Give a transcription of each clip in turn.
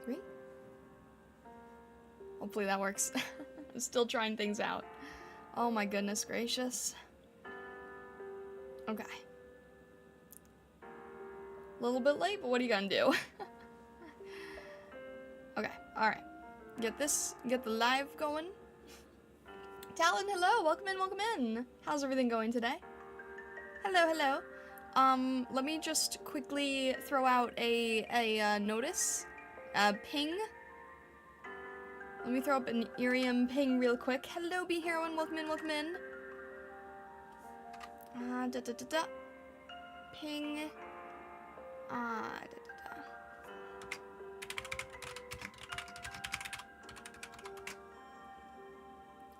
3. Hopefully that works. I'm still trying things out. Oh my goodness gracious. Okay. A little bit late, but what are you gonna do? Okay, alright. Get the live going. Talon, hello, welcome in, welcome in. How's everything going today? Hello, hello. Let me just quickly throw out a notice. Ping. Let me throw up an IRIAM ping real quick. Hello, Be Heroine, welcome in, welcome in. Ping.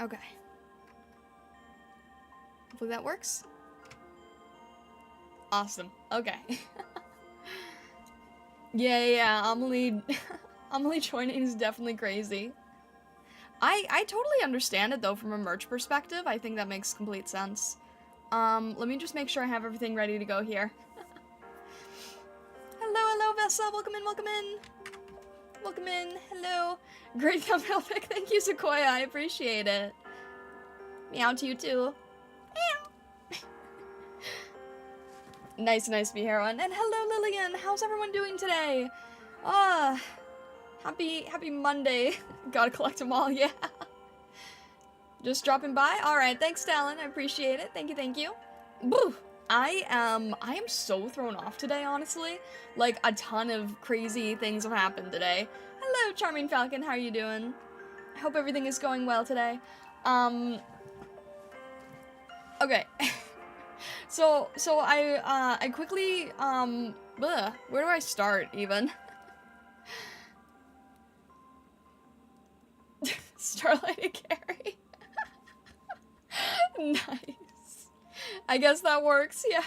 Okay. Hopefully that works. Awesome. Okay. Yeah, Amelie Amelie joining is definitely crazy. I totally understand it though from a merch perspective. I think that makes complete sense. Let me just make sure I have everything ready to go here. Hello, Vessa, welcome in, welcome in. Welcome in, hello. Great thumbnail pic, thank you, Sequoia, I appreciate it. Meow to you too. Meow. Nice to be here, and hello, Lillian, how's everyone doing today? Happy Monday. Gotta collect them all, yeah. Just dropping by? Alright, thanks, Talon, I appreciate it, thank you. Boo! I am so thrown off today, honestly. Like, a ton of crazy things have happened today. Hello, Charming Falcon, how are you doing? I hope everything is going well today. Okay. so I quickly, where do I start, even? Starlight and Carrie. Nice. I guess that works, yeah.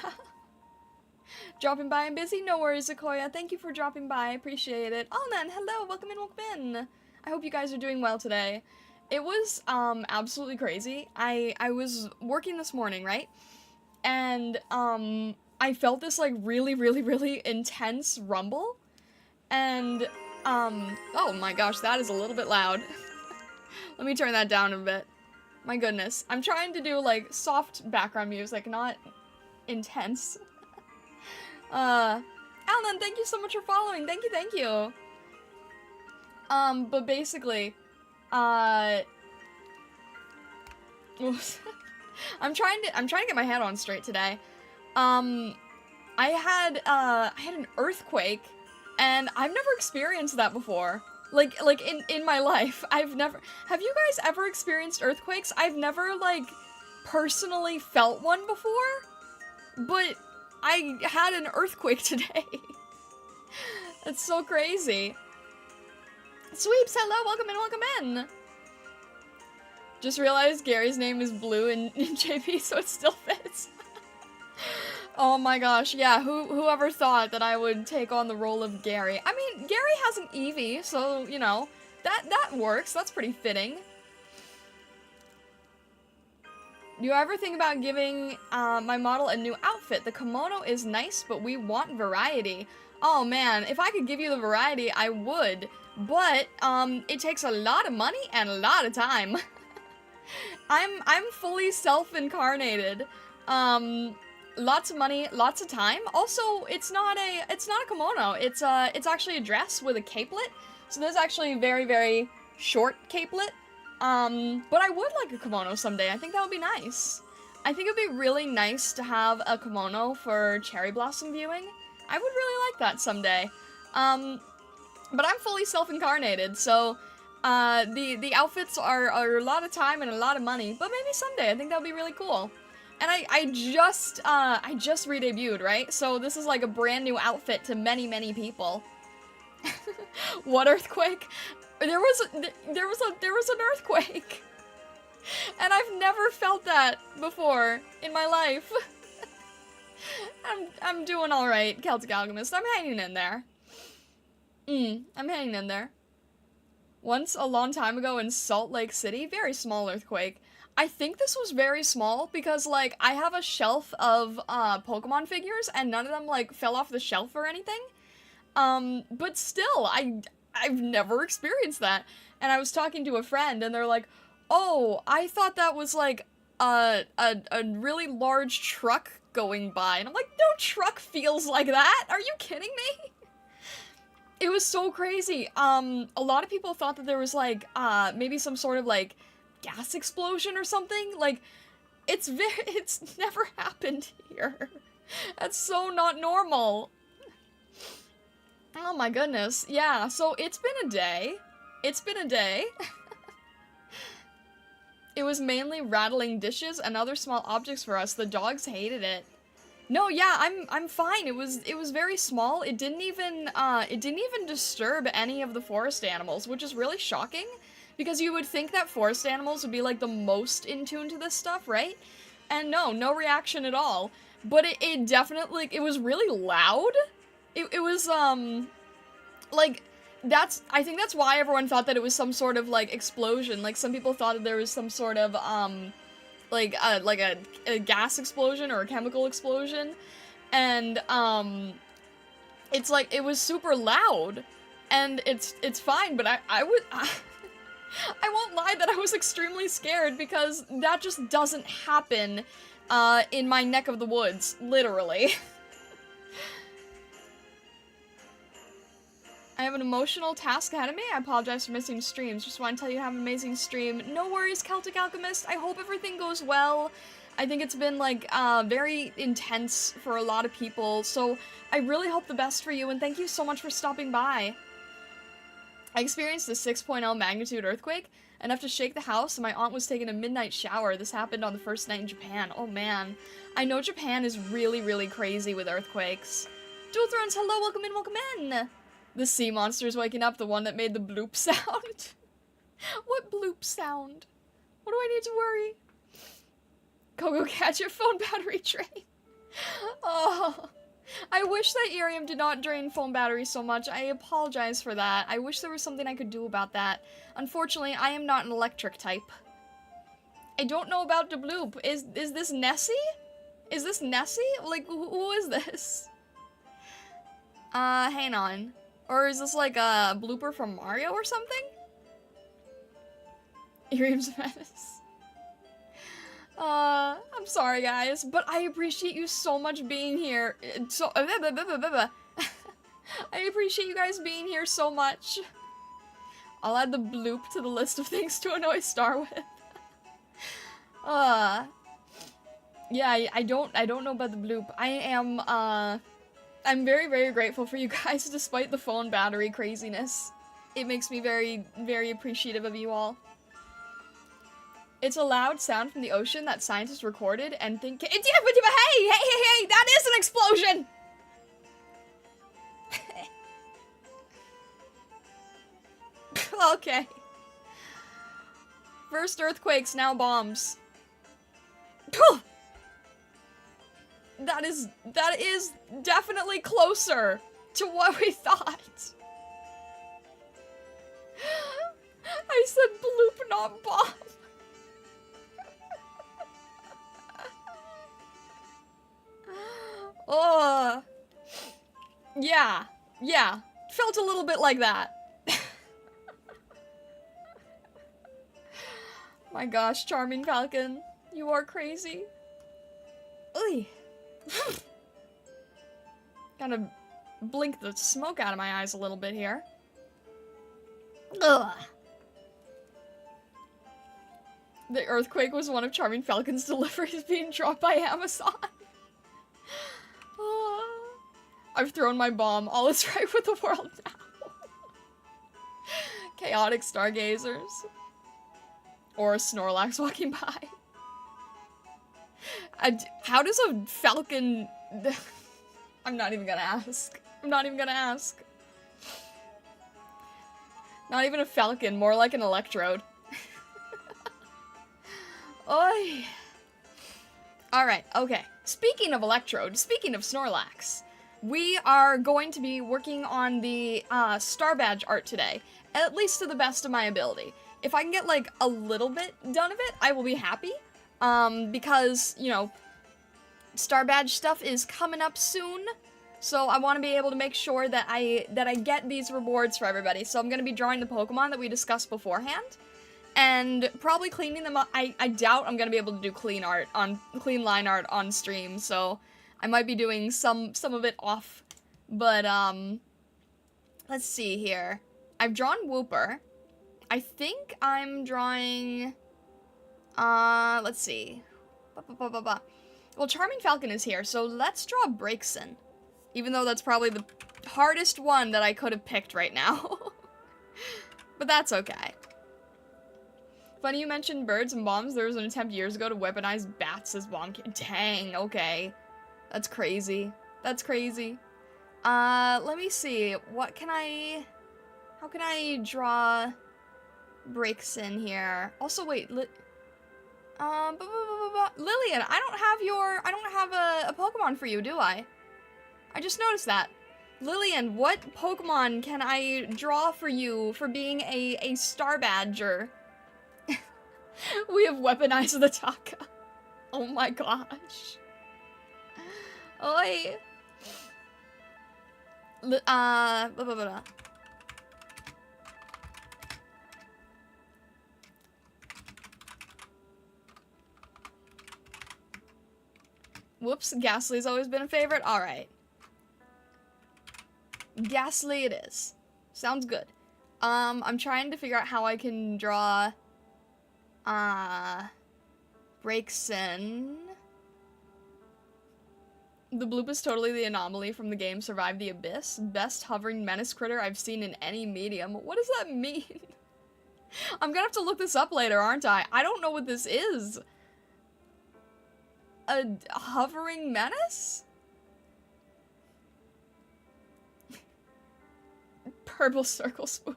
Dropping by, I'm busy? No worries, Sequoia. Thank you for dropping by, I appreciate it. Oh, man, hello, welcome in. I hope you guys are doing well today. It was, absolutely crazy. I was working this morning, right? And, I felt this, like, really intense rumble. And, oh my gosh, that is a little bit loud. Let me turn that down a bit. My goodness. I'm trying to do, like, soft background music, not intense. Alan, thank you so much for following. Thank you. But basically, I'm trying to get my head on straight today. I had an earthquake, and I've never experienced that before. Like in my life, have you guys ever experienced earthquakes? I've never, like, personally felt one before, but I had an earthquake today. That's so crazy. Sweeps, hello, welcome in. Just realized Gary's name is Blue in JP, so it still fits. Oh my gosh, yeah, whoever thought that I would take on the role of Gary? I mean, Gary has an Eevee, so, you know, that works, that's pretty fitting. Do you ever think about giving my model a new outfit? The kimono is nice, but we want variety. Oh man, if I could give you the variety, I would. But, it takes a lot of money and a lot of time. I'm fully self-incarnated. Lots of money, lots of time. Also, it's not a kimono. It's actually a dress with a capelet. So there's actually a very short capelet. But I would like a kimono someday. I think that would be nice. I think it'd be really nice to have a kimono for cherry blossom viewing. I would really like that someday. But I'm fully self-incarnated, so the outfits are a lot of time and a lot of money. But maybe someday. I think that would be really cool. And I just re-debuted, right? So this is like a brand new outfit to many people. What earthquake? There was an earthquake. And I've never felt that before in my life. I'm doing all right, Celtic Alchemist. I'm hanging in there. I'm hanging in there. Once a long time ago in Salt Lake City, very small earthquake. I think this was very small because, like, I have a shelf of Pokemon figures and none of them, like, fell off the shelf or anything. But still, I've never experienced that. And I was talking to a friend, and they're like, oh, I thought that was like a really large truck going by. And I'm like, no truck feels like that. Are you kidding me? It was so crazy. A lot of people thought that there was like, maybe some sort of like gas explosion or something. Like, it's never happened here. That's so not normal. Oh my goodness. Yeah, so it's been a day. It's been a day. It was mainly rattling dishes and other small objects for us. The dogs hated it. No, yeah, I'm fine. It was very small. It didn't even disturb any of the forest animals, which is really shocking because you would think that forest animals would be like the most in tune to this stuff, right? And no reaction at all. But it definitely, it was really loud. It was like, I think that's why everyone thought that it was some sort of like explosion. Like, some people thought that there was some sort of like a gas explosion or a chemical explosion, and it's like, it was super loud, and it's fine, but I won't lie that I was extremely scared because that just doesn't happen in my neck of the woods, literally. I have an emotional task ahead of me. I apologize for missing streams. Just want to tell you to have an amazing stream. No worries, Celtic Alchemist. I hope everything goes well. I think it's been, like, very intense for a lot of people, so I really hope the best for you, and thank you so much for stopping by. I experienced a 6.0 magnitude earthquake, enough to shake the house, and my aunt was taking a midnight shower. This happened on the first night in Japan. Oh, man. I know Japan is really, really crazy with earthquakes. Dual Thrones, hello, welcome in, welcome in! The sea monster's waking up, the one that made the bloop sound. What bloop sound? What do I need to worry? Go catch your phone battery drain. Oh, I wish that IRIAM did not drain phone batteries so much. I apologize for that. I wish there was something I could do about that. Unfortunately, I am not an electric type. I don't know about the bloop. Is this Nessie? Is this Nessie? Like, who is this? Hang on. Or is this like a blooper from Mario or something? IRIAM's menace. I'm sorry guys, but I appreciate you so much being here. I appreciate you guys being here so much. I'll add the bloop to the list of things to annoy Star with. Yeah, I don't know about the bloop. I'm very, very grateful for you guys, despite the phone battery craziness. It makes me very, very appreciative of you all. It's a loud sound from the ocean that scientists recorded and think- hey, that is an explosion! Okay. First earthquakes, now bombs. That is definitely closer to what we thought. I said bloop, not bomb. Oh. Yeah. Felt a little bit like that. My gosh, Charming Falcon. You are crazy. Oy. Gotta blink the smoke out of my eyes a little bit here. Ugh. The earthquake was one of Charming Falcon's deliveries being dropped by Amazon. I've thrown my bomb. All is right with the world now. Chaotic Stargazers. Or a Snorlax walking by. How does a falcon... I'm not even gonna ask. I'm not even gonna ask. Not even a falcon, more like an electrode. Oi. Alright, okay. Speaking of electrode, speaking of Snorlax, we are going to be working on the Star Badge art today, at least to the best of my ability. If I can get, like, a little bit done of it, I will be happy. Because, you know, Star Badge stuff is coming up soon. So I want to be able to make sure that I get these rewards for everybody. So I'm going to be drawing the Pokemon that we discussed beforehand. And probably cleaning them up. I doubt I'm going to be able to do clean line art on stream. So I might be doing some of it off. But, let's see here. I've drawn Wooper. I think I'm drawing, let's see. Well, Charming Falcon is here, so let's draw Braixen. Even though that's probably the hardest one that I could have picked right now. But that's okay. Funny you mentioned birds and bombs. There was an attempt years ago to weaponize bats as bomb. Dang, okay. That's crazy. That's crazy. Let me see. How can I draw Braixen here? Also, wait, Lillian, I don't have a Pokemon for you, do I? I just noticed that. Lillian, what Pokemon can I draw for you for being a Star Badger? We have weaponized the Taka. Oh my gosh. Oi. Whoops, Ghastly's always been a favorite. Alright. Ghastly it is. Sounds good. I'm trying to figure out how I can draw Braixen. The bloop is totally the anomaly from the game Survive the Abyss. Best hovering menace critter I've seen in any medium. What does that mean? I'm gonna have to look this up later, aren't I? I don't know what this is. A hovering menace? Purple circle spook.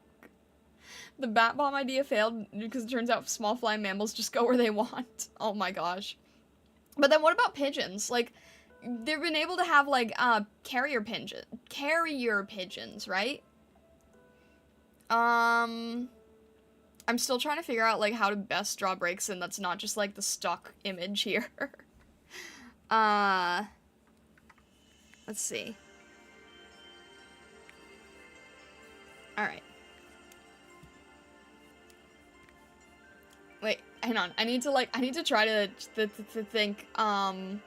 The bat bomb idea failed because it turns out small flying mammals just go where they want. Oh my gosh. But then what about pigeons? Like, they've been able to have, like, carrier pigeons, right? I'm still trying to figure out, like, how to best draw Braixen that's not just, like, the stock image here. Let's see. Alright. Wait, hang on. I need to try to think, alright,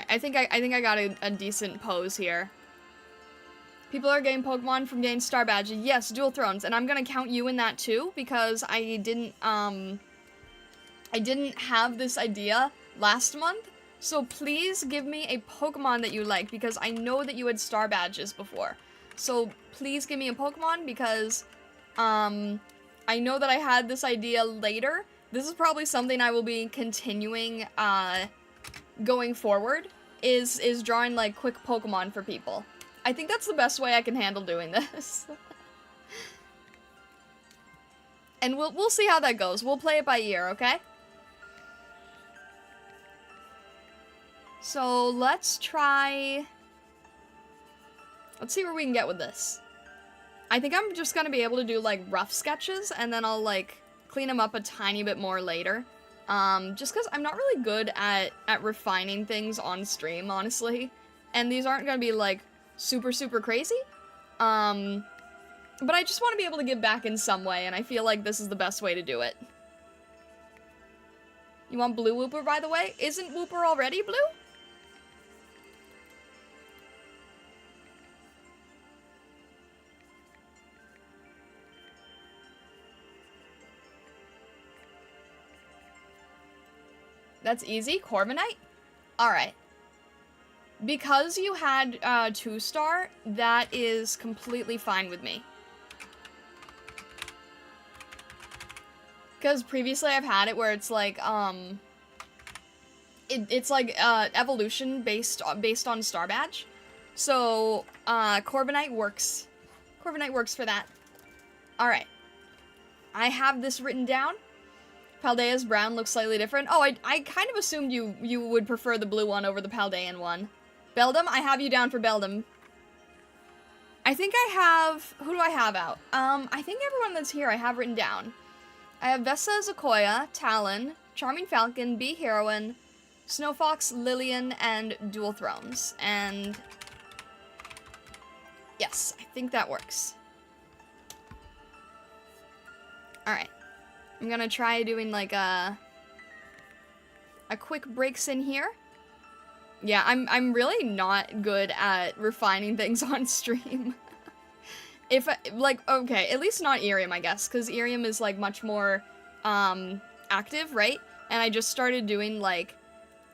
I think I got a decent pose here. People are getting Pokemon from getting Star Badges. Yes, Dual Thrones, and I'm gonna count you in that too, because I didn't have this idea last month. So please give me a Pokemon that you like, because I know that you had Star Badges before. So please give me a Pokemon, because I know that I had this idea later. This is probably something I will be continuing going forward, is drawing, like, quick Pokemon for people. I think that's the best way I can handle doing this. And we'll see how that goes. We'll play it by ear, okay? So let's try... Let's see where we can get with this. I think I'm just gonna be able to do, like, rough sketches, and then I'll, like, clean them up a tiny bit more later. Just because I'm not really good at refining things on stream, honestly. And these aren't gonna be, like, super crazy. But I just want to be able to give back in some way, and I feel like this is the best way to do it. You want blue Wooper, by the way? Isn't Wooper already blue? That's easy. Corviknight? Alright. Because you had 2-star, that is completely fine with me. Because previously I've had it where it's like, it's like, evolution based on Star Badge. So, Corviknight works. Corviknight works for that. Alright. I have this written down. Paldea's brown looks slightly different. Oh, I kind of assumed you would prefer the blue one over the Paldean one. Beldum, I have you down for Beldum. I think I have... Who do I have out? I think everyone that's here I have written down. I have Vessa Zakoya, Talon, Charming Falcon, Bee Heroine, Snowfox, Lillian, and Dual Thrones. And yes, I think that works. Alright. I'm gonna try doing like a quick breaks in here. Yeah, I'm really not good at refining things on stream. If I, like, okay, at least not IRIAM, I guess, because IRIAM is like much more active, right? And I just started doing like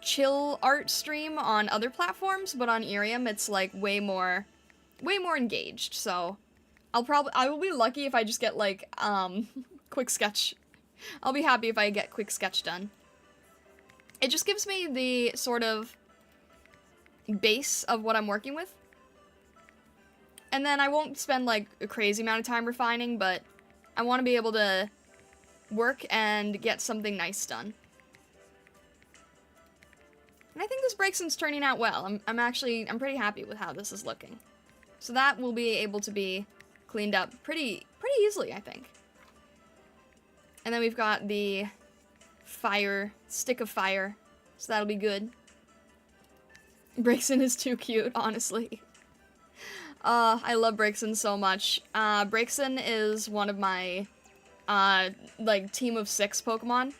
chill art stream on other platforms, but on IRIAM it's like way more engaged. So I will be lucky if I just get like quick sketch. I'll be happy if I get quick sketch done. It just gives me the sort of base of what I'm working with. And then I won't spend like a crazy amount of time refining, but I want to be able to work and get something nice done. And I think this breaksin's turning out well. I'm pretty happy with how this is looking. So that will be able to be cleaned up pretty easily, I think. And then we've got the fire, stick of fire, so that'll be good. Breaksin is too cute, honestly. I love Breaksin so much. Breaksin is one of my, like, team of 6 Pokemon,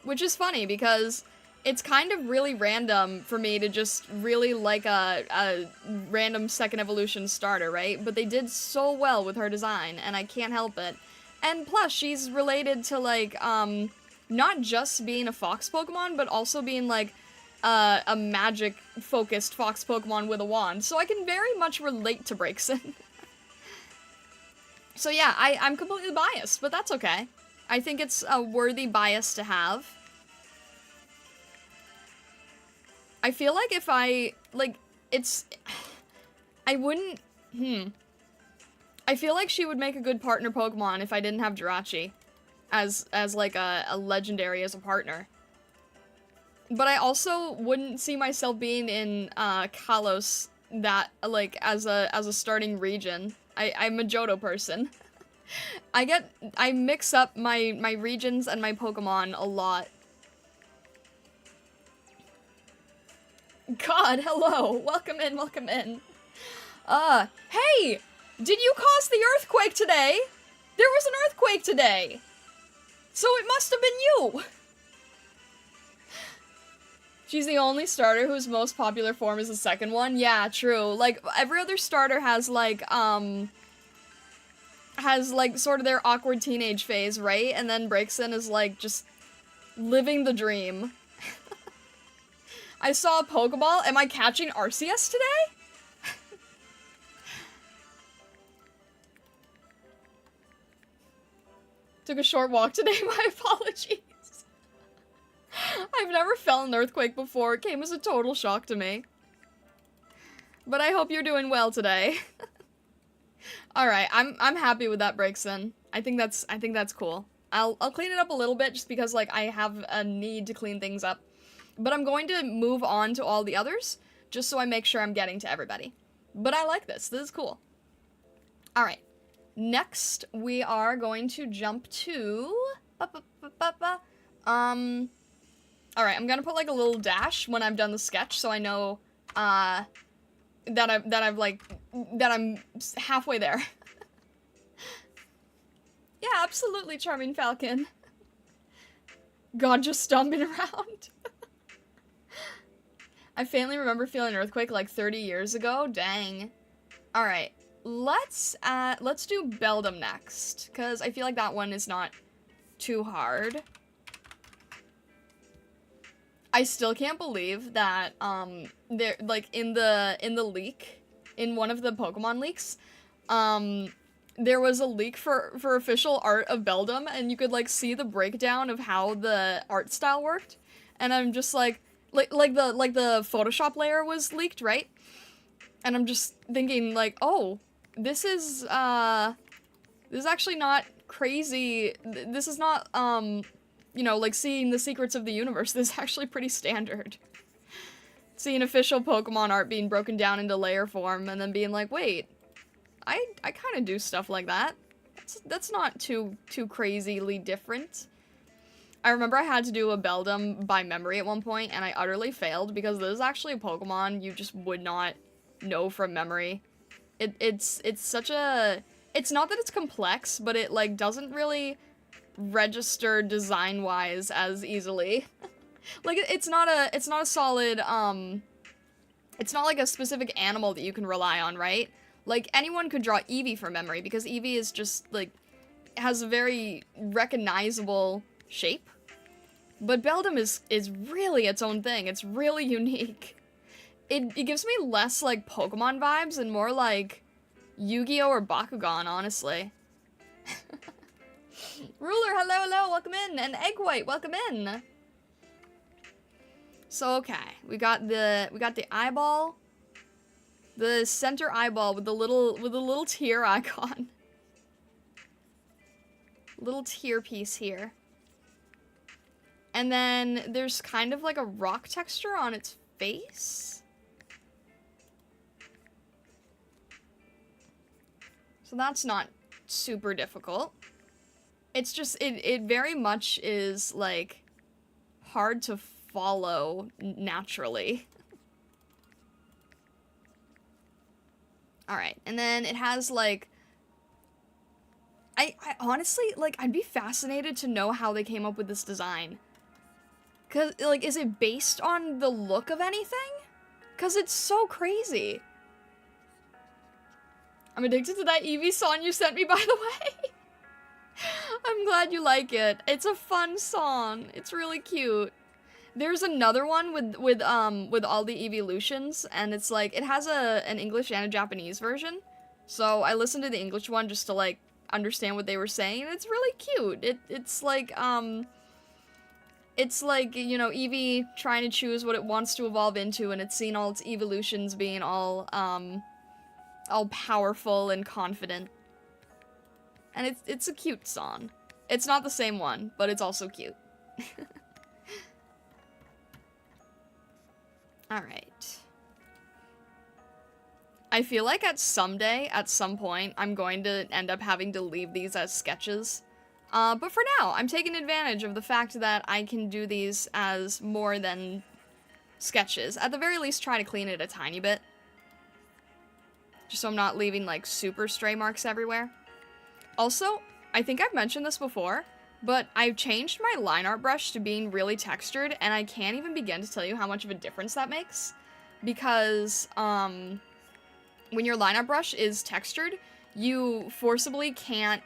which is funny because it's kind of really random for me to just really like a random second evolution starter, right? But they did so well with her design, and I can't help it. And plus, she's related to, like, not just being a fox Pokemon, but also being, like, a magic-focused fox Pokemon with a wand. So I can very much relate to Breaksin. So yeah, I'm completely biased, but that's okay. I think it's a worthy bias to have. I feel like if I, like, I wouldn't, I feel like she would make a good partner Pokemon if I didn't have Jirachi as like a legendary as a partner. But I also wouldn't see myself being in Kalos that like as a starting region. I'm a Johto person. I mix up my regions and my Pokemon a lot. God, hello. Welcome in, welcome in. Hey! Did you cause the earthquake today? There was an earthquake today! So it must have been you! She's the only starter whose most popular form is the second one? Yeah, true. Like, every other starter has, like, sort of their awkward teenage phase, right? And then Breaksin is, like, just living the dream. I saw a Pokeball. Am I catching Arceus today? Took a short walk today, my apologies. I've never felt an earthquake before. It came as a total shock to me. But I hope you're doing well today. Alright, I'm happy with that Breaksin. I think that's cool. I'll clean it up a little bit just because like I have a need to clean things up. But I'm going to move on to all the others just so I make sure I'm getting to everybody. But I like this. This is cool. Alright. Next, we are going to jump to... Alright, I'm gonna put like a little dash when I've done the sketch so I know that I'm halfway there. Yeah, absolutely, Charming Falcon. God, just stomping around. I faintly remember feeling an earthquake like 30 years ago. Dang. Alright. Let's do Beldum next, because I feel like that one is not too hard. I still can't believe that, there, like, in the leak, in one of the Pokemon leaks, there was a leak for official art of Beldum, and you could, like, see the breakdown of how the art style worked, and I'm just like the Photoshop layer was leaked, right? And I'm just thinking, like, oh, this is actually not crazy. This is not, you know, like, seeing the secrets of the universe. This is actually pretty standard. Seeing official Pokemon art being broken down into layer form and then being like, wait, I kind of do stuff like that. That's not too crazily different. I remember I had to do a Beldum by memory at one point, and I utterly failed because this is actually a Pokemon you just would not know from memory. It's such a... It's not that it's complex, but it, like, doesn't really register design-wise as easily. Like, it's not a solid, it's not like a specific animal that you can rely on, right? Like, anyone could draw Eevee from memory, because Eevee is just, like, has a very recognizable shape. But Beldum is really its own thing. It's really unique. It gives me less, like, Pokemon vibes and more like Yu-Gi-Oh! Or Bakugan, honestly. Ruler, hello, welcome in. And Egg White, welcome in. So, okay, we got the eyeball. The center eyeball with the little tear icon. Little tear piece here. And then there's kind of like a rock texture on its face. So that's not super difficult. It's just, it very much is, like, hard to follow naturally. Alright, and then it has, like... I honestly, like, I'd be fascinated to know how they came up with this design. 'Cause, like, is it based on the look of anything? 'Cause it's so crazy. I'm addicted to that Eevee song you sent me, by the way. I'm glad you like it. It's a fun song. It's really cute. There's another one with all the evolutions, and it's like, it has an English and a Japanese version. So I listened to the English one just to, like, understand what they were saying, and it's really cute. It's like, you know, Eevee trying to choose what it wants to evolve into, and it's seen all its evolutions being all powerful and confident. And it's a cute song. It's not the same one, but it's also cute. Alright. I feel like at some point, I'm going to end up having to leave these as sketches. But for now, I'm taking advantage of the fact that I can do these as more than sketches. At the very least, try to clean it a tiny bit. Just so I'm not leaving, like, super stray marks everywhere. Also, I think I've mentioned this before, but I've changed my line art brush to being really textured, and I can't even begin to tell you how much of a difference that makes. Because, when your line art brush is textured, you forcibly can't,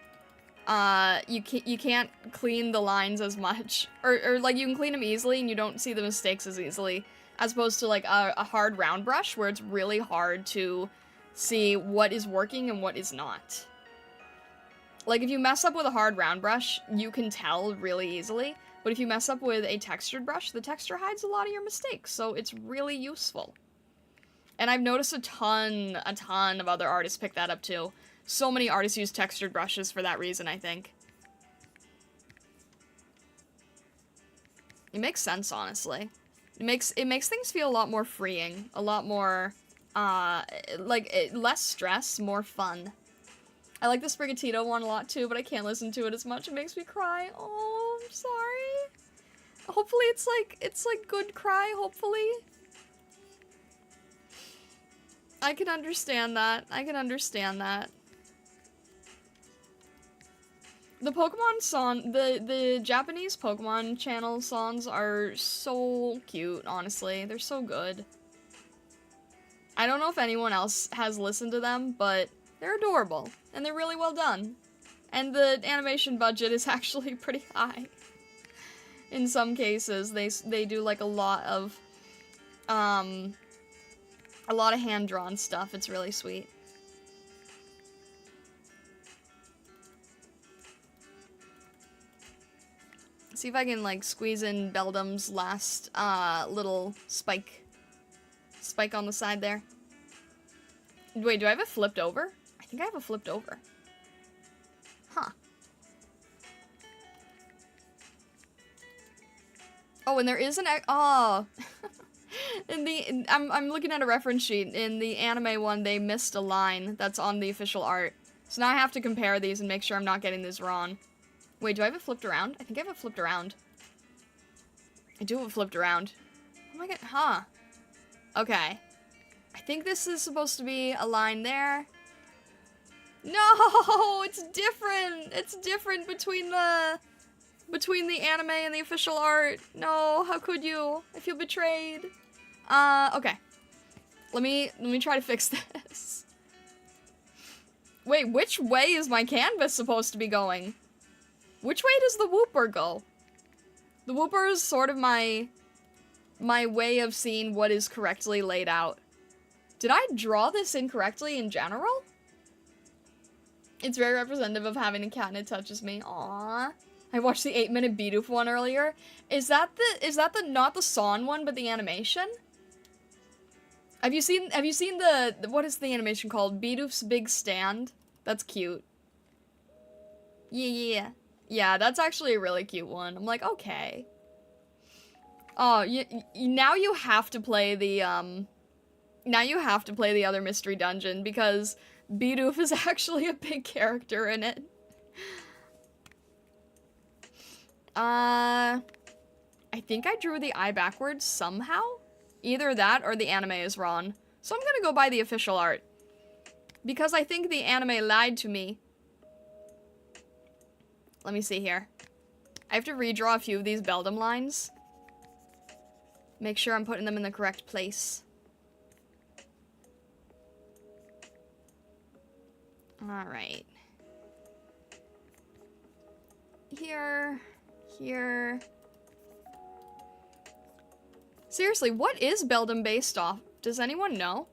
you can't clean the lines as much. Or like, you can clean them easily, and you don't see the mistakes as easily. As opposed to, like, a hard round brush, where it's really hard to see what is working and what is not. Like, if you mess up with a hard round brush, you can tell really easily, but if you mess up with a textured brush, the texture hides a lot of your mistakes, so it's really useful. And I've noticed a ton of other artists pick that up too. So many artists use textured brushes for that reason, I think. It makes sense, honestly. It makes things feel a lot more freeing, a lot more, less stress, more fun. I like the Sprigatito one a lot too, but I can't listen to it as much. It makes me cry. Oh, I'm sorry. Hopefully it's like good cry, hopefully. I can understand that. I can understand that. The Pokemon song, the Japanese Pokemon channel songs are so cute, honestly. They're so good. I don't know if anyone else has listened to them, but they're adorable, and they're really well done. And the animation budget is actually pretty high. In some cases, they do like a lot of hand-drawn stuff. It's really sweet. See if I can, like, squeeze in Beldum's last little spike on the side there. Wait, do I have it flipped over? I think I have it flipped over. Huh. Oh, and there is an oh. I'm looking at a reference sheet. In the anime one, they missed a line that's on the official art. So now I have to compare these and make sure I'm not getting this wrong. Wait, do I have it flipped around? I think I have it flipped around. I do have it flipped around. Oh my god, huh. Okay. I think this is supposed to be a line there. No, it's different. It's different between the anime and the official art. No, how could you? I feel betrayed. Okay. Let me try to fix this. Wait, which way is my canvas supposed to be going? Which way does the whooper go? The whooper is sort of my way of seeing what is correctly laid out. Did I draw this incorrectly in general? It's very representative of having a cat and it touches me. Aww. I watched the 8-minute Bidoof one earlier. Is that the not the Son one, but the animation? Have you seen the what is the animation called? Bidoof's Big Stand? That's cute. Yeah. Yeah, that's actually a really cute one. I'm like, okay. Oh, now you have to play the now you have to play the other mystery dungeon because Bidoof is actually a big character in it. I think I drew the eye backwards somehow. Either that or the anime is wrong. So I'm gonna go by the official art. Because I think the anime lied to me. Let me see here. I have to redraw a few of these Beldam lines. Make sure I'm putting them in the correct place. Alright. Here. Seriously, what is Beldam based off? Does anyone know?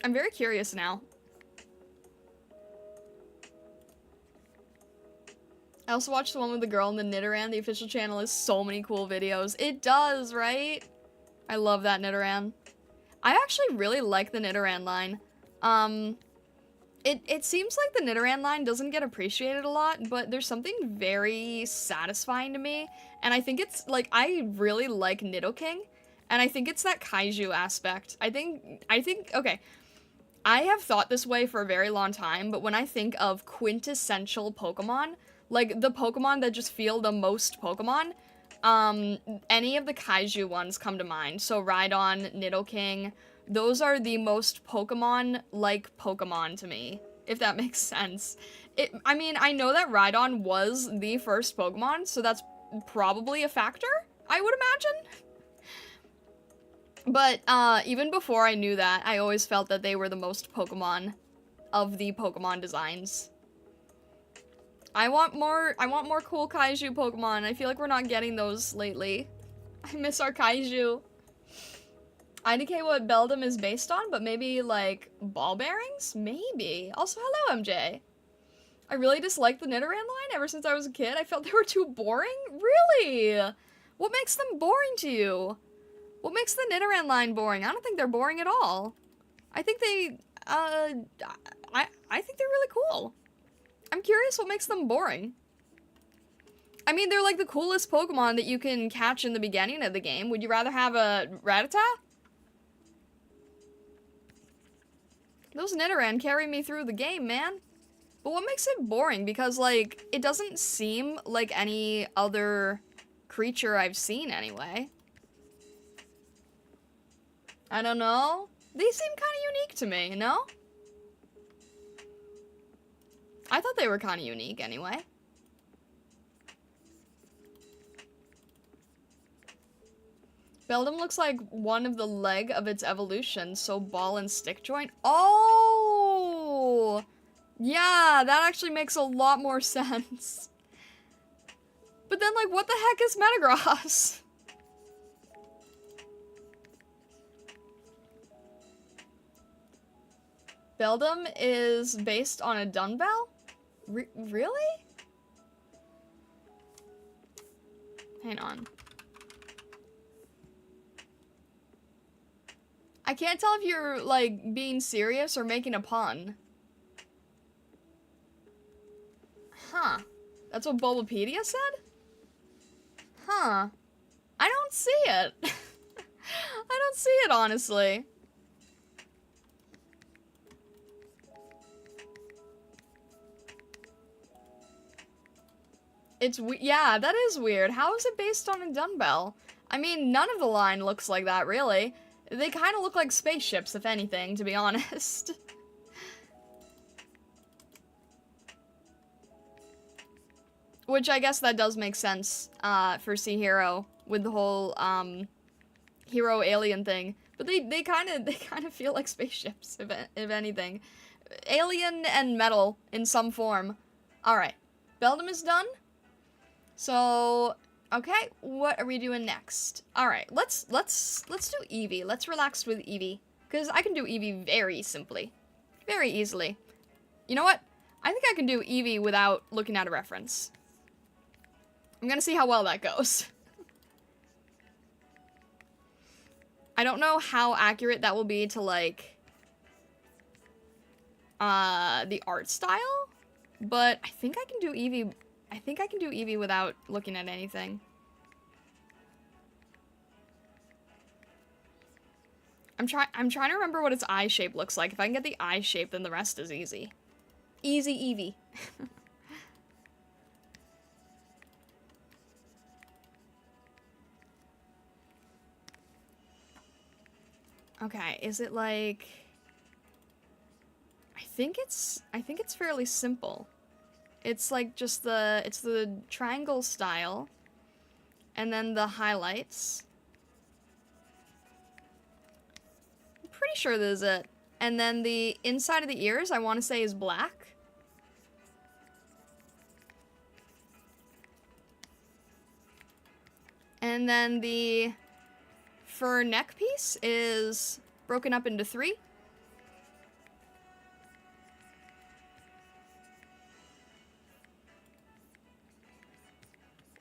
I'm very curious now. I also watched the one with the girl in the Nidoran. The official channel has so many cool videos. It does, right? I love that Nidoran. I actually really like the Nidoran line. It seems like the Nidoran line doesn't get appreciated a lot, but there's something very satisfying to me. And I think it's, like, I really like Nidoking. And I think it's that kaiju aspect. I think, okay. I have thought this way for a very long time, but when I think of quintessential Pokemon, like, the Pokemon that just feel the most Pokemon, any of the kaiju ones come to mind. So Rhydon, Nidoking, those are the most Pokemon-like Pokemon to me, if that makes sense. I mean, I know that Rhydon was the first Pokemon, so that's probably a factor, I would imagine. But, even before I knew that, I always felt that they were the most Pokemon of the Pokemon designs. I want more cool kaiju Pokemon. I feel like we're not getting those lately. I miss our kaiju. IDK what Beldam is based on, but maybe, like, ball bearings? Maybe. Also, hello, MJ. I really dislike the Nidoran line ever since I was a kid. I felt they were too boring? Really? What makes them boring to you? What makes the Nidoran line boring? I don't think they're boring at all. I think they, I think they're really cool. I'm curious what makes them boring. I mean, they're like the coolest Pokemon that you can catch in the beginning of the game. Would you rather have a Rattata? Those Nidoran carry me through the game, man. But what makes it boring? Because, like, it doesn't seem like any other creature I've seen anyway. I don't know. They seem kind of unique to me, no? I thought they were kind of unique anyway. Beldam looks like one of the leg of its evolution, so ball and stick joint. Oh! Yeah, that actually makes a lot more sense. But then, like, what the heck is Metagross? Beldam is based on a dumbbell? Really? Hang on. I can't tell if you're, like, being serious or making a pun. Huh. That's what Bulbapedia said? Huh. I don't see it. I don't see it, honestly. Yeah, that is weird. How is it based on a dumbbell? I mean, none of the line looks like that, really. They kind of look like spaceships, if anything, to be honest. Which I guess that does make sense, for Sea Hero, with the whole, hero alien thing. But they kind of feel like spaceships, if anything. Alien and metal in some form. Alright. Beldam is done. So, okay, what are we doing next? Alright, let's do Eevee. Let's relax with Eevee. Because I can do Eevee very simply. Very easily. You know what? I think I can do Eevee without looking at a reference. I'm gonna see how well that goes. I don't know how accurate that will be to, like, the art style, but I think I can do Eevee. I think I can do Eevee without looking at anything. I'm trying to remember what its eye shape looks like. If I can get the eye shape, then the rest is easy. Easy Eevee. Okay, is it like... I think it's fairly simple. It's like just it's the triangle style, and then the highlights. I'm pretty sure this is it. And then the inside of the ears, I want to say, is black. And then the fur neck piece is broken up into 3.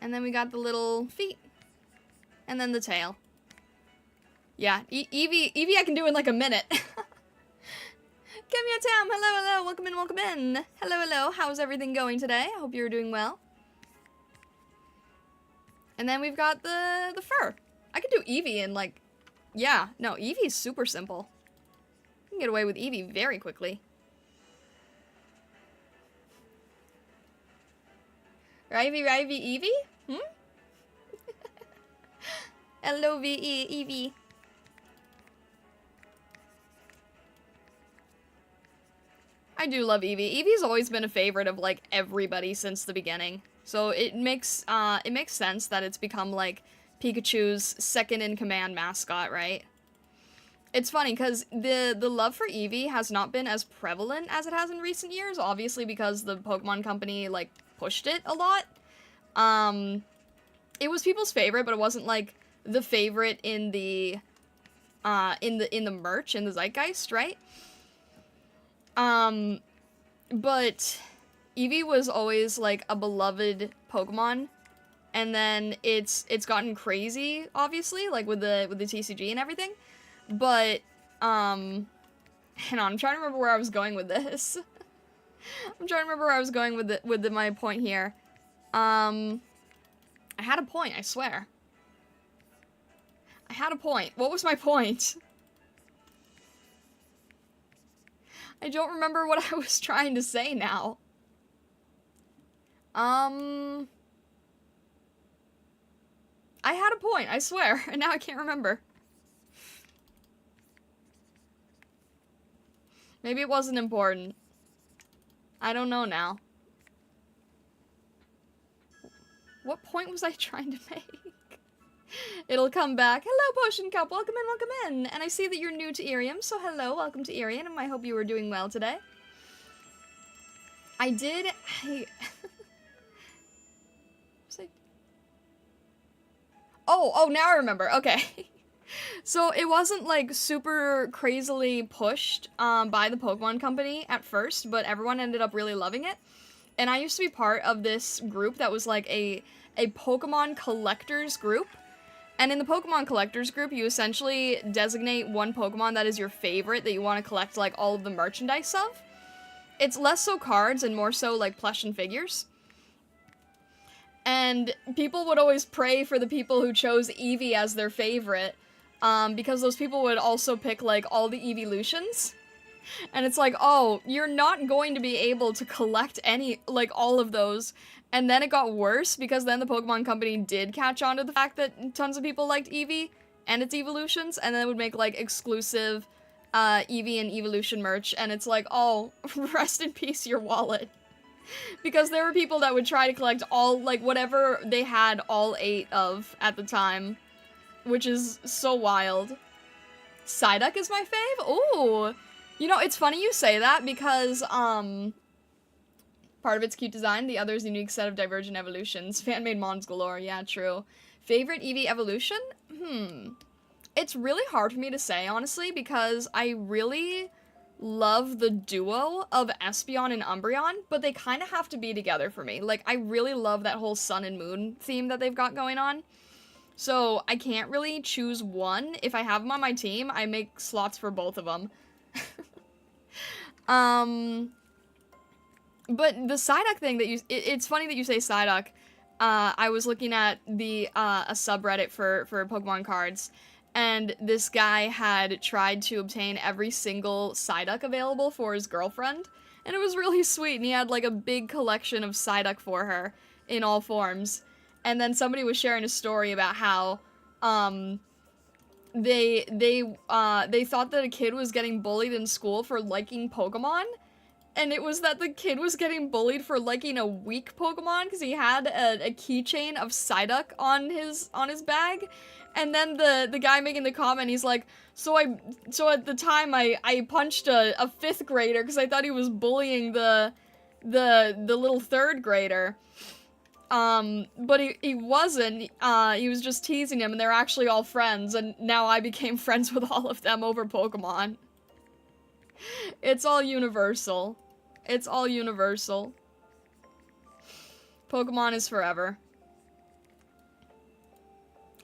And then we got the little feet. And then the tail. Yeah, Eevee I can do in like a minute. Give me a Tam, hello, hello, welcome in, welcome in. Hello, hello, how's everything going today? I hope you're doing well. And then we've got the fur. I can do Eevee in like, yeah, no, Eevee's super simple. You can get away with Eevee very quickly. Rivy, Eevee? Hmm? Hello, Eevee. I do love Eevee. Eevee's always been a favorite of, like, everybody since the beginning. So it makes sense that it's become, like, Pikachu's second-in-command mascot, right? It's funny, because the love for Eevee has not been as prevalent as it has in recent years, obviously because the Pokemon Company, like, pushed it a lot. It was people's favorite, but it wasn't, like, the favorite in the merch, in the zeitgeist, right? But Eevee was always, like, a beloved Pokemon, and then it's gotten crazy, obviously, like, with the TCG and everything, but, hang on, I'm trying to remember where I was going with this. I'm trying to remember where I was going with my point here. I had a point, I swear. I had a point. What was my point? I don't remember what I was trying to say now. I had a point, I swear, and now I can't remember. Maybe it wasn't important. I don't know now. What point was I trying to make? It'll come back. Hello, Potion Cup. Welcome in, welcome in. And I see that you're new to IRIAM, so hello, welcome to IRIAM, and I hope you are doing well today. Oh, now I remember. Okay. So it wasn't, like, super crazily pushed by the Pokemon Company at first, but everyone ended up really loving it. And I used to be part of this group that was, like, a Pokemon collectors group. And in the Pokemon collectors group, you essentially designate one Pokemon that is your favorite that you want to collect, like, all of the merchandise of. It's less so cards and more so, like, plush and figures. And people would always pray for the people who chose Eevee as their favorite, because those people would also pick, like, all the Eeveelutions. And it's like, oh, you're not going to be able to collect any, like, all of those. And then it got worse because then the Pokemon Company did catch on to the fact that tons of people liked Eevee and its evolutions, and then it would make, like, exclusive Eevee and evolution merch, and it's like, oh, rest in peace, your wallet. Because there were people that would try to collect all, like, whatever they had all 8 of at the time, which is so wild. Psyduck is my fave? Ooh! You know, it's funny you say that because, part of its cute design, the other's unique set of divergent evolutions. Fan-made mons galore, yeah, true. Favorite Eevee evolution? It's really hard for me to say, honestly, because I really love the duo of Espeon and Umbreon, but they kind of have to be together for me. Like, I really love that whole sun and moon theme that they've got going on. So, I can't really choose one. If I have them on my team, I make slots for both of them. But the Psyduck thing that it's funny that you say Psyduck. I was looking at the, a subreddit for Pokemon cards, and this guy had tried to obtain every single Psyduck available for his girlfriend, and it was really sweet, and he had, like, a big collection of Psyduck for her in all forms. And then somebody was sharing a story about how, they thought that a kid was getting bullied in school for liking Pokemon, and it was that the kid was getting bullied for liking a weak Pokemon because he had a keychain of Psyduck on his bag, and then the guy making the comment, he's like, so at the time I punched a 5th grader because I thought he was bullying the little 3rd grader. But he wasn't, he was just teasing him, and they're actually all friends, and now I became friends with all of them over Pokemon. It's all universal. It's all universal. Pokemon is forever.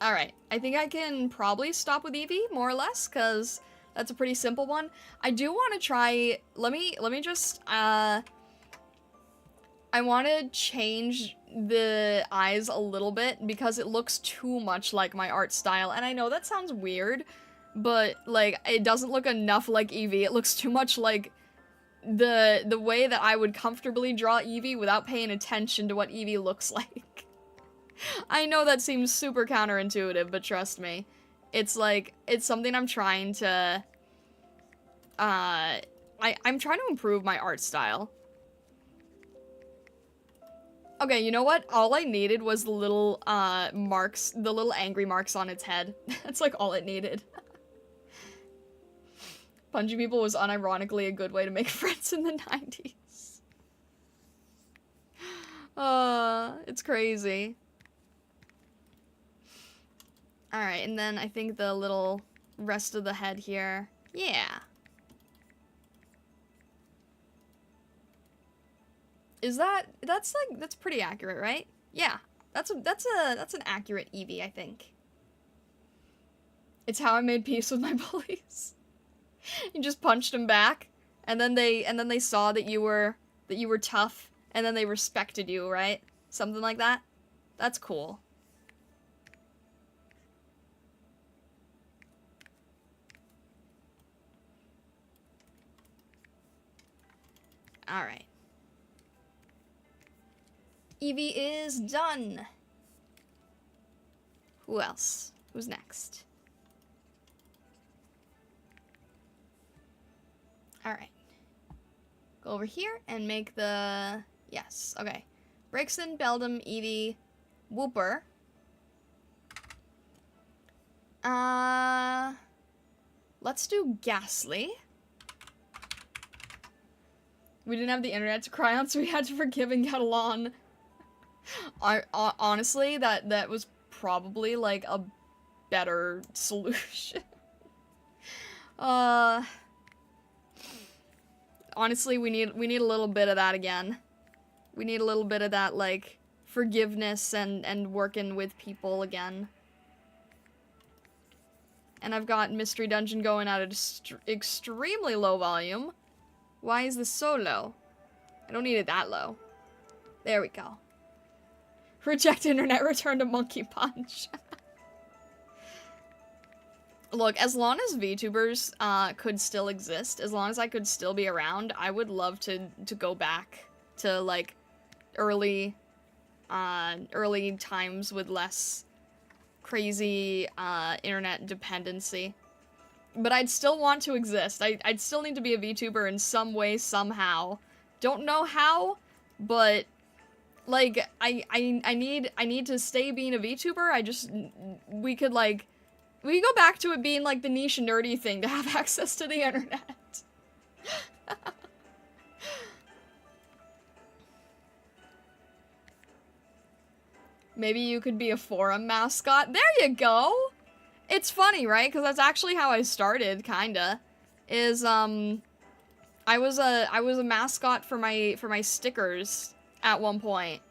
Alright, I think I can probably stop with Eevee, more or less, because that's a pretty simple one. I do want to try, let me just, I want to change the eyes a little bit because it looks too much like my art style, and I know that sounds weird, but, like, it doesn't look enough like Eevee. It looks too much like the way that I would comfortably draw Eevee without paying attention to what Eevee looks like. I know that seems super counterintuitive, but trust me, it's like, it's something I'm trying to, I'm trying to improve my art style. Okay, you know what? All I needed was the little, marks, the little angry marks on its head. That's like all it needed. Punching people was unironically a good way to make friends in the 90s. It's crazy. Alright, and then I think the little rest of the head here. Yeah. Is that's pretty accurate, right? Yeah. That's an accurate Eevee, I think. It's how I made peace with my bullies. You just punched them back, and then they saw that you were tough, and then they respected you, right? Something like that. That's cool. All right. Eevee is done. Who else? Who's next? Alright. Go over here and make the... Yes, okay. Braixen, Beldum, Eevee, Wooper. Let's do Ghastly. We didn't have the internet to cry on, so we had to forgive and get along. Honestly, that was probably, like, a better solution. Honestly, we need a little bit of that again. We need a little bit of that, like, forgiveness and working with people again. And I've got Mystery Dungeon going at an extremely low volume. Why is this so low? I don't need it that low. There we go. Reject internet, return to Monkey Punch. Look, as long as VTubers could still exist, as long as I could still be around, I would love to go back to like early times with less crazy internet dependency. But I'd still want to exist. I'd still need to be a VTuber in some way, somehow. Don't know how, but like I need to stay being a VTuber. We could go back to it being like the niche nerdy thing to have access to the internet. Maybe you could be a forum mascot. There you go! It's funny, right? Because that's actually how I started, kinda. I was a mascot for my stickers at one point.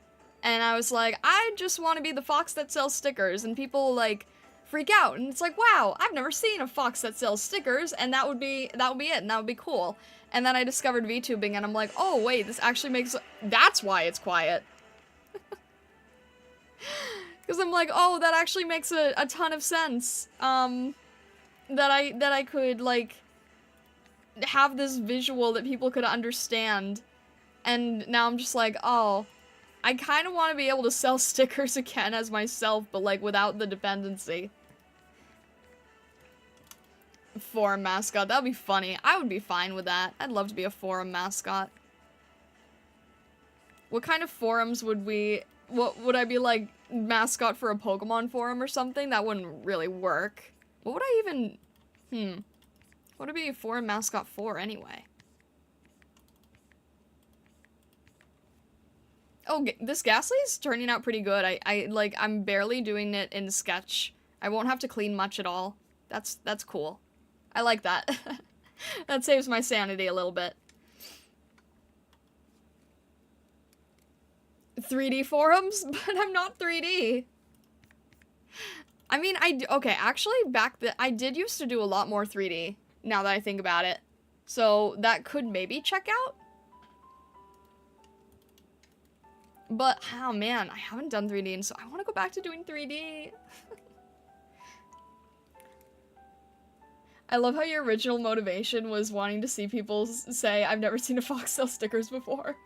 And I was like, I just want to be the fox that sells stickers, and people like freak out, and it's like, wow, I've never seen a fox that sells stickers, and that would be it, and that would be cool. And then I discovered VTubing, and I'm like, oh wait, this actually makes, that's why it's quiet. Because I'm like, oh, that actually makes a ton of sense. That I could, like, have this visual that people could understand. And now I'm just like, oh, I kind of want to be able to sell stickers again as myself, but, like, without the dependency. Forum mascot, that'd be funny. I would be fine with that. I'd love to be a forum mascot. What kind of forums would we... What would I be, like, mascot for a Pokemon forum or something? That wouldn't really work. What would I even... What would I be a forum mascot for, anyway? Oh, this Ghastly's turning out pretty good. I'm barely doing it in Sketch. I won't have to clean much at all. That's cool. I like that. That saves my sanity a little bit. 3D forums? But I'm not 3D. I mean, okay, actually, I did used to do a lot more 3D, now that I think about it. So, that could maybe check out. But, oh man, I haven't done 3D, and so I want to go back to doing 3D. I love how your original motivation was wanting to see people say, I've never seen a fox sell stickers before.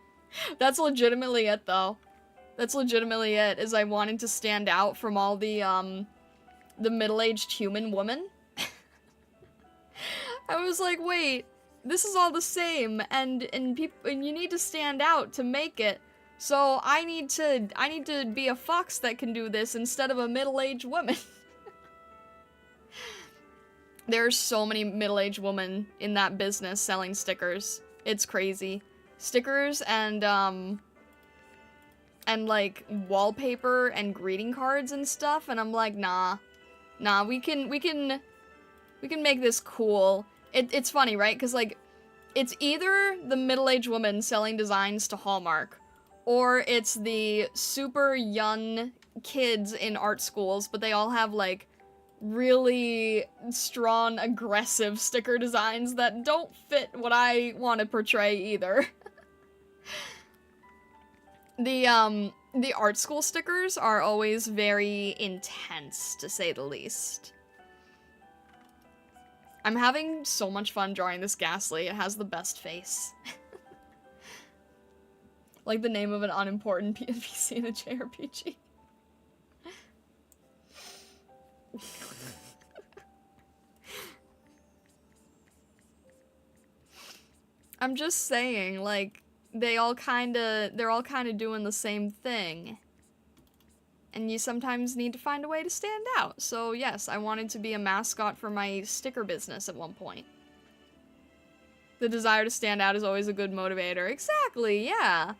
That's legitimately it, though. That's legitimately it, is I wanted to stand out from all the middle-aged human woman. I was like, wait, this is all the same, and you need to stand out to make it. So I need to be a fox that can do this instead of a middle-aged woman. There's so many middle-aged women in that business selling stickers. It's crazy. Stickers and like wallpaper and greeting cards and stuff, and I'm like, nah, we can make this cool. It's funny, right? Because like, it's either the middle-aged woman selling designs to Hallmark, or it's the super young kids in art schools, but they all have like really strong, aggressive sticker designs that don't fit what I want to portray either. The art school stickers are always very intense, to say the least. I'm having so much fun drawing this Ghastly. It has the best face. Like the name of an unimportant NPC in a JRPG. I'm just saying, like, they're all kinda doing the same thing. And you sometimes need to find a way to stand out. So yes, I wanted to be a mascot for my sticker business at one point. The desire to stand out is always a good motivator. Exactly, yeah.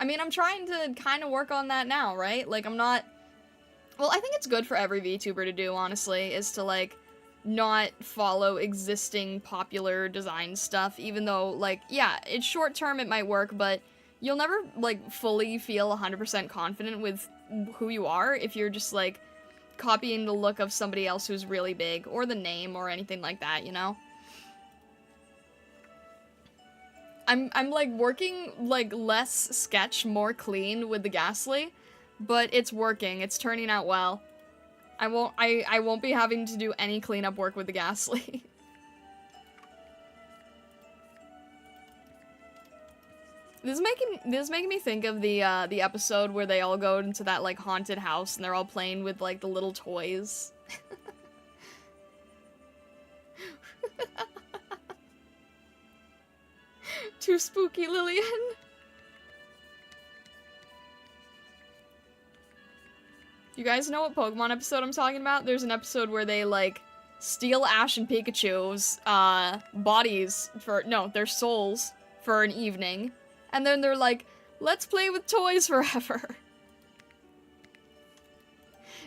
I mean, I'm trying to kind of work on that now, right? Like, I'm not... Well, I think it's good for every VTuber to do, honestly, is to, like, not follow existing popular design stuff, even though, like, yeah, it's short term, it might work, but you'll never, like, fully feel 100% confident with who you are if you're just, like, copying the look of somebody else who's really big, or the name, or anything like that, you know? I'm like, working, like, less sketch, more clean with the Ghastly, but it's working, it's turning out well. I won't be having to do any cleanup work with the Ghastly. This is making me think of the episode where they all go into that like haunted house and they're all playing with like the little toys. Too spooky, Lillian. You guys know what Pokemon episode I'm talking about? There's an episode where they like steal Ash and Pikachu's bodies their souls for an evening. And then they're like, let's play with toys forever.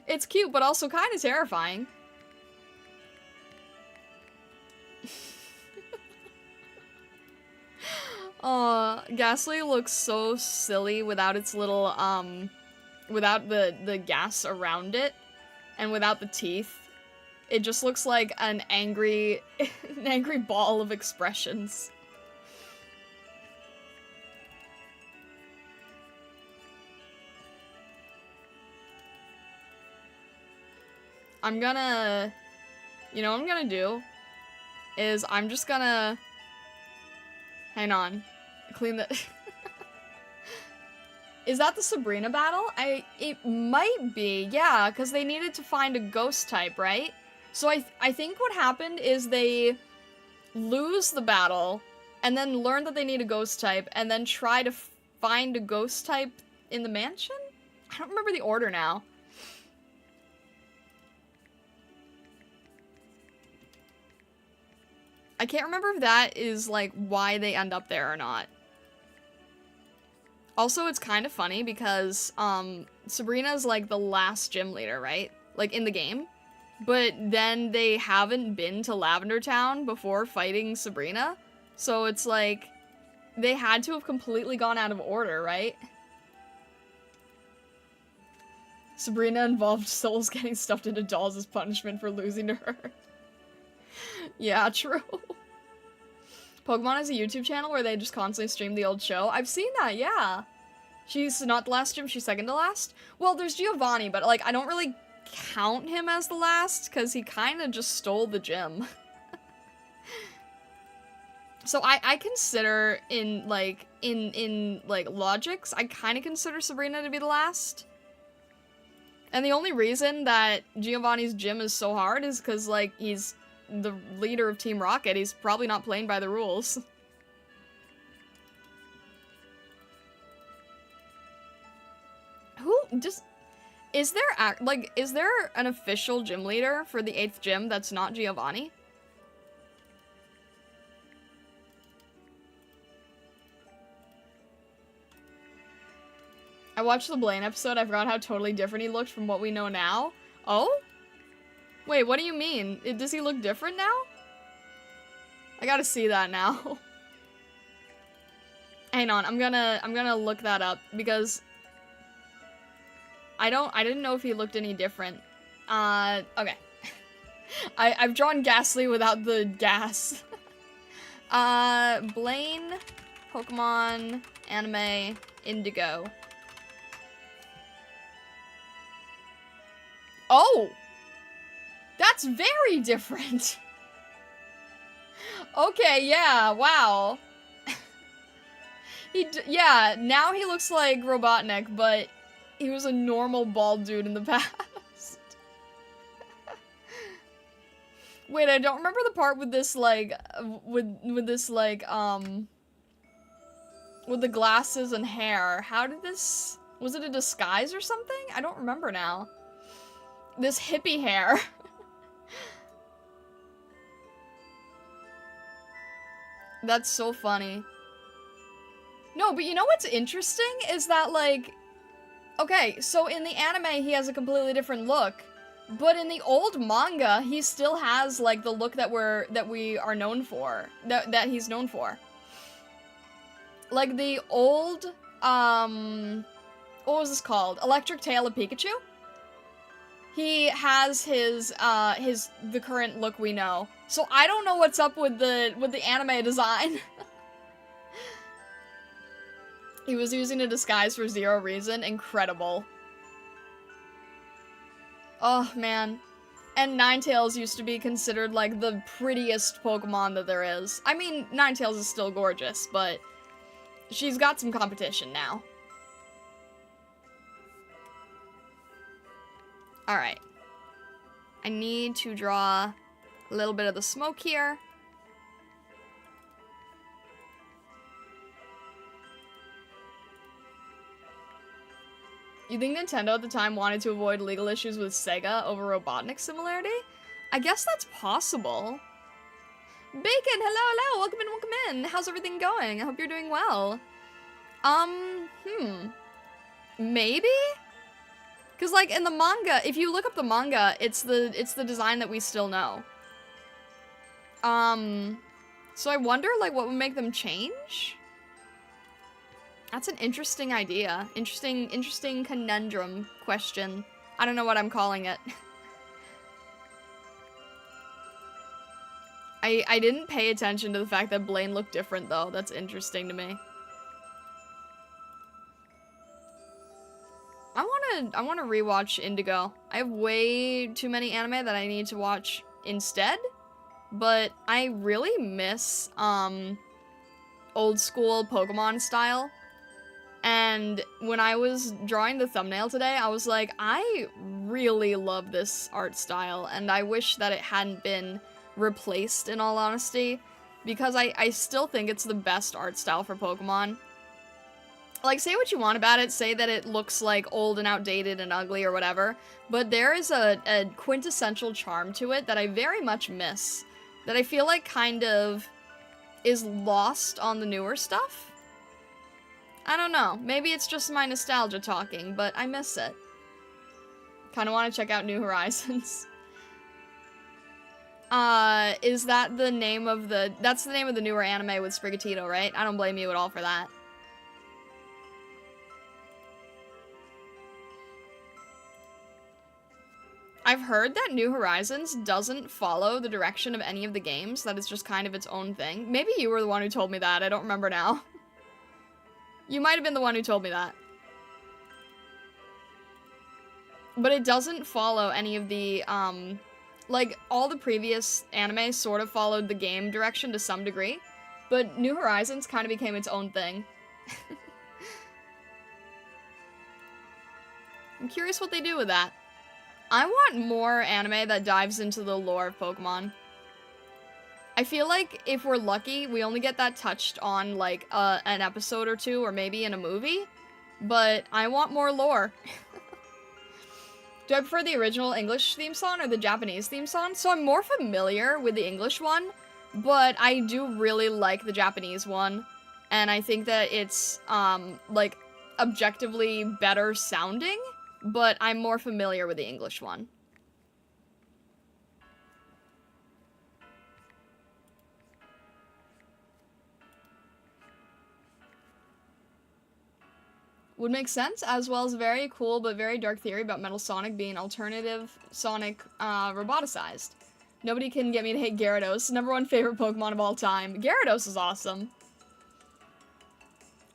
It's cute, but also kind of terrifying. Ghastly looks so silly without its little, without the gas around it, and without the teeth. It just looks like an angry, an angry ball of expressions. I'm gonna, you know what I'm gonna do, is I'm just gonna, hang on, clean the, is that the Sabrina battle? It might be, yeah, because they needed to find a ghost type, right? So I think what happened is they lose the battle, and then learn that they need a ghost type, and then try to find a ghost type in the mansion? I don't remember the order now. I can't remember if that is, like, why they end up there or not. Also, it's kind of funny because, Sabrina's, like, the last gym leader, right? Like, in the game. But then they haven't been to Lavender Town before fighting Sabrina. So it's like, they had to have completely gone out of order, right? Sabrina involved souls getting stuffed into dolls as punishment for losing to her. Yeah, true. Pokemon has a YouTube channel where they just constantly stream the old show. I've seen that, yeah. She's not the last gym, she's second to last. Well, there's Giovanni, but, like, I don't really count him as the last, because he kind of just stole the gym. So I consider, in logics, I kind of consider Sabrina to be the last. And the only reason that Giovanni's gym is so hard is because, like, he's the leader of Team Rocket. He's probably not playing by the rules. Is there an official gym leader for the 8th gym that's not Giovanni? I watched the Blaine episode, I forgot how totally different he looked from what we know now. Oh? Wait, what do you mean? Does he look different now? I gotta see that now. Hang on, I'm gonna look that up, because I didn't know if he looked any different. Okay. I've drawn Ghastly without the gas. Blaine, Pokemon, anime, Indigo. Oh! That's very different! Okay, yeah, wow. Yeah, now he looks like Robotnik, but he was a normal bald dude in the past. Wait, I don't remember the part with this, like, with the glasses and hair. How did this... Was it a disguise or something? I don't remember now. This hippie hair. That's so funny. No, but you know what's interesting is that, like... Okay, so in the anime, he has a completely different look. But in the old manga, he still has, like, the look that we are known for. That he's known for. Like, the old, what was this called? Electric Tail of Pikachu? He has the current look we know. So I don't know what's up with the anime design. He was using a disguise for zero reason. Incredible. Oh, man. And Ninetales used to be considered, like, the prettiest Pokemon that there is. I mean, Ninetales is still gorgeous, but she's got some competition now. Alright. I need to draw a little bit of the smoke here. You think Nintendo at the time wanted to avoid legal issues with Sega over Robotnik similarity? I guess that's possible. Bacon, hello, welcome in. How's everything going? I hope you're doing well. Maybe? Because, like, in the manga, if you look up the manga, it's the design that we still know. So I wonder, like, what would make them change? That's an interesting idea. Interesting conundrum question. I don't know what I'm calling it. I didn't pay attention to the fact that Blaine looked different, though. That's interesting to me. I wanna rewatch Indigo. I have way too many anime that I need to watch instead, but I really miss, old school Pokemon style. And when I was drawing the thumbnail today, I was like, I really love this art style, and I wish that it hadn't been replaced, in all honesty, because I still think it's the best art style for Pokemon. Like, say what you want about it, say that it looks, like, old and outdated and ugly or whatever, but there is a quintessential charm to it that I very much miss, that I feel like kind of is lost on the newer stuff. I don't know, maybe it's just my nostalgia talking, but I miss it. Kinda wanna check out New Horizons. Is that the name of that's the name of the newer anime with Sprigatito, right? I don't blame you at all for that. I've heard that New Horizons doesn't follow the direction of any of the games, that it's just kind of its own thing. Maybe you were the one who told me that, I don't remember now. You might have been the one who told me that. But it doesn't follow any of the, like, all the previous anime sort of followed the game direction to some degree, but New Horizons kind of became its own thing. I'm curious what they do with that. I want more anime that dives into the lore of Pokemon. I feel like if we're lucky, we only get that touched on, like, an episode or two, or maybe in a movie, but I want more lore. Do I prefer the original English theme song or the Japanese theme song? So I'm more familiar with the English one, but I do really like the Japanese one, and I think that it's, like, objectively better sounding, but I'm more familiar with the English one. Would make sense, as well as a very cool but very dark theory about Metal Sonic being alternative Sonic, roboticized. Nobody can get me to hate Gyarados, #1 favorite Pokemon of all time. Gyarados is awesome.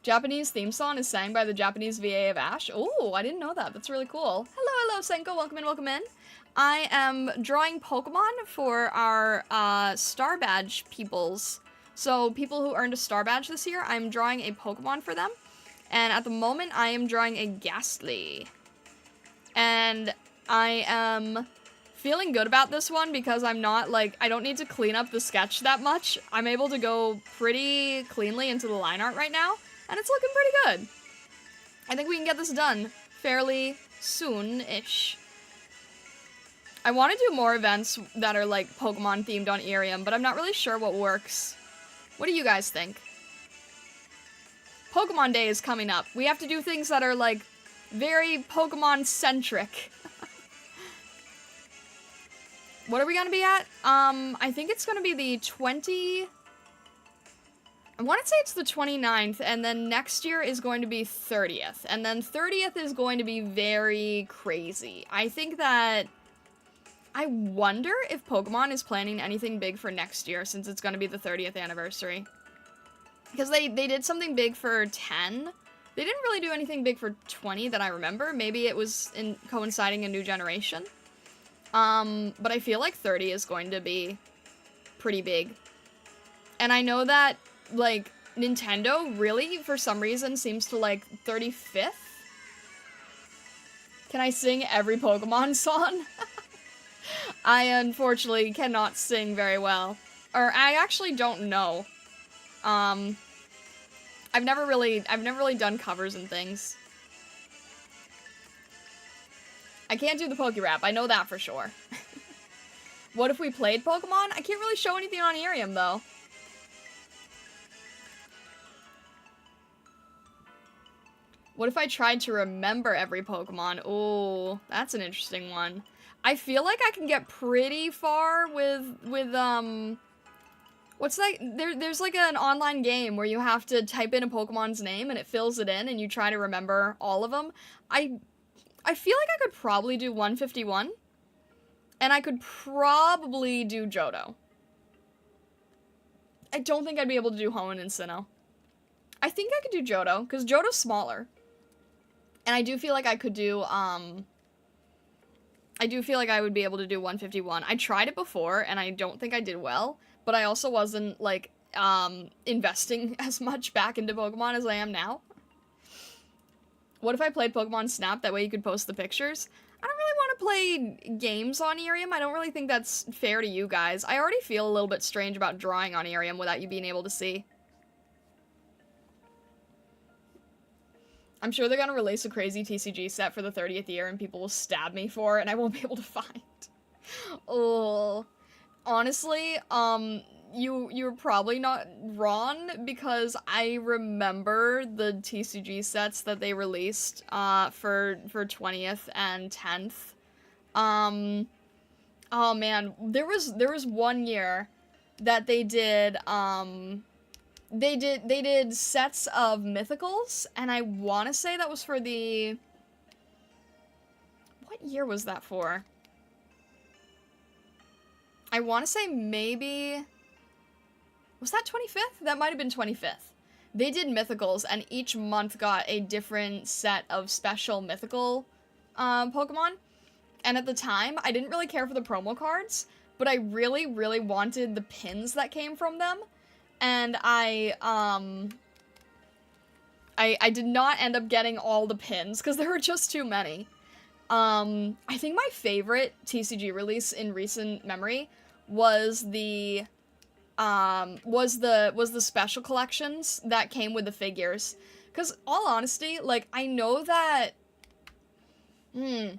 Japanese theme song is sang by the Japanese VA of Ash. Oh, I didn't know that. That's really cool. Hello, Senko. Welcome in, welcome in. I am drawing Pokemon for our, Star Badge peoples. So, people who earned a Star Badge this year, I'm drawing a Pokemon for them. And at the moment, I am drawing a Ghastly. And I am feeling good about this one because I'm not, like, I don't need to clean up the sketch that much. I'm able to go pretty cleanly into the line art right now. And it's looking pretty good. I think we can get this done fairly soon-ish. I want to do more events that are, like, Pokemon-themed on IRIAM, but I'm not really sure what works. What do you guys think? Pokemon Day is coming up. We have to do things that are, like, very Pokemon-centric. What are we gonna be at? I think it's gonna be the I want to say it's the 29th, and then next year is going to be 30th. And then 30th is going to be very crazy. I think that... I wonder if Pokemon is planning anything big for next year, since it's going to be the 30th anniversary. Because they did something big for 10. They didn't really do anything big for 20 that I remember. Maybe it was coinciding a new generation. But I feel like 30 is going to be pretty big. And I know that, like, Nintendo really, for some reason, seems to like 35th. Can I sing every Pokemon song? I unfortunately cannot sing very well. Or I actually don't know. I've never really done covers and things. I can't do the Pokerap, I know that for sure. What if we played Pokemon? I can't really show anything on IRIAM though. What if I tried to remember every Pokemon? Oh, that's an interesting one. I feel like I can get pretty far with what's that? There's like an online game where you have to type in a Pokemon's name and it fills it in and you try to remember all of them. I feel like I could probably do 151. And I could probably do Johto. I don't think I'd be able to do Hoenn and Sinnoh. I think I could do Johto, because Johto's smaller. And I do feel like I could do, I do feel like I would be able to do 151. I tried it before, and I don't think I did well, but I also wasn't, like, investing as much back into Pokemon as I am now. What if I played Pokemon Snap? That way you could post the pictures. I don't really want to play games on IRIAM. I don't really think that's fair to you guys. I already feel a little bit strange about drawing on IRIAM without you being able to see. I'm sure they're gonna release a crazy TCG set for the 30th year and people will stab me for it and I won't be able to find. Oh, honestly, you're probably not wrong because I remember the TCG sets that they released for 20th and 10th. Oh man, there was one year that they did they did sets of mythicals, and I want to say that was for the... What year was that for? I want to say maybe... Was that 25th? That might have been 25th. They did mythicals, and each month got a different set of special mythical Pokemon. And at the time, I didn't really care for the promo cards, but I really, really wanted the pins that came from them. And I did not end up getting all the pins, because there were just too many. I think my favorite TCG release in recent memory was the special collections that came with the figures. Because, all honesty, like, I know that the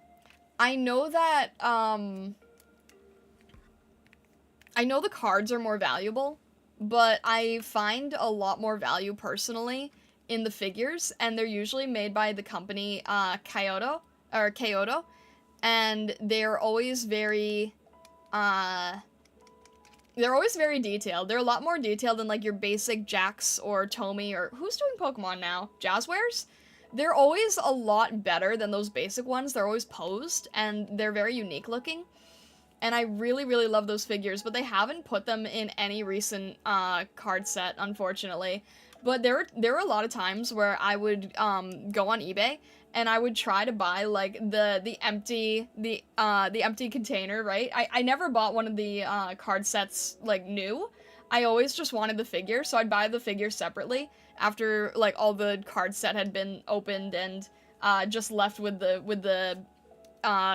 cards are more valuable, but I find a lot more value, personally, in the figures, and they're usually made by the company, Kyoto, and they're always very detailed. They're a lot more detailed than, like, your basic Jax or Tomy, or who's doing Pokemon now? Jazzwares? They're always a lot better than those basic ones. They're always posed, and they're very unique looking. And I really, really love those figures, but they haven't put them in any recent card set, unfortunately. But there were a lot of times where I would go on eBay and I would try to buy like the empty container, right? I never bought one of the card sets like new. I always just wanted the figure, so I'd buy the figure separately after like all the card set had been opened and just left with the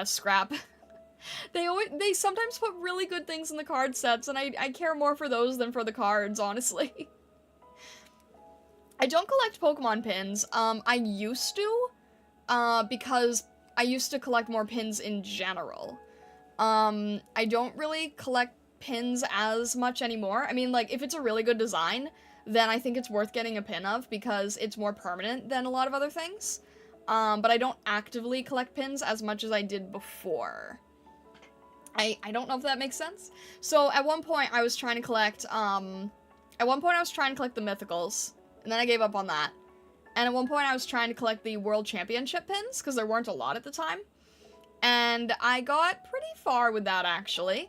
scrap. They sometimes put really good things in the card sets, and I care more for those than for the cards, honestly. I don't collect Pokemon pins. I used to, because I used to collect more pins in general. I don't really collect pins as much anymore. I mean, like, if it's a really good design, then I think it's worth getting a pin of, because it's more permanent than a lot of other things. But I don't actively collect pins as much as I did before. I don't know if that makes sense. So at one point I was trying to collect the mythicals, and then I gave up on that. And at one point I was trying to collect the World Championship pins, because there weren't a lot at the time. And I got pretty far with that, actually.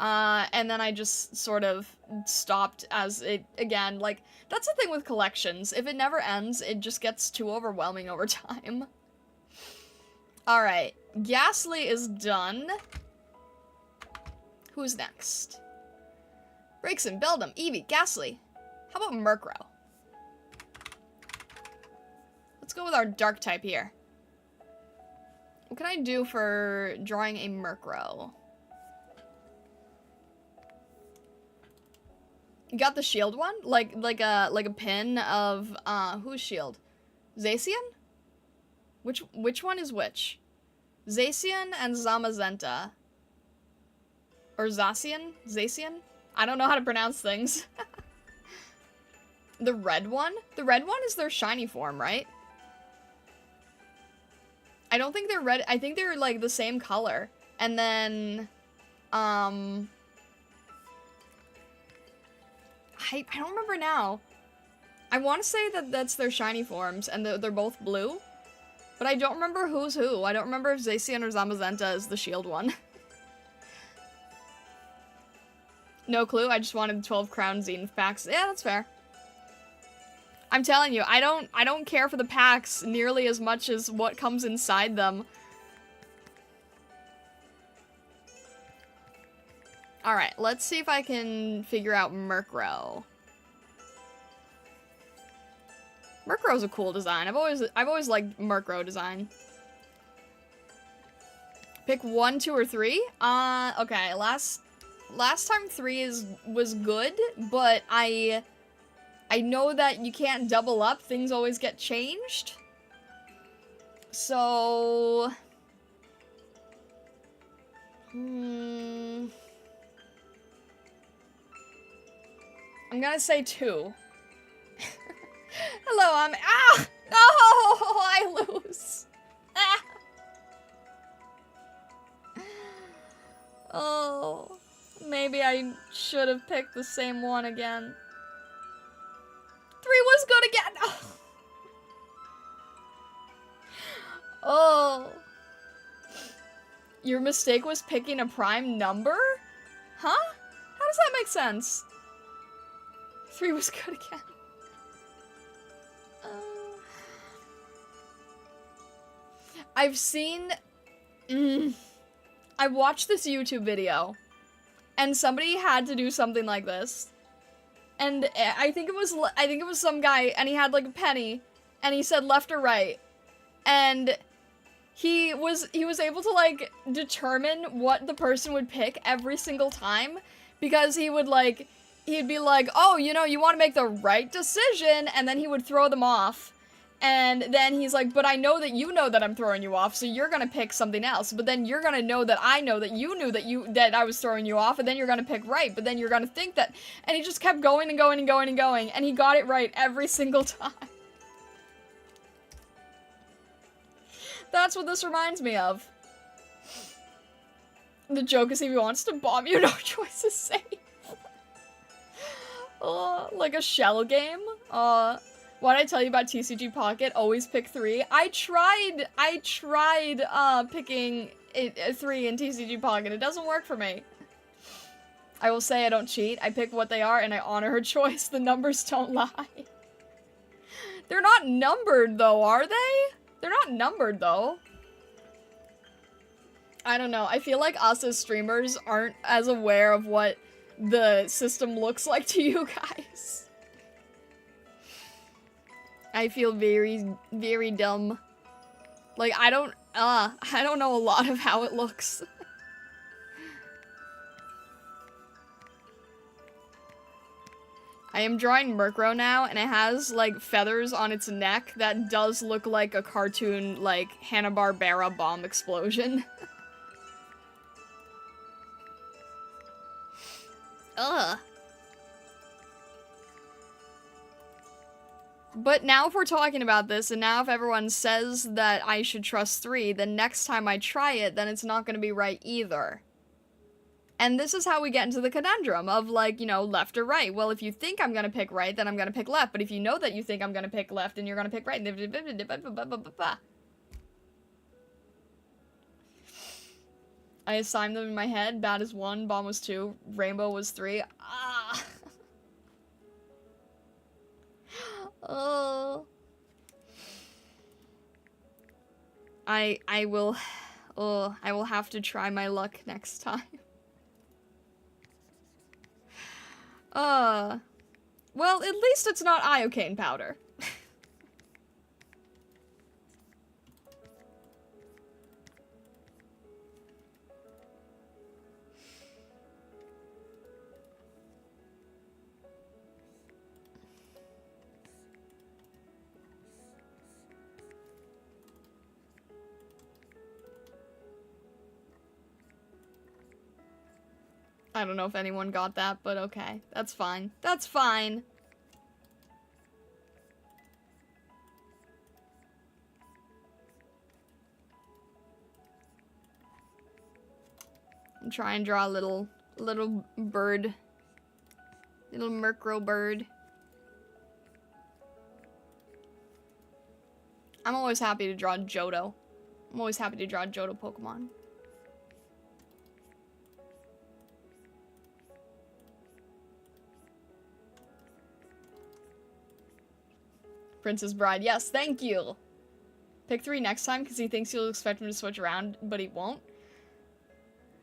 And then I just sort of stopped as it, again, like, that's the thing with collections. If it never ends, it just gets too overwhelming over time. Alright, Ghastly is done. Who's next? Brakeson, Beldum, Eevee, Ghastly. How about Murkrow? Let's go with our dark type here. What can I do for drawing a Murkrow? You got the shield one? Like a pin of whose shield? Zacian? Which one is which? Zacian and Zamazenta. Or Zacian? Zacian? I don't know how to pronounce things. The red one? The red one is their shiny form, right? I don't think they're red. I think they're like the same color. And then, I don't remember now. I want to say that that's their shiny forms and they're both blue. But I don't remember who's who. I don't remember if Zacian or Zamazenta is the shield one. No clue. I just wanted 12 Crown Zenith packs. Yeah, that's fair. I'm telling you, I don't care for the packs nearly as much as what comes inside them. Alright, let's see if I can figure out Murkrow. Murkrow's a cool design. I've always liked Murkrow design. Pick 1, 2, or 3? Okay, last time 3 was good, but I know that you can't double up. Things always get changed. So... I'm gonna say 2. Hello, I'm... Ah! No! I lose! Ah! Oh... Maybe I should have picked the same one again. 3 was good again! Oh. Your mistake was picking a prime number? Huh? How does that make sense? 3 was good again. I've seen... I watched this YouTube video. And somebody had to do something like this. And I think it was some guy, and he had like a penny, and he said left or right. And he was able to like determine what the person would pick every single time, because he'd be like, oh, you know, you want to make the right decision, and then he would throw them off. And then he's like, but I know that you know that I'm throwing you off, so you're gonna pick something else. But then you're gonna know that I know that you knew that I was throwing you off, and then you're gonna pick right. But then you're gonna think that, and he just kept going and going and going and going, and he got it right every single time. That's what this reminds me of. The joke is if he wants to bomb you, no choice is safe. Like a shell game. What did I tell you about TCG Pocket? Always pick 3. I tried picking 3 in TCG Pocket. It doesn't work for me. I will say I don't cheat. I pick what they are and I honor her choice. The numbers don't lie. They're not numbered though, are they? They're not numbered though. I don't know. I feel like us as streamers aren't as aware of what the system looks like to you guys. I feel very, very dumb. Like, I don't know a lot of how it looks. I am drawing Murkrow now, and it has, like, feathers on its neck that does look like a cartoon, like, Hanna-Barbera bomb explosion. Ugh. But now if we're talking about this, and now if everyone says that I should trust 3, then next time I try it, then it's not going to be right either. And this is how we get into the conundrum of, like, you know, left or right. Well, if you think I'm going to pick right, then I'm going to pick left. But if you know that you think I'm going to pick left, and you're going to pick right. I assigned them in my head. Bad is 1, bomb was 2, rainbow was 3. Ah. Oh. I will have to try my luck next time. Well, at least it's not iocane powder. I don't know if anyone got that, but okay. That's fine. That's fine. I'm trying to draw a little bird. Little Murkrow bird. I'm always happy to draw Johto. I'm always happy to draw Johto Pokemon. Princess Bride, yes, thank you! Pick 3 next time because he thinks you'll expect him to switch around, but he won't.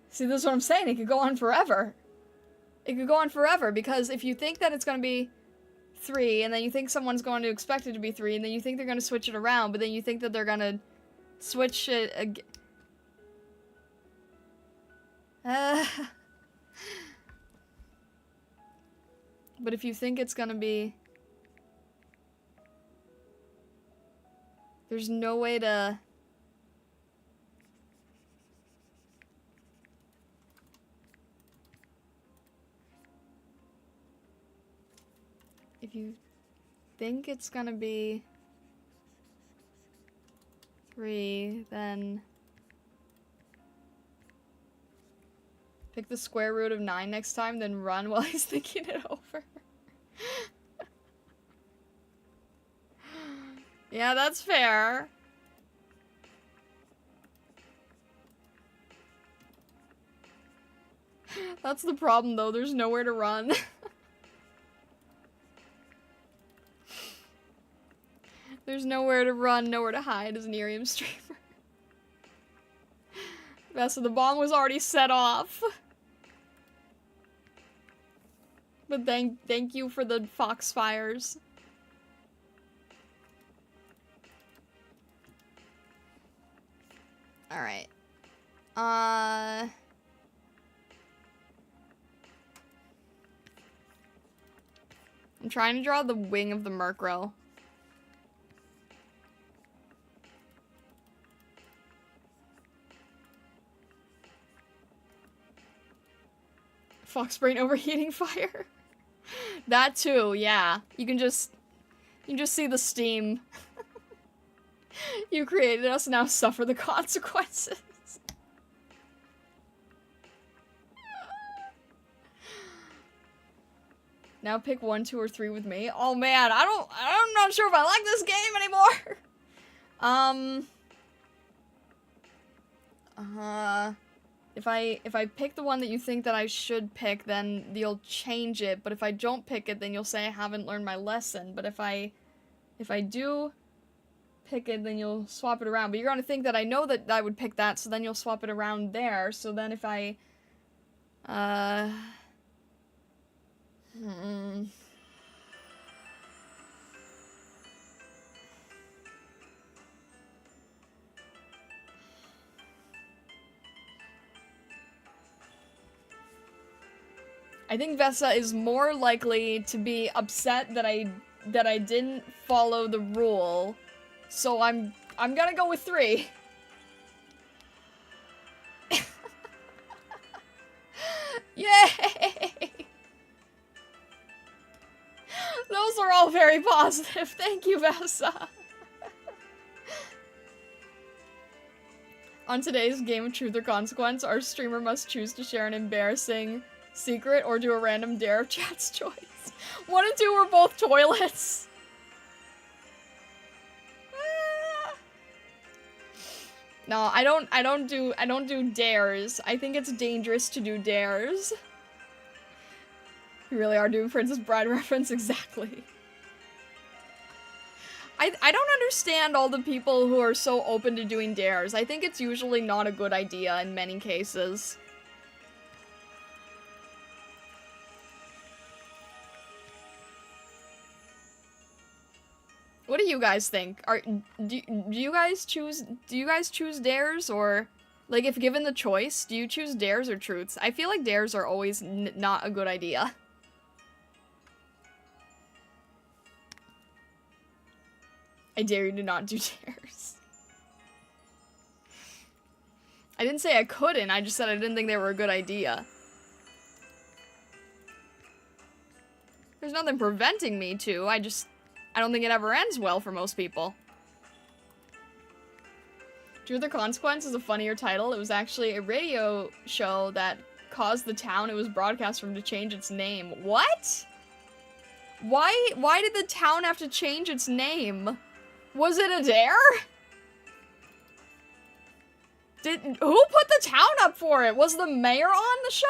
See, this is what I'm saying, it could go on forever. It could go on forever, because if you think that it's going to be 3, and then you think someone's going to expect it to be 3, and then you think they're going to switch it around, but then you think that they're going to switch it again. But if you think it's going to be... There's no way to... If you think it's gonna be 3, then pick the square root of 9 next time, then run while he's thinking it over. Yeah, that's fair. That's the problem, though. There's nowhere to run. There's nowhere to run, nowhere to hide as an IRIAM streamer. So the bomb was already set off. But thank you for the foxfires. Alright. I'm trying to draw the wing of the Murkrow. Fox brain overheating fire. That too, yeah. You can just see the steam. You created us, now suffer the consequences. Now pick 1, 2, or 3 with me. Oh man, I'm not sure if I like this game anymore. If I pick the one that you think that I should pick, then you'll change it. But if I don't pick it, then you'll say I haven't learned my lesson. But if I do pick it, then you'll swap it around. But you're gonna think that I know that I would pick that, so then you'll swap it around there. So then if I, I think Vesa is more likely to be upset that I didn't follow the rule. So I'm gonna go with 3. Yay! Those are all very positive. Thank you, Vesa. On today's Game of Truth or Consequence, our streamer must choose to share an embarrassing secret or do a random dare of chat's choice. 1 and 2 were both toilets. No, I don't do dares. I think it's dangerous to do dares. You really are doing Princess Bride reference, exactly. I don't understand all the people who are so open to doing dares. I think it's usually not a good idea in many cases. What do you guys think? Do you guys choose dares, or like, if given the choice, do you choose dares or truths? I feel like dares are always not a good idea. I dare you to not do dares. I didn't say I couldn't, I just said I didn't think they were a good idea. There's nothing preventing me to, I don't think it ever ends well for most people. Truth or Consequence is a funnier title. It was actually a radio show that caused the town it was broadcast from to change its name. What? Why did the town have to change its name? Was it a dare? Who put the town up for it? Was the mayor on the show?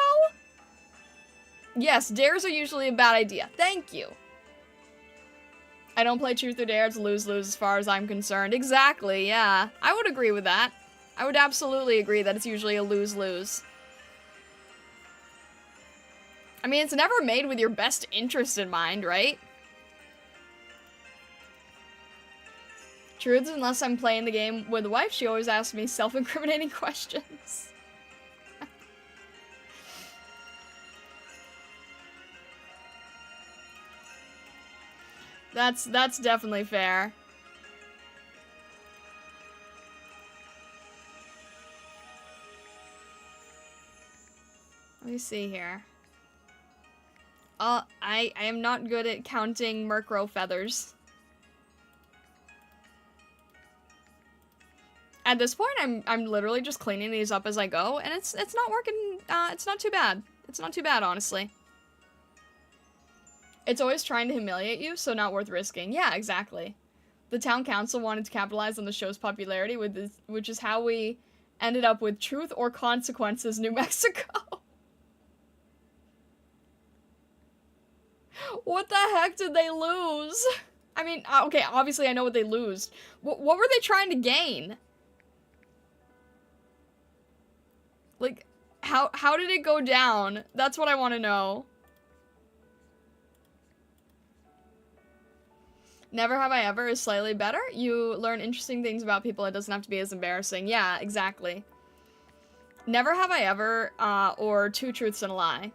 Yes, dares are usually a bad idea. Thank you. I don't play truth or dare, it's lose-lose as far as I'm concerned. Exactly, yeah. I would agree with that. I would absolutely agree that it's usually a lose-lose. I mean, it's never made with your best interest in mind, right? Truth, unless I'm playing the game with a wife, she always asks me self-incriminating questions. That's definitely fair. Let me see here. I am not good at counting Murkrow feathers. At this point, I'm literally just cleaning these up as I go, and it's not working. It's not too bad. It's not too bad, honestly. It's always trying to humiliate you, so not worth risking. Yeah, exactly. The town council wanted to capitalize on the show's popularity, which is how we ended up with Truth or Consequences, New Mexico. What the heck did they lose? I mean, okay, obviously I know what they lose. What were they trying to gain? Like, how did it go down? That's what I want to know. Never Have I Ever is slightly better. You learn interesting things about people. It doesn't have to be as embarrassing. Yeah, exactly. Never Have I Ever, or Two Truths and a Lie.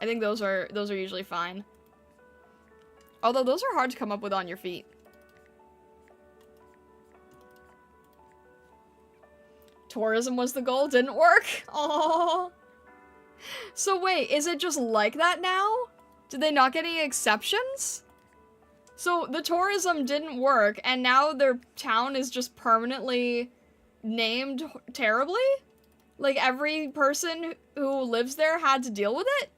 I think those are usually fine. Although those are hard to come up with on your feet. Tourism was the goal, didn't work. Aww. So wait, is it just like that now? Did they not get any exceptions? So the tourism didn't work, and now their town is just permanently named terribly? Like, every person who lives there had to deal with it?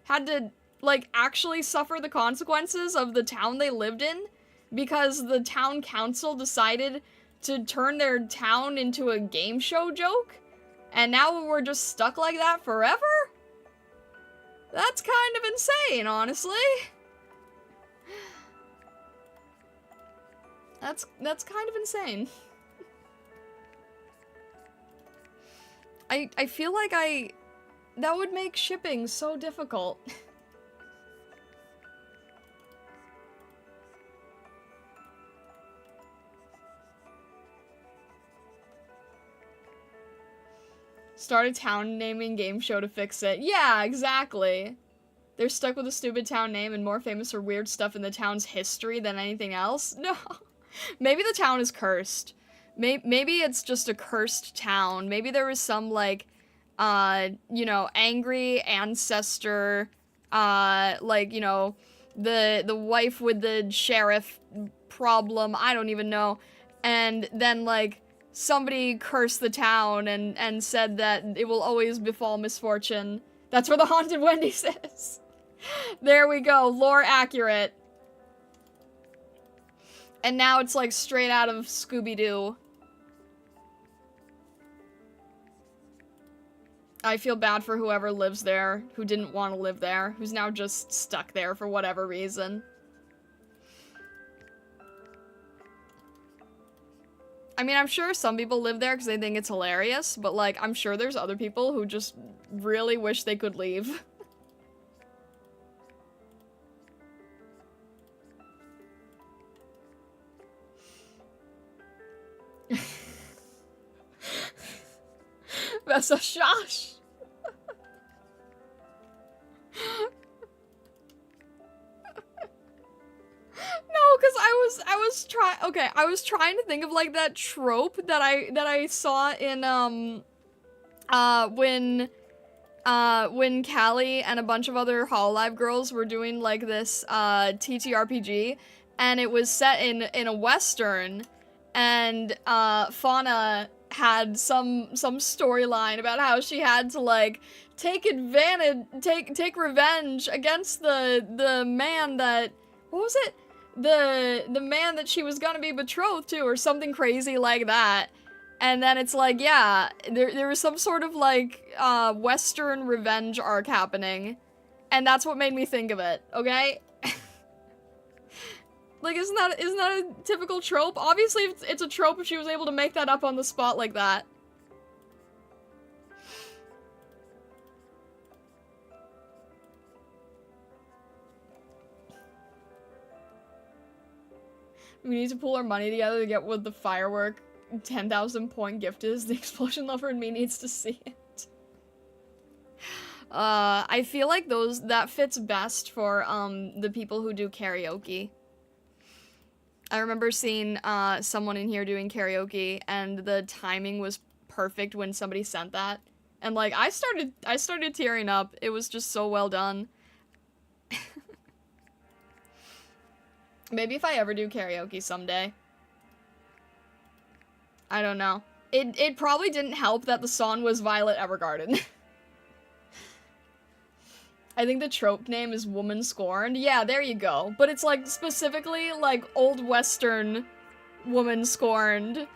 Had to, like, actually suffer the consequences of the town they lived in? Because the town council decided to turn their town into a game show joke? And now we're just stuck like that forever? That's kind of insane, honestly. That's kind of insane. I feel like that would make shipping so difficult. Start a town naming game show to fix it. Yeah, exactly. They're stuck with a stupid town name and more famous for weird stuff in the town's history than anything else? No. Maybe the town is cursed. Maybe it's just a cursed town. Maybe there was some, like, you know, angry ancestor, like, you know, the wife with the sheriff problem, I don't even know. And then, like, somebody cursed the town and said that it will always befall misfortune. That's where the Haunted Wendy's is. There we go, lore accurate. And now it's like straight out of Scooby-Doo. I feel bad for whoever lives there, who didn't want to live there, who's now just stuck there for whatever reason. I mean, I'm sure some people live there because they think it's hilarious, but, like, I'm sure there's other people who just really wish they could leave. Professor Shosh. No, because I was trying to think of like that trope that I saw in when Callie and a bunch of other Hololive girls were doing like this TTRPG, and it was set in a western, and Fauna had some storyline about how she had to like take revenge against the man that, what was it? The man that she was gonna be betrothed to, or something crazy like that. And then it's like, yeah, there was some sort of like western revenge arc happening, and that's what made me think of it, okay? Like, isn't that a typical trope? Obviously it's a trope if she was able to make that up on the spot like that. We need to pull our money together to get what the firework 10,000 point gift is. The explosion lover in me needs to see it. I feel like that fits best for the people who do karaoke. I remember seeing someone in here doing karaoke, and the timing was perfect when somebody sent that. And like I started tearing up. It was just so well done. Maybe if I ever do karaoke someday. I don't know. It probably didn't help that the song was Violet Evergarden. I think the trope name is Woman Scorned. Yeah, there you go. But it's like specifically like old western Woman Scorned.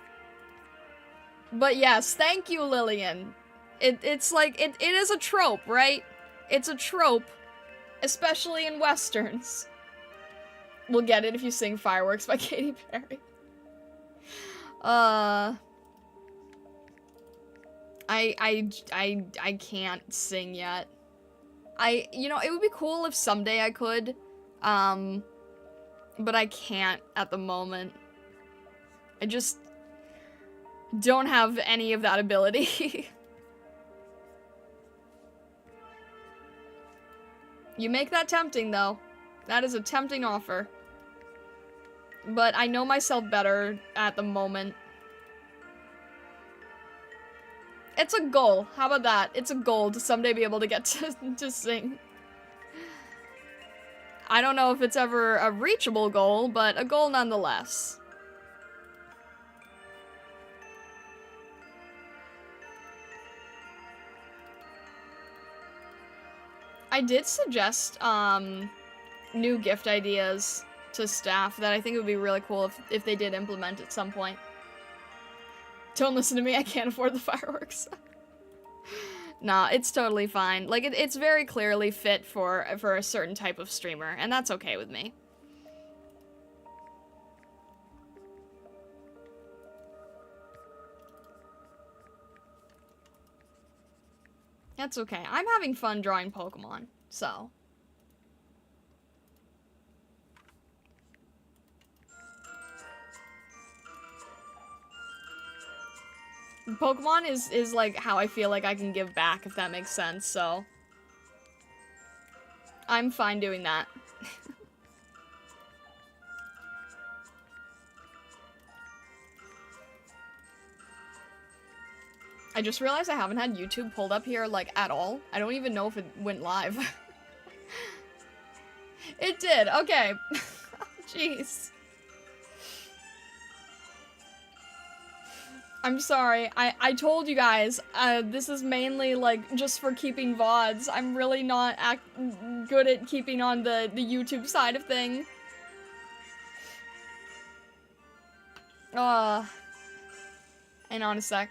But yes, thank you, Lillian. It's like it is a trope, right? It's a trope, especially in westerns. We'll get it if you sing Fireworks by Katy Perry. I can't sing yet. You know, it would be cool if someday I could, but I can't at the moment. I just don't have any of that ability. You make that tempting, though. That is a tempting offer. But I know myself better at the moment. It's a goal. How about that? It's a goal to someday be able to get to sing. I don't know if it's ever a reachable goal, but a goal nonetheless. I did suggest, new gift ideas to staff that I think would be really cool if they did implement at some point. Don't listen to me, I can't afford the fireworks. Nah, it's totally fine. Like, it's very clearly fit for a certain type of streamer, and that's okay with me. That's okay. I'm having fun drawing Pokemon, so. Pokemon is like how I feel like I can give back, if that makes sense, so. I'm fine doing that. I just realized I haven't had YouTube pulled up here, like, at all. I don't even know if it went live. It did, okay. Jeez. I'm sorry, I told you guys, this is mainly, like, just for keeping VODs. I'm really not good at keeping on the YouTube side of thing. Hang on a sec.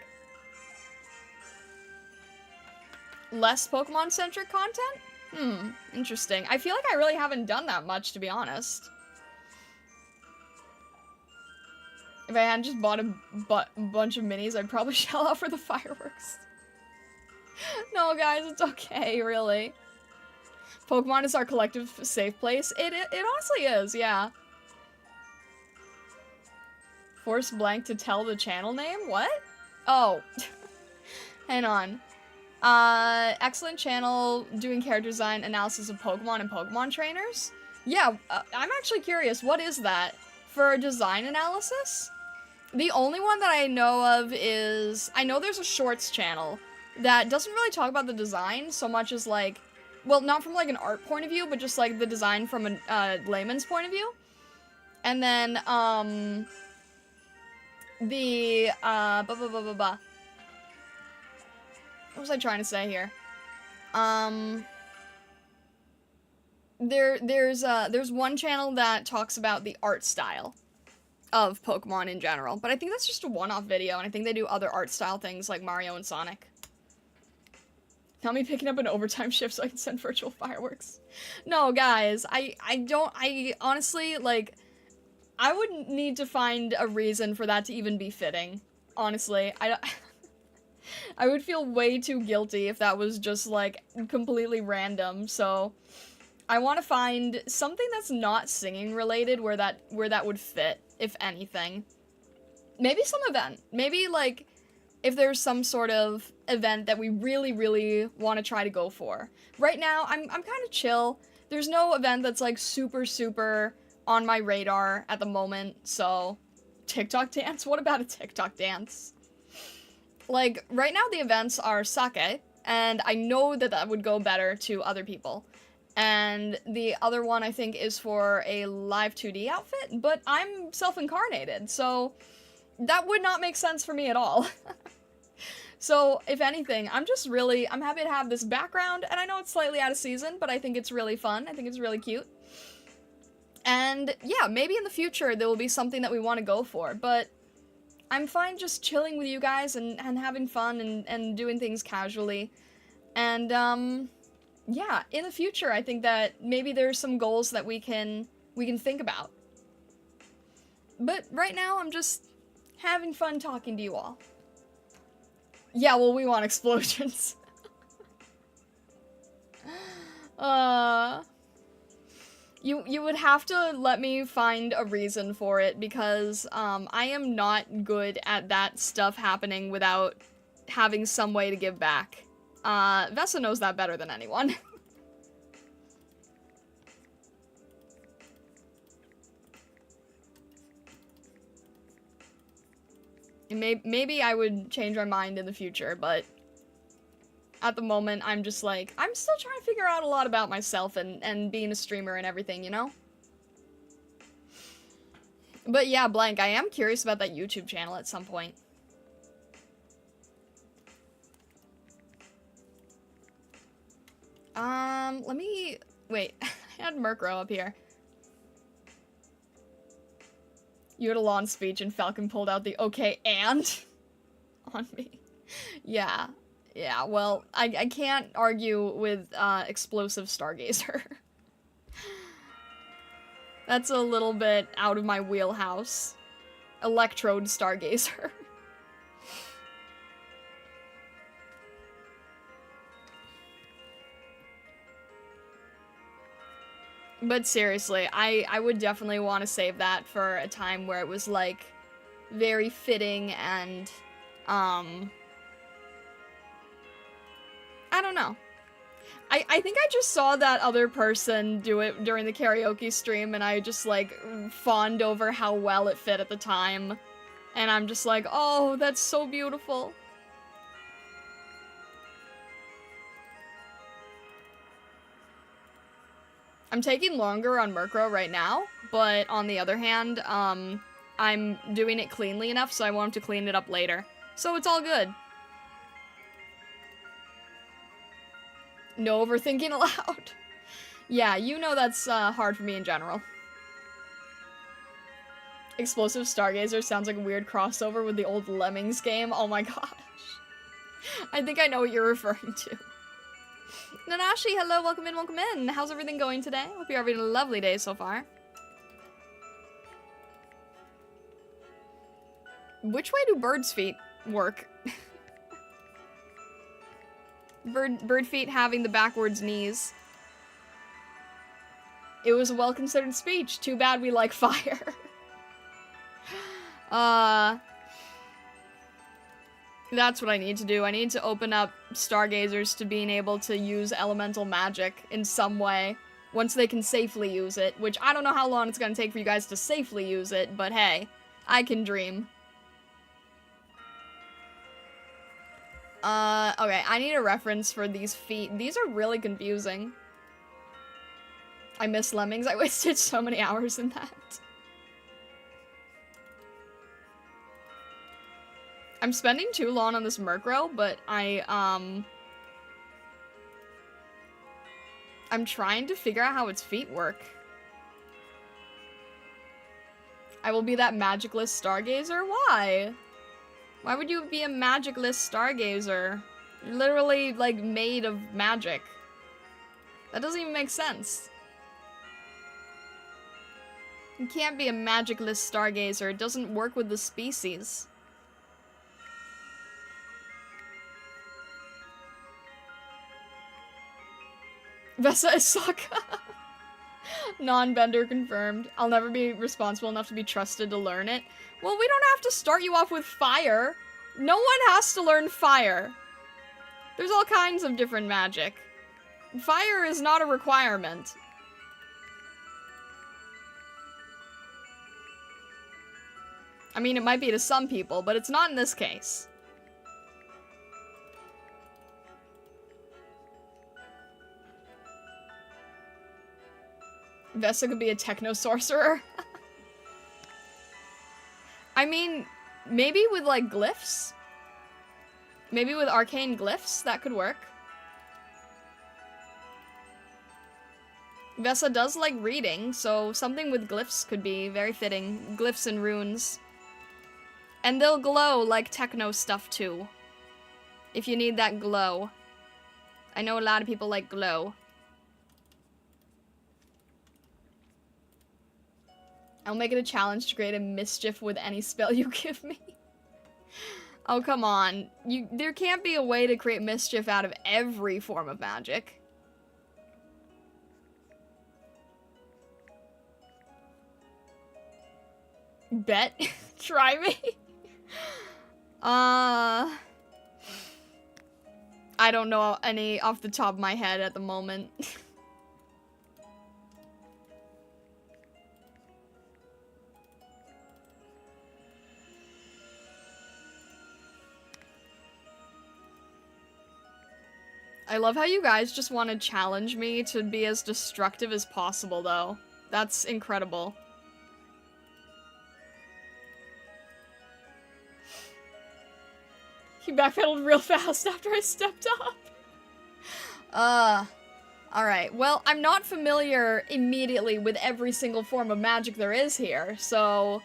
Less Pokemon-centric content? Interesting. I feel like I really haven't done that much, to be honest. If I hadn't just bought a bunch of minis, I'd probably shell out for the fireworks. No, guys, it's okay, really. Pokemon is our collective safe place. It honestly is, yeah. Force blank to tell the channel name? What? Oh. Hang on. Excellent channel doing character design analysis of Pokemon and Pokemon trainers. Yeah, I'm actually curious, what is that? For design analysis? The only one that I know of is, I know there's a shorts channel that doesn't really talk about the design so much as like, well, not from like an art point of view, but just like the design from a layman's point of view. And then, what was I trying to say here? There's one channel that talks about the art style of Pokemon in general, but I think that's just a one-off video, and I think they do other art style things like Mario and Sonic. Not me picking up an overtime shift so I can send virtual fireworks. No, guys, I honestly, like, I would need to find a reason for that to even be fitting. Honestly, I would feel way too guilty if that was just, like, completely random, so I want to find something that's not singing related where that would fit, if anything. Maybe some event. Maybe, like, if there's some sort of event that we really, really want to try to go for. Right now, I'm kind of chill. There's no event that's, like, super, super on my radar at the moment, so... TikTok dance? What about a TikTok dance? Like, right now the events are sake, and I know that that would go better to other people. And the other one, I think, is for a live 2D outfit, but I'm self-incarnated, so that would not make sense for me at all. So, if anything, I'm happy to have this background, and I know it's slightly out of season, but I think it's really fun. I think it's really cute. And, yeah, maybe in the future there will be something that we want to go for, but I'm fine just chilling with you guys and having fun and doing things casually. And, yeah, in the future, I think that maybe there's some goals that we can think about. But right now, I'm just having fun talking to you all. Yeah, well, we want explosions. You would have to let me find a reason for it, because, I am not good at that stuff happening without having some way to give back. Vessa knows that better than anyone. Maybe I would change my mind in the future, but at the moment, I'm just like, I'm still trying to figure out a lot about myself and being a streamer and everything, you know? But yeah, Blank, I am curious about that YouTube channel at some point. Let me... Wait, I had Murkrow up here. You had a long speech and Falcon pulled out the okay and on me. Yeah, well, I can't argue with, explosive Stargazer. That's a little bit out of my wheelhouse. Electrode Stargazer. But seriously, I would definitely want to save that for a time where it was, like, very fitting and, I don't know. I think I just saw that other person do it during the karaoke stream, and I just, like, fawned over how well it fit at the time. And I'm just like, oh, that's so beautiful. I'm taking longer on Murkrow right now, but on the other hand, I'm doing it cleanly enough so I won't have to clean it up later. So it's all good. No overthinking allowed. Yeah, you know that's hard for me in general. Explosive Stargazer sounds like a weird crossover with the old Lemmings game. Oh my gosh. I think I know what you're referring to. Nanashi, hello, welcome in, welcome in. How's everything going today? Hope you're having a lovely day so far. Which way do birds' feet work? Bird feet having the backwards knees. It was a well-considered speech. Too bad we like fire. That's what I need to do. I need to open up Stargazers to being able to use elemental magic in some way. Once they can safely use it, which I don't know how long it's gonna take for you guys to safely use it, but hey, I can dream. Okay, I need a reference for these feet. These are really confusing. I miss Lemmings. I wasted so many hours in that. I'm spending too long on this Murkrow, but I'm trying to figure out how its feet work. I will be that magicless Stargazer? Why? Why would you be a magicless Stargazer? You're literally, like, made of magic. That doesn't even make sense. You can't be a magicless Stargazer. It doesn't work with the species. Vesa is Sokka. Non-bender confirmed. I'll never be responsible enough to be trusted to learn it. Well, we don't have to start you off with fire. No one has to learn fire. There's all kinds of different magic. Fire is not a requirement. I mean, it might be to some people, but it's not in this case. Vesa could be a techno-sorcerer. I mean, maybe with, like, glyphs? Maybe with arcane glyphs, that could work. Vesa does like reading, so something with glyphs could be very fitting. Glyphs and runes. And they'll glow like techno stuff, too. If you need that glow. I know a lot of people like glow. I'll make it a challenge to create a mischief with any spell you give me. Oh, come on. There can't be a way to create mischief out of every form of magic. Bet? Try me? I don't know any off the top of my head at the moment. I love how you guys just want to challenge me to be as destructive as possible, though. That's incredible. He backpedaled real fast after I stepped up. Alright. Well, I'm not familiar immediately with every single form of magic there is here, so...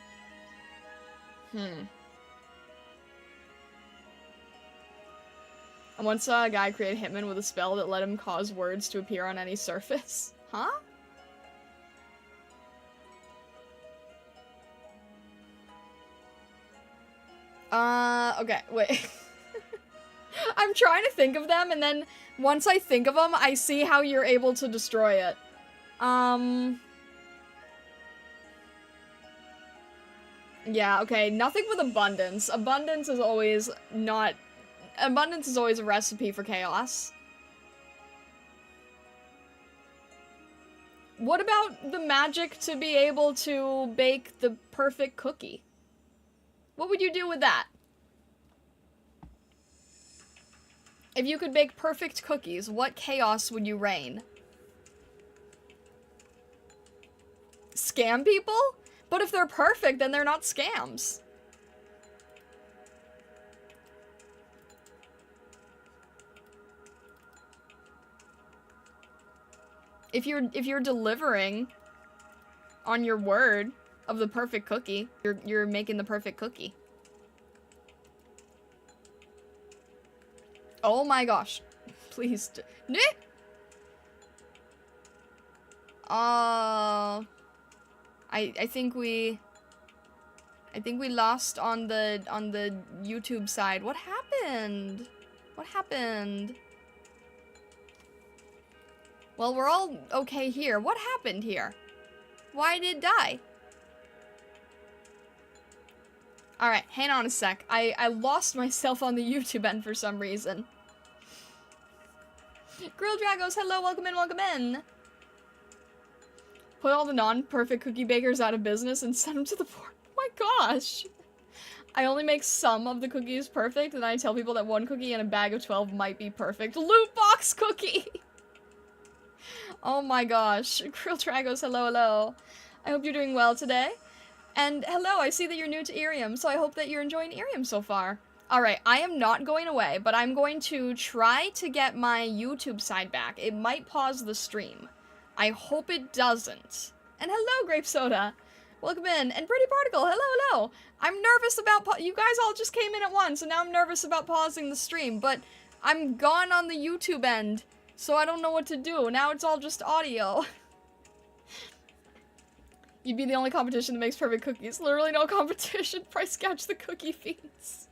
I once saw a guy create Hitman with a spell that let him cause words to appear on any surface. Huh? Okay, wait. I'm trying to think of them, and then once I think of them, I see how you're able to destroy it. Yeah, okay, nothing with abundance. Abundance is always a recipe for chaos. What about the magic to be able to bake the perfect cookie? What would you do with that? If you could bake perfect cookies, what chaos would you reign? Scam people? But if they're perfect, then they're not scams. If you're delivering on your word of the perfect cookie, you're making the perfect cookie. Oh my gosh. Please. I think we lost on the YouTube side. What happened? What happened? Well, we're all okay here. What happened here? Why did it die? Alright, hang on a sec. I lost myself on the YouTube end for some reason. Grill Dragos, hello, welcome in, welcome in. Put all the non-perfect cookie bakers out of business and send them to the board. Oh my gosh. I only make some of the cookies perfect, and I tell people that one cookie in a bag of 12 might be perfect. Loot box cookie! Oh my gosh. Grill Dragos, hello, hello. I hope you're doing well today. And hello, I see that you're new to IRIAM, so I hope that you're enjoying IRIAM so far. Alright, I am not going away, but I'm going to try to get my YouTube side back. It might pause the stream. I hope it doesn't. And hello, Grape Soda. Welcome in. And Pretty Particle, hello, hello. I'm nervous about you guys all just came in at once, and now I'm nervous about pausing the stream, but I'm gone on the YouTube end, so I don't know what to do. Now it's all just audio. You'd be the only competition that makes perfect cookies. Literally no competition. Price catch the cookie fiends.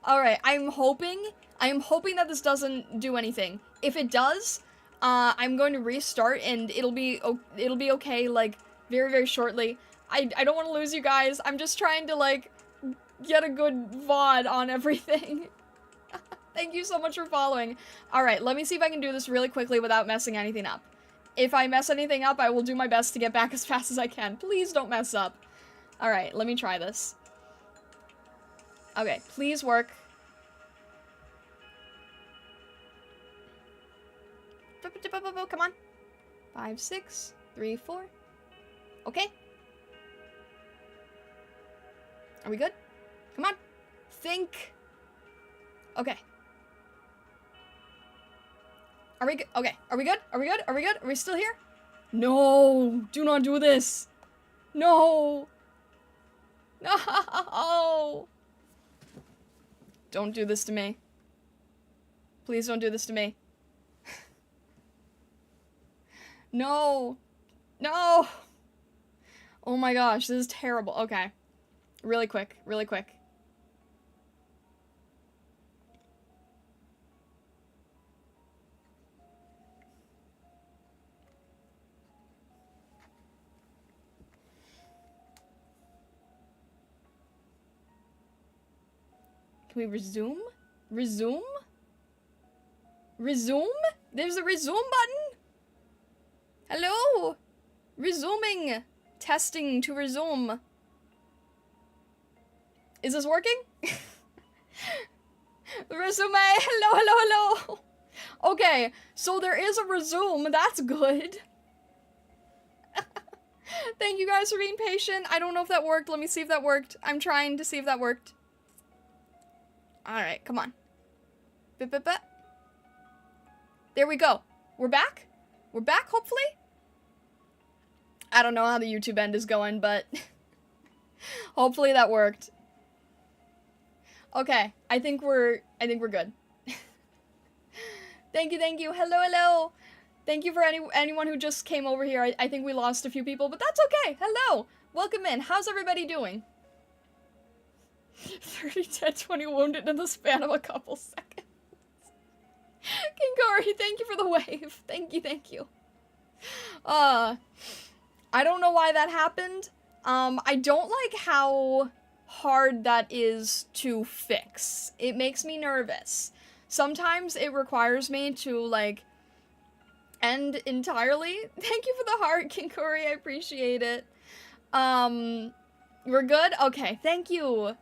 Alright, I'm hoping that this doesn't do anything. If it does, I'm going to restart and it'll be okay, like, very, very shortly. I don't want to lose you guys. I'm just trying to, like, get a good VOD on everything. Thank you so much for following. Alright, let me see if I can do this really quickly without messing anything up. If I mess anything up, I will do my best to get back as fast as I can. Please don't mess up. Alright, let me try this. Okay, please work. Come on. 5, 6, 3, 4. Okay. Are we good? Come on. Think. Okay. Are we good? Okay. Are we good? Are we good? Are we good? Are we still here? No! Do not do this! No! No! Don't do this to me. Please don't do this to me. No! No! Oh my gosh, this is terrible. Okay. Really quick, really quick. Can we resume? Resume? Resume? There's a resume button? Hello? Resuming. Testing to resume. Is this working? Resume. Hello, hello, hello. Okay, so there is a resume. That's good. Thank you guys for being patient. I don't know if that worked. Let me see if that worked. I'm trying to see if that worked. Alright, come on. Bip, bip, bip. There we go. We're back? We're back, hopefully? I don't know how the YouTube end is going, but hopefully that worked. Okay, I think we're good. Thank you. Hello, hello. Thank you for anyone who just came over here. I think we lost a few people, but that's okay. Hello. Welcome in. How's everybody doing? 30 dead, 20 wounded in the span of a couple seconds. Kingari, thank you for the wave. Thank you. I don't know why that happened. I don't like how hard that is to fix. It makes me nervous. Sometimes it requires me to, like, end entirely. Thank you for the heart, Kinkuri, I appreciate it. We're good? Okay, thank you.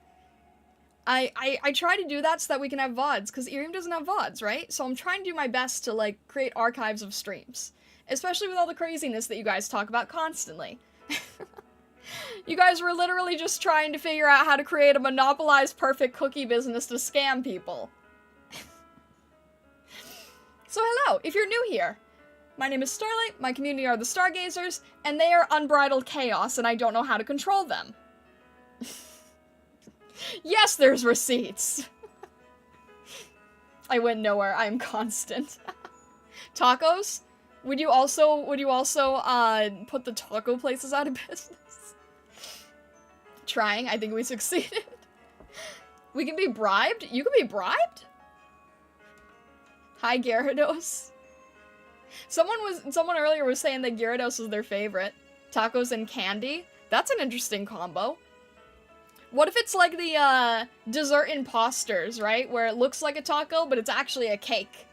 I try to do that so that we can have VODs, because IRIAM doesn't have VODs, right? So I'm trying to do my best to, like, create archives of streams. Especially with all the craziness that you guys talk about constantly. You guys were literally just trying to figure out how to create a monopolized perfect cookie business to scam people. So hello, if you're new here. My name is Starlight, my community are the Stargazers, and they are unbridled chaos, and I don't know how to control them. Yes, there's receipts! I went nowhere, I am constant. Tacos? Would you also, put the taco places out of business? Trying, I think we succeeded. We can be bribed? You can be bribed? Hi, Gyarados. Someone earlier was saying that Gyarados was their favorite. Tacos and candy? That's an interesting combo. What if it's like the, dessert imposters, right? Where it looks like a taco, but it's actually a cake.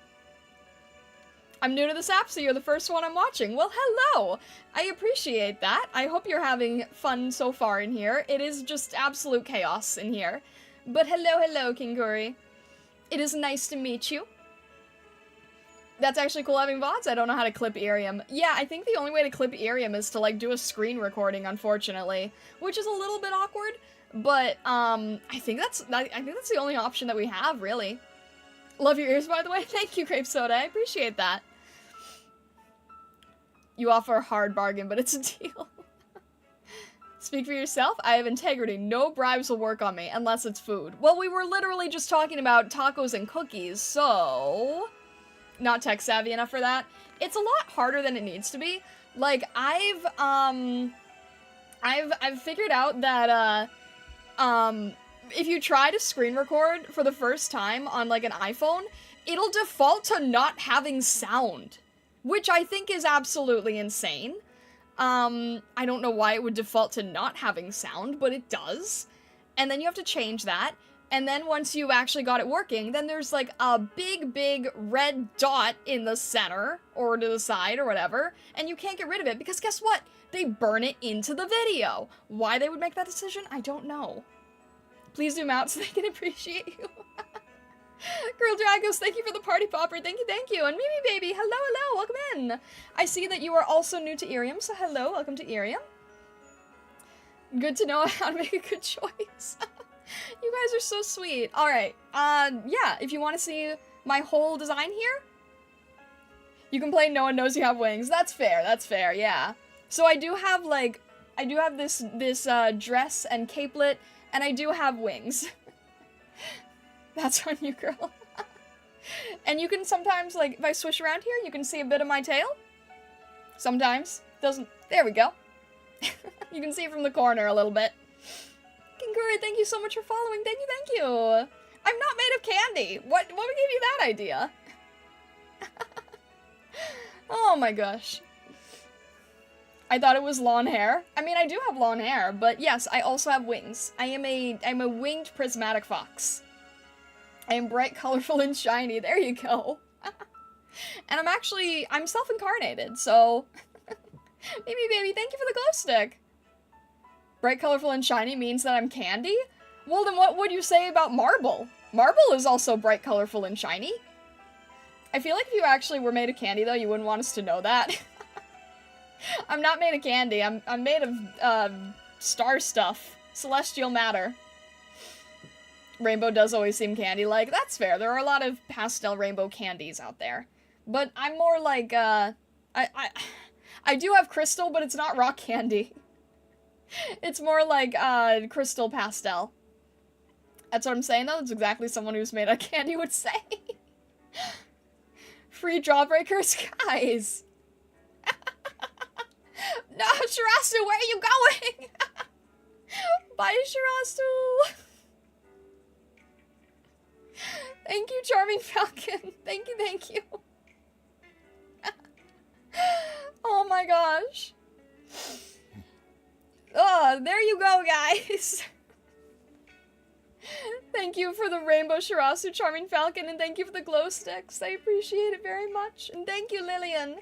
I'm new to this app, so you're the first one I'm watching. Well, hello! I appreciate that. I hope you're having fun so far in here. It is just absolute chaos in here. But hello, King Curry. It is nice to meet you. That's actually cool having bots. I don't know how to clip IRIAM. Yeah, I think the only way to clip IRIAM is to, like, do a screen recording, unfortunately. Which is a little bit awkward, but, I think that's the only option that we have, really. Love your ears, by the way. Thank you, Grape Soda. I appreciate that. You offer a hard bargain, but it's a deal. Speak for yourself. I have integrity. No bribes will work on me, unless it's food. Well, we were literally just talking about tacos and cookies, so... Not tech savvy enough for that. It's a lot harder than it needs to be. Like, I've figured out that, if you try to screen record for the first time on, like, an iPhone, it'll default to not having sound. Which I think is absolutely insane. I don't know why it would default to not having sound, but it does. And then you have to change that. And then once you've actually got it working, then there's like a big red dot in the center, or to the side, or whatever, and you can't get rid of it, because guess what? They burn it into the video. Why they would make that decision, I don't know. Please zoom out so they can appreciate you. Girl Dragos, thank you for the party popper, thank you, and Mimi Baby, hello, welcome in. I see that you are also new to IRIAM, so hello, welcome to IRIAM. Good to know how to make a good choice. You guys are so sweet. Alright, yeah, if you want to see my whole design here, you can play No One Knows You Have Wings. That's fair, yeah. So I do have, like, this dress and capelet, and I do have wings. That's on you, girl. And you can sometimes, like, if I swish around here, you can see a bit of my tail. Sometimes. Doesn't... There we go. You can see it from the corner a little bit. Kinguri, thank you so much for following. Thank you. I'm not made of candy. What gave you that idea? Oh my gosh. I thought it was lawn hair. I mean, I do have lawn hair, but yes, I also have wings. I'm a winged prismatic fox. I am bright, colorful, and shiny. There you go. And I'm self-incarnated, so... Baby, thank you for the glow stick. Bright, colorful, and shiny means that I'm candy? Well, then what would you say about marble? Marble is also bright, colorful, and shiny. I feel like if you actually were made of candy, though, you wouldn't want us to know that. I'm not made of candy. I'm made of, star stuff. Celestial matter. Rainbow does always seem candy-like. That's fair. There are a lot of pastel rainbow candies out there. But I'm more like, I do have crystal, but it's not rock candy. It's more like, crystal pastel. That's what I'm saying, though. That's exactly someone who's made of candy would say. Free Jawbreakers? Guys! No, Shirasu, where are you going? Bye, Shirasu! Thank you, Charming Falcon. Thank you. Oh my gosh. Oh, there you go, guys. Thank you for the rainbow Shirasu, Charming Falcon, and thank you for the glow sticks. I appreciate it very much. And thank you, Lillian.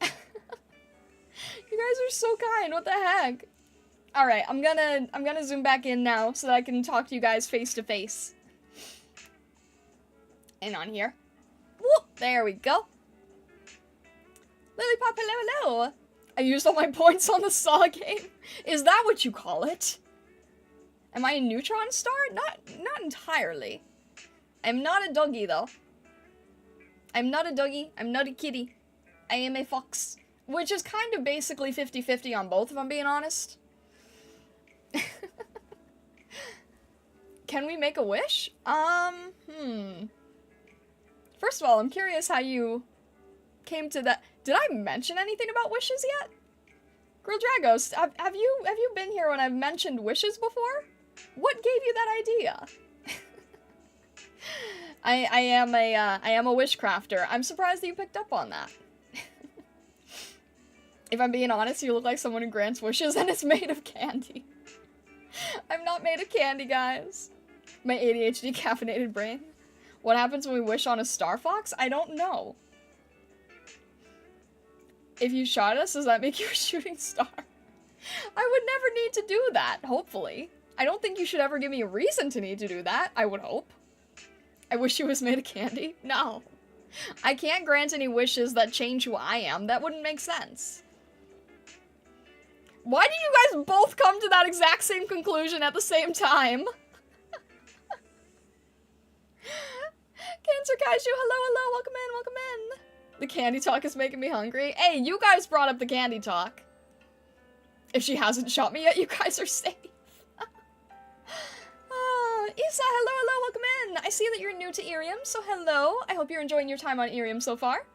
You guys are so kind. What the heck? All right, I'm gonna zoom back in now so that I can talk to you guys face to face. And on here. Whoop, there we go. Lilypop, hello. I used all my points on the Saw game. Is that what you call it? Am I a neutron star? Not entirely. I'm not a doggy, though. I'm not a doggy. I'm not a kitty. I am a fox. Which is kind of basically 50-50 on both, if I'm being honest. Can we make a wish? First of all, I'm curious how you came to that. Did I mention anything about wishes yet? Girl Dragos, have you been here when I've mentioned wishes before? What gave you that idea? I am a wish crafter. I'm surprised that you picked up on that. If I'm being honest, you look like someone who grants wishes and is made of candy. I'm not made of candy, guys. My ADHD caffeinated brain. What happens when we wish on a Star Fox? I don't know. If you shot us, does that make you a shooting star? I would never need to do that, hopefully. I don't think you should ever give me a reason to need to do that, I would hope. I wish you was made of candy? No. I can't grant any wishes that change who I am. That wouldn't make sense. Why did you guys both come to that exact same conclusion at the same time? Cancer Kaiju, hello, welcome in, welcome in. The candy talk is making me hungry. Hey, you guys brought up the candy talk. If she hasn't shot me yet, you guys are safe. Isa, hello, welcome in. I see that you're new to IRIAM, so hello. I hope you're enjoying your time on IRIAM so far.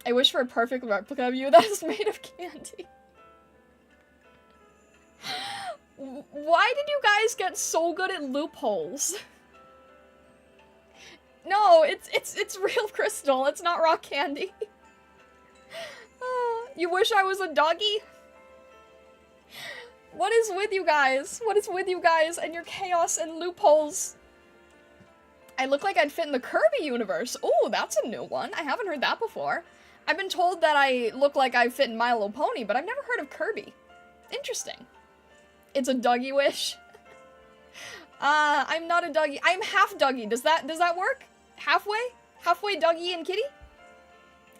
I wish for a perfect replica of you that is made of candy. Why did you guys get so good at loopholes? No, it's real crystal. It's not rock candy. You wish I was a doggy? What is with you guys? What is with you guys and your chaos and loopholes? I look like I'd fit in the Kirby universe. Oh, that's a new one. I haven't heard that before. I've been told that I look like I fit in My Little Pony, but I've never heard of Kirby. Interesting. It's a Dougie wish. I'm not a Dougie. I'm half Dougie. Does that work? Halfway? Halfway Dougie and Kitty?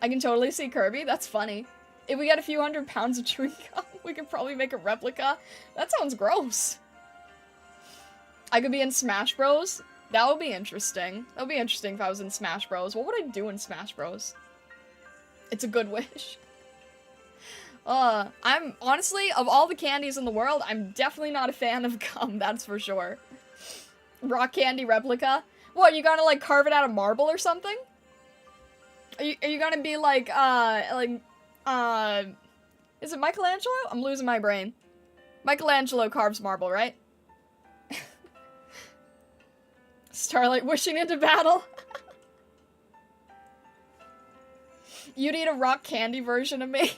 I can totally see Kirby. That's funny. If we get a few 100 pounds of chewing gum, we could probably make a replica. That sounds gross. I could be in Smash Bros. That would be interesting. That would be interesting if I was in Smash Bros. What would I do in Smash Bros? It's a good wish. I'm, honestly, of all the candies in the world, I'm definitely not a fan of gum, that's for sure. Rock candy replica? What, you gotta, like, carve it out of marble or something? Are you gonna be, like, is it Michelangelo? I'm losing my brain. Michelangelo carves marble, right? Starlight wishing into battle. You'd eat a rock candy version of me.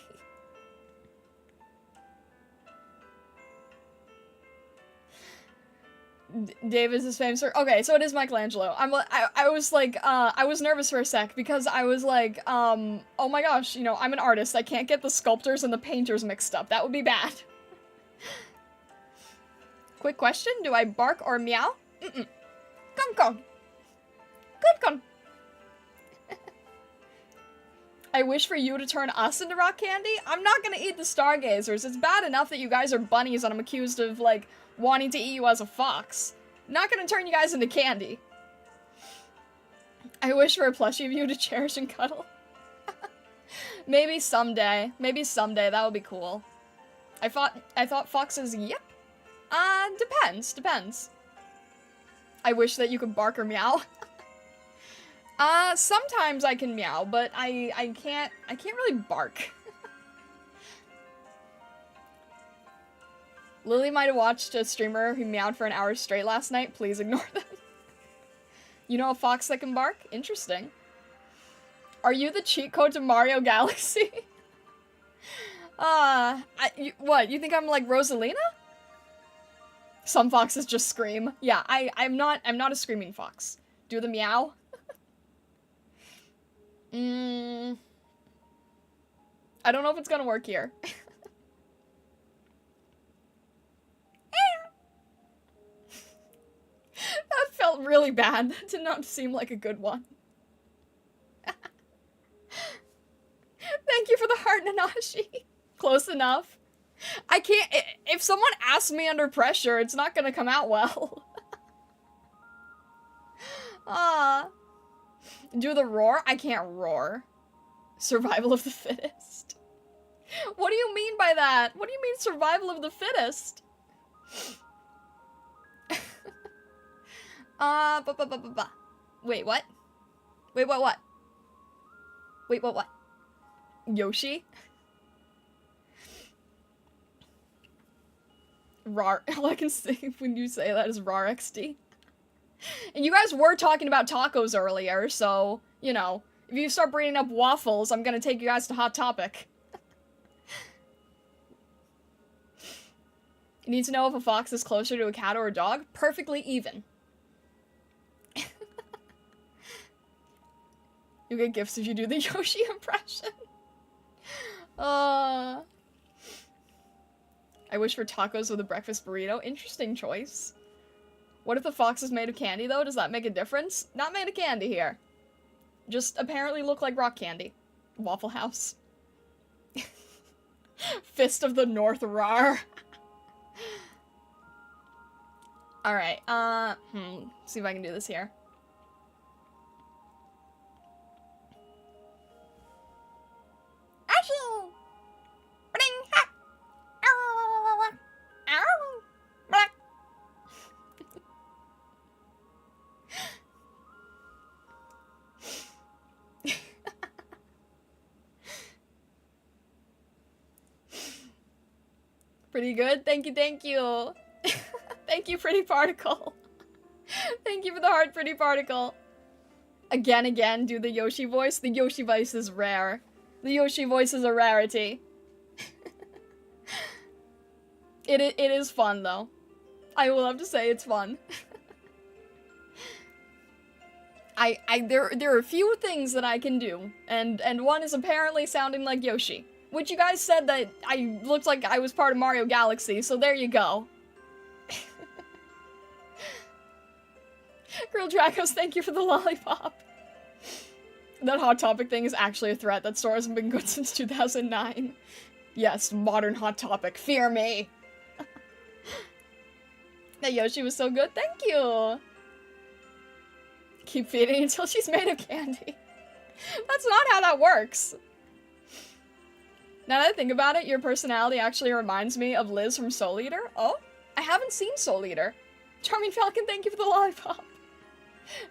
Davis is famous for— okay, so it is Michelangelo. I was like, I was nervous for a sec because I was like, oh my gosh, you know, I'm an artist. I can't get the sculptors and the painters mixed up. That would be bad. Quick question, do I bark or meow? Mm-mm. Come. Come. I wish for you to turn us into rock candy. I'm not gonna eat the Stargazers. It's bad enough that you guys are bunnies and I'm accused of, like, wanting to eat you as a fox. Not gonna turn you guys into candy. I wish for a plushie of you to cherish and cuddle. Maybe someday. Maybe someday. That would be cool. I thought foxes, yep. Depends. I wish that you could bark or meow. Sometimes I can meow, but I can't really bark. Lily might have watched a streamer who meowed for an hour straight last night. Please ignore them. You know a fox that can bark? Interesting. Are you the cheat code to Mario Galaxy? What? You think I'm like Rosalina? Some foxes just scream. Yeah, I'm not a screaming fox. Do the meow? I don't know if it's gonna work here. That felt really bad. That did not seem like a good one. Thank you for the heart, Nanashi. Close enough. I can't— if someone asks me under pressure, it's not gonna come out well. Do the roar? I can't roar. Survival of the fittest. What do you mean by that? What do you mean survival of the fittest? Wait, what? Wait, what? Wait, what? Yoshi? Rar— all I can say when you say that is rar XD. And you guys were talking about tacos earlier, so, you know, if you start bringing up waffles, I'm gonna take you guys to Hot Topic. You need to know if a fox is closer to a cat or a dog. Perfectly even. You get gifts if you do the Yoshi impression. I wish for tacos with a breakfast burrito. Interesting choice. What if the fox is made of candy, though? Does that make a difference? Not made of candy here. Just apparently look like rock candy. Waffle House. Fist of the North, rar. Alright, see if I can do this here. Pretty good? Thank you, thank you. Thank you, Pretty Particle. Thank you for the heart, Pretty Particle. Again, do the Yoshi voice. The Yoshi voice is rare. The Yoshi voice is a rarity. It is fun, though. I will have to say it's fun. There are a few things that I can do, and one is apparently sounding like Yoshi. Which you guys said that I looked like I was part of Mario Galaxy, so there you go. Girl Dracos, thank you for the lollipop. That Hot Topic thing is actually a threat. That store hasn't been good since 2009. Yes, modern Hot Topic. Fear me. That Yoshi was so good. Thank you. Keep feeding until she's made of candy. That's not how that works. Now that I think about it, your personality actually reminds me of Liz from Soul Eater. Oh, I haven't seen Soul Eater. Charming Falcon, thank you for the lollipop.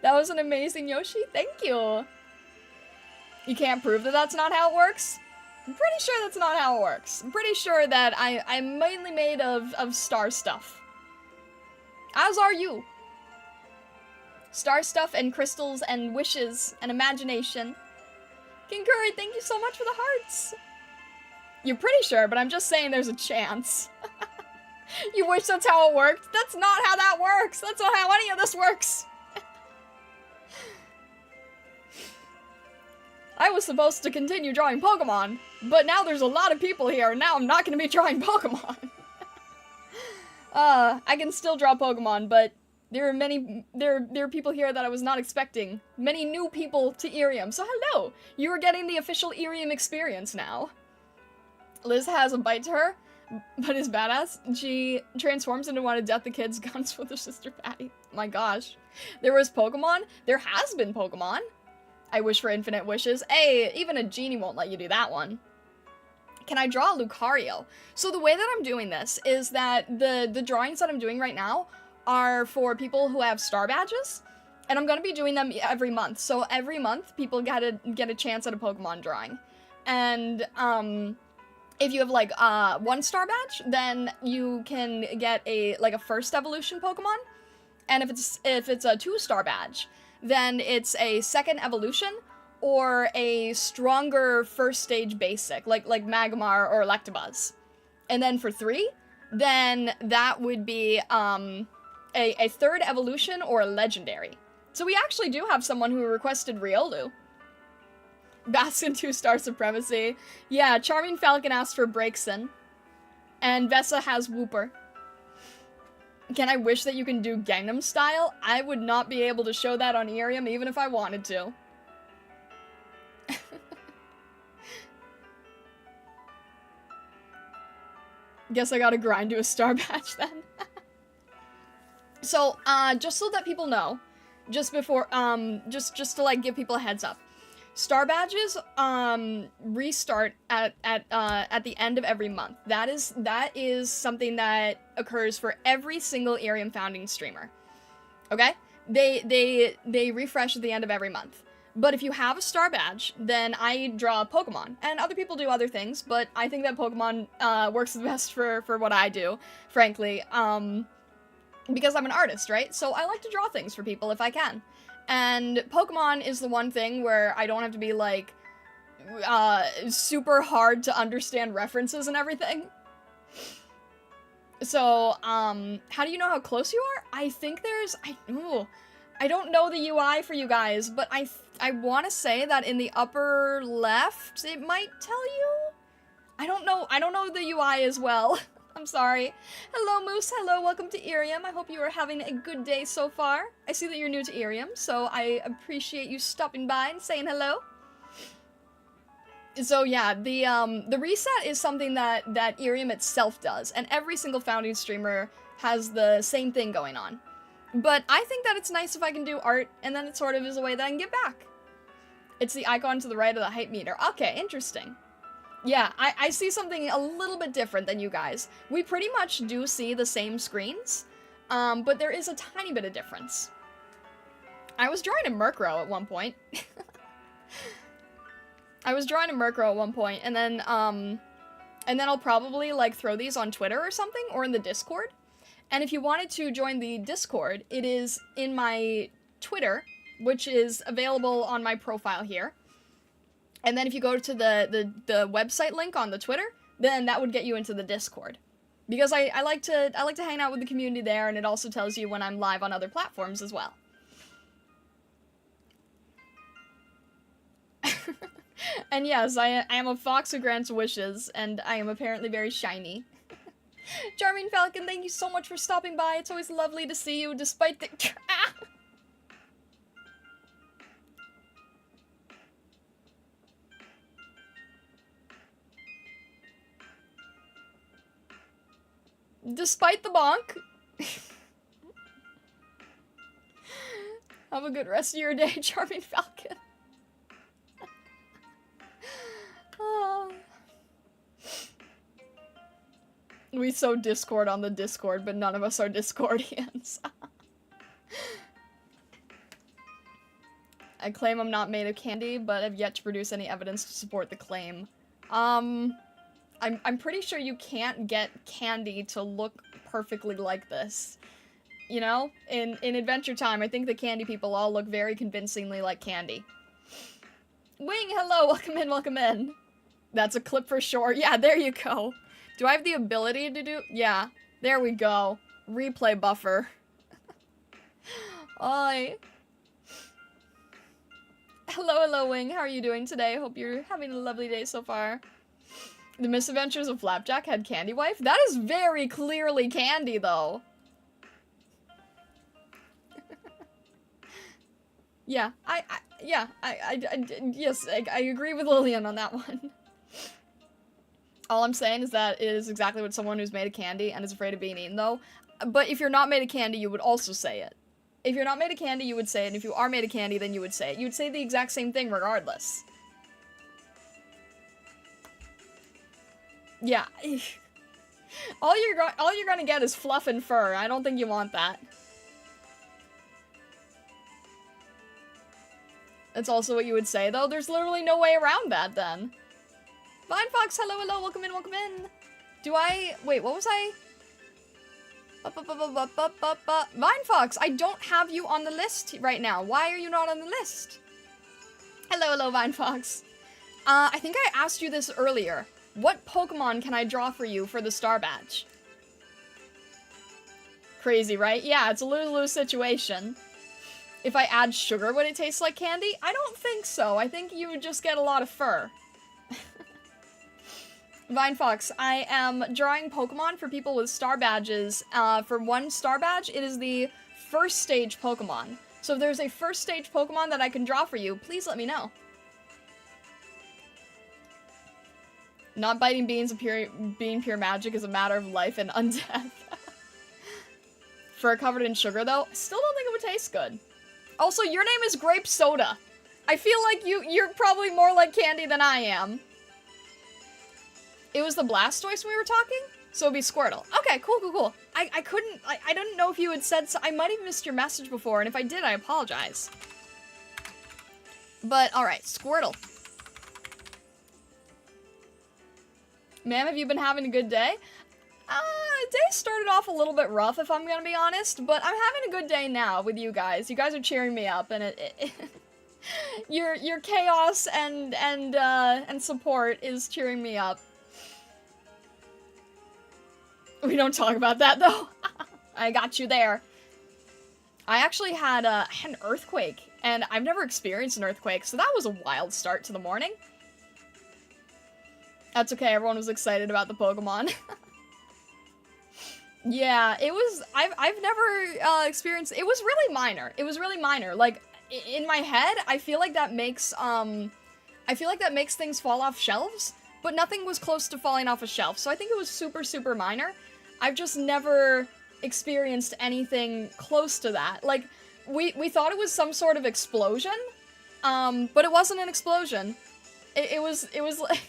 That was an amazing Yoshi. Thank you. You can't prove that that's not how it works? I'm pretty sure that's not how it works. I'm pretty sure that I'm mainly made of star stuff. As are you. Star stuff and crystals and wishes and imagination. King Curry, thank you so much for the hearts. You're pretty sure, but I'm just saying there's a chance. You wish that's how it worked? That's not how that works! That's not how any of this works! I was supposed to continue drawing Pokemon, but now there's a lot of people here, and now I'm not gonna be drawing Pokemon. I can still draw Pokemon, but there are people here that I was not expecting. Many new people to IRIAM, so hello! You are getting the official IRIAM experience now. Liz has a bite to her, but is badass. She transforms into one of Death the Kid's guns with her sister Patty. My gosh. There was Pokemon? There has been Pokemon. I wish for infinite wishes. Hey, even a genie won't let you do that one. Can I draw Lucario? So the way that I'm doing this is that the drawings that I'm doing right now are for people who have star badges, and I'm going to be doing them every month. So every month, people get a chance at a Pokemon drawing. And, if you have, like, 1 star badge, then you can get a first evolution Pokemon. And if it's a 2 star badge, then it's a second evolution or a stronger first stage basic, like Magmar or Electabuzz. And then for 3, then that would be, a third evolution or a legendary. So we actually do have someone who requested Riolu. Bask in 2-star supremacy. Yeah, Charming Falcon asked for Braixen. And Vessa has Wooper. Can I wish that you can do Gangnam Style? I would not be able to show that on IRIAM even if I wanted to. Guess I gotta grind to a star badge then. So, just so that people know, just before, just to, like, give people a heads up. Star badges, restart at the end of every month. That is something that occurs for every single IRIAM founding streamer. Okay? They refresh at the end of every month. But if you have a star badge, then I draw Pokemon. And other people do other things, but I think that Pokemon, works the best for what I do, frankly. Because I'm an artist, right? So I like to draw things for people if I can. And Pokemon is the one thing where I don't have to be, like, super hard to understand references and everything. So, how do you know how close you are? I think there's, I don't know the UI for you guys, but I want to say that in the upper left, it might tell you? I don't know the UI as well. I'm sorry. Hello, Moose. Hello, welcome to IRIAM. I hope you are having a good day so far. I see that you're new to IRIAM, so I appreciate you stopping by and saying hello. So yeah, the reset is something that IRIAM itself does, and every single founding streamer has the same thing going on. But I think that it's nice if I can do art, and then it sort of is a way that I can get back. It's the icon to the right of the height meter. Okay, interesting. Yeah, I see something a little bit different than you guys. We pretty much do see the same screens, but there is a tiny bit of difference. I was drawing a Murkrow at one point. And then I'll probably, like, throw these on Twitter or something, or in the Discord. And if you wanted to join the Discord, it is in my Twitter, which is available on my profile here. And then if you go to the website link on the Twitter, then that would get you into the Discord. Because I like to hang out with the community there, and it also tells you when I'm live on other platforms as well. And yes, I am a fox who grants wishes, and I am apparently very shiny. Charming Falcon, thank you so much for stopping by. It's always lovely to see you, despite the... Despite the bonk. Have a good rest of your day, Charming Falcon. Oh. We sow Discord on the Discord, but none of us are Discordians. I claim I'm not made of candy, but have yet to produce any evidence to support the claim. I'm pretty sure you can't get candy to look perfectly like this. You know? In Adventure Time, I think the candy people all look very convincingly like candy. Wing, hello, welcome in, welcome in. That's a clip for sure. Yeah, there you go. Do I have the ability to do... Yeah, there we go. Replay buffer. Oi. Hello, Wing. How are you doing today? Hope you're having a lovely day so far. The Misadventures of Flapjack had Candy Wife? That is very clearly Candy, though. Yeah, yes, I agree with Lillian on that one. All I'm saying is that it is exactly what someone who's made of candy and is afraid of being eaten, though. But if you're not made of candy, you would also say it. If you're not made of candy, you would say it, and if you are made of candy, then you would say it. You would say the exact same thing regardless. Yeah. all you're gonna get is fluff and fur. I don't think you want that. That's also what you would say, though. There's literally no way around that, then. Vine Fox, hello, welcome in, welcome in. Wait, what was I? Vine Fox, I don't have you on the list right now. Why are you not on the list? Hello, Vine Fox. I think I asked you this earlier. What Pokemon can I draw for you for the Star Badge? Crazy, right? Yeah, it's a lose-lose situation. If I add sugar, would it taste like candy? I don't think so. I think you would just get a lot of fur. Vine Fox, I am drawing Pokemon for people with Star Badges. For one Star Badge, it is the first stage Pokemon. So if there's a first stage Pokemon that I can draw for you, please let me know. Not biting beans being pure magic is a matter of life and undeath. Fur covered in sugar, though, I still don't think it would taste good. Also, your name is Grape Soda. I feel like you're probably more like candy than I am. It was the Blastoise we were talking? So it'd be Squirtle. Okay, cool. I didn't know if you had said so. I might have missed your message before, and if I did, I apologize. But, alright, Squirtle. Ma'am, have you been having a good day? Day started off a little bit rough, if I'm gonna be honest, but I'm having a good day now with you guys. You guys are cheering me up, and your chaos and support is cheering me up. We don't talk about that, though. I got you there. I actually had an earthquake, and I've never experienced an earthquake, so that was a wild start to the morning. That's okay, everyone was excited about the Pokemon. Yeah, it was, I've never experienced, it was really minor. It was really minor. Like, in my head, I feel like that makes things fall off shelves, but nothing was close to falling off a shelf, so I think it was super, super minor. I've just never experienced anything close to that. Like, we thought it was some sort of explosion, but it wasn't an explosion. It was like...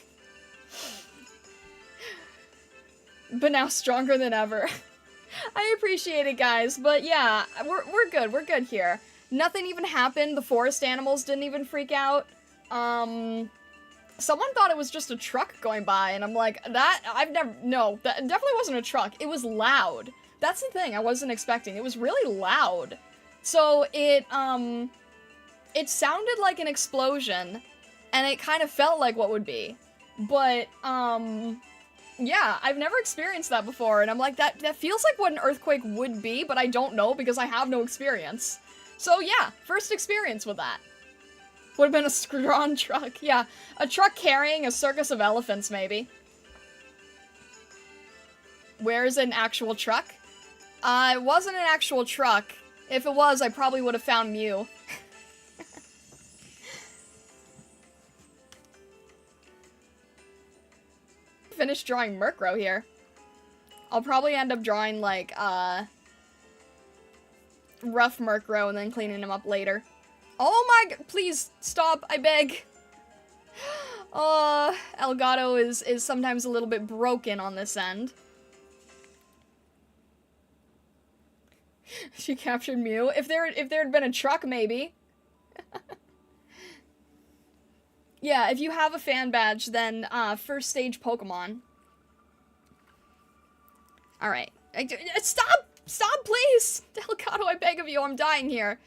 But now stronger than ever. I appreciate it, guys, but yeah, we're good here. Nothing even happened, the forest animals didn't even freak out. Someone thought it was just a truck going by, and I'm like, that definitely wasn't a truck. It was loud. That's the thing I wasn't expecting. It was really loud. So it sounded like an explosion, and it kind of felt like what would be. But, yeah, I've never experienced that before, and I'm like, that feels like what an earthquake would be, but I don't know because I have no experience. So yeah, first experience with that. Would have been a screw-on truck. Yeah, a truck carrying a circus of elephants, maybe. Where's an actual truck? It wasn't an actual truck. If it was, I probably would have found Mew. Finished drawing Murkrow here. I'll probably end up drawing, like, rough Murkrow and then cleaning him up later. Oh my god, please stop, I beg. Elgato is sometimes a little bit broken on this end. She captured Mew. If there had been a truck, maybe. Yeah, if you have a fan badge, then, first stage Pokemon. Alright. Stop! Stop, please! Elgato, I beg of you, I'm dying here.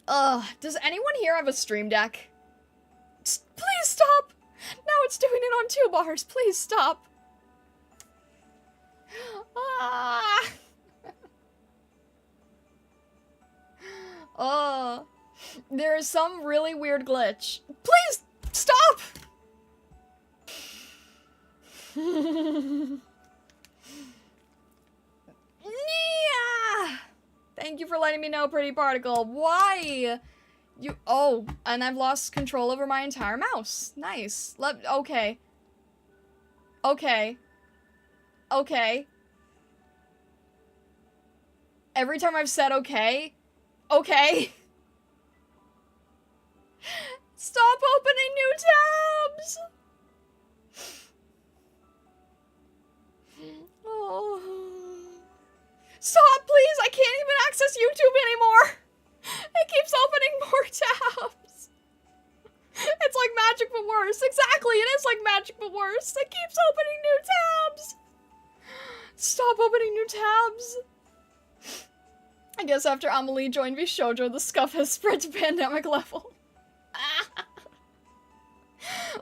Does anyone here have a stream deck? Please stop! Now it's doing it on 2 bars, please stop. Ah! Oh. There is some really weird glitch. Please stop! Yeah! Thank you for letting me know, Pretty Particle. Why? Oh, and I've lost control over my entire mouse. Nice. Okay. Okay. Okay. Every time I've said okay. Okay. Stop opening new tabs! Oh. Stop, please! I can't even access YouTube anymore! It keeps opening more tabs! It's like magic but worse. Exactly, it is like magic but worse. It keeps opening new tabs! Stop opening new tabs! I guess after Amelie joined Shoujo, the scuff has spread to pandemic level.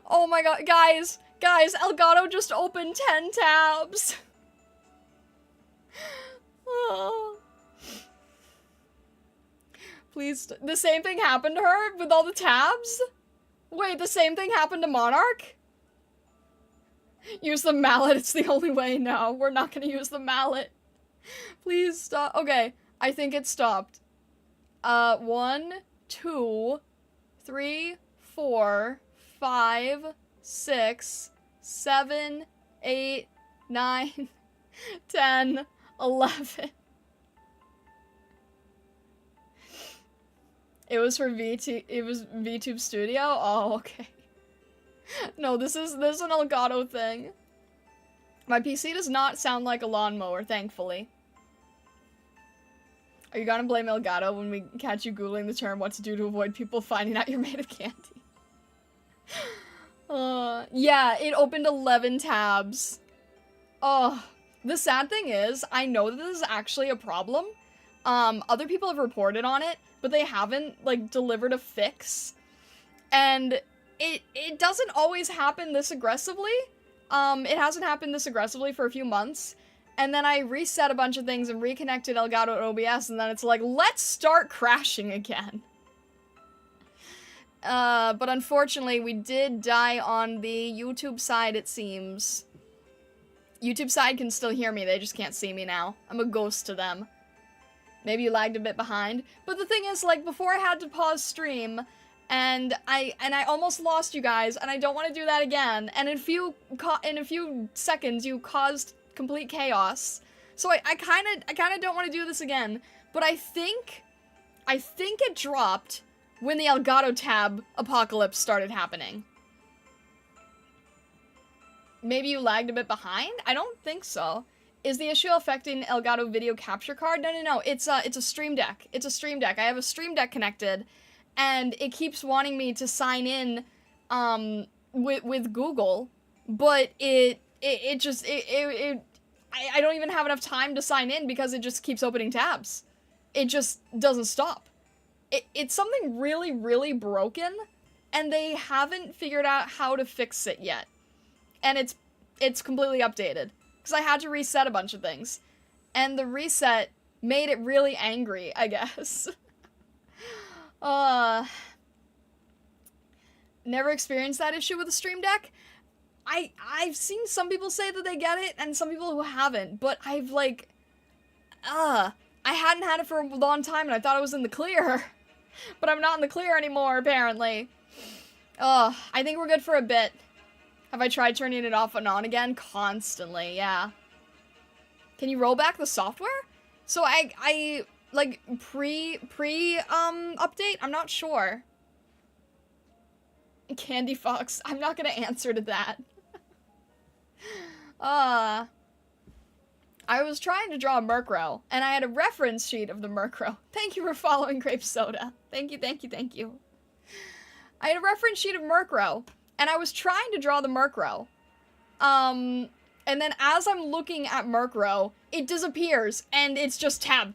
Oh my god, guys, Elgato just opened 10 tabs. Oh. Please, the same thing happened to her with all the tabs? Wait, the same thing happened to Monarch? Use the mallet, it's the only way. No, we're not gonna use the mallet. Please stop. Okay, I think it stopped. 1, 2, 3, 4, 5, 6, 7, 8, 9, 10, 11. It was for VTube Studio? Oh, okay. No, this is an Elgato thing. My PC does not sound like a lawnmower, thankfully. Are you gonna blame Elgato when we catch you Googling the term what to do to avoid people finding out you're made of candy? Yeah, it opened 11 tabs. Oh, the sad thing is, I know that this is actually a problem. Other people have reported on it, but they haven't, like, delivered a fix. And it doesn't always happen this aggressively. it hasn't happened this aggressively for a few months. And then I reset a bunch of things and reconnected Elgato to OBS, and then it's like, let's start crashing again. But unfortunately, we did die on the YouTube side, it seems. YouTube side can still hear me, they just can't see me now. I'm a ghost to them. Maybe you lagged a bit behind. But the thing is, like, before I had to pause stream, and I almost lost you guys, and I don't want to do that again. And in a few seconds, you caused complete chaos. So I kind of don't want to do this again. But I think it dropped when the Elgato tab apocalypse started happening. Maybe you lagged a bit behind? I don't think so. Is the issue affecting Elgato video capture card? No. It's a Stream Deck. It's a Stream Deck. I have a Stream Deck connected, and it keeps wanting me to sign in with Google, but I don't even have enough time to sign in because it just keeps opening tabs. It just doesn't stop. It's something really, really broken, and they haven't figured out how to fix it yet. And it's completely updated. Because I had to reset a bunch of things. And the reset made it really angry, I guess. Never experienced that issue with the Stream Deck. I've seen some people say that they get it, and some people who haven't, but I've, like, I hadn't had it for a long time, and I thought I was in the clear. But I'm not in the clear anymore, apparently. I think we're good for a bit. Have I tried turning it off and on again? Constantly, yeah. Can you roll back the software? So I like, update? I'm not sure. Candy Fox. I'm not gonna answer to that. I was trying to draw a Murkrow, and I had a reference sheet of the Murkrow. Thank you for following Grape Soda. Thank you. I had a reference sheet of Murkrow, and I was trying to draw the Murkrow. And then as I'm looking at Murkrow, it disappears, and it's just tab.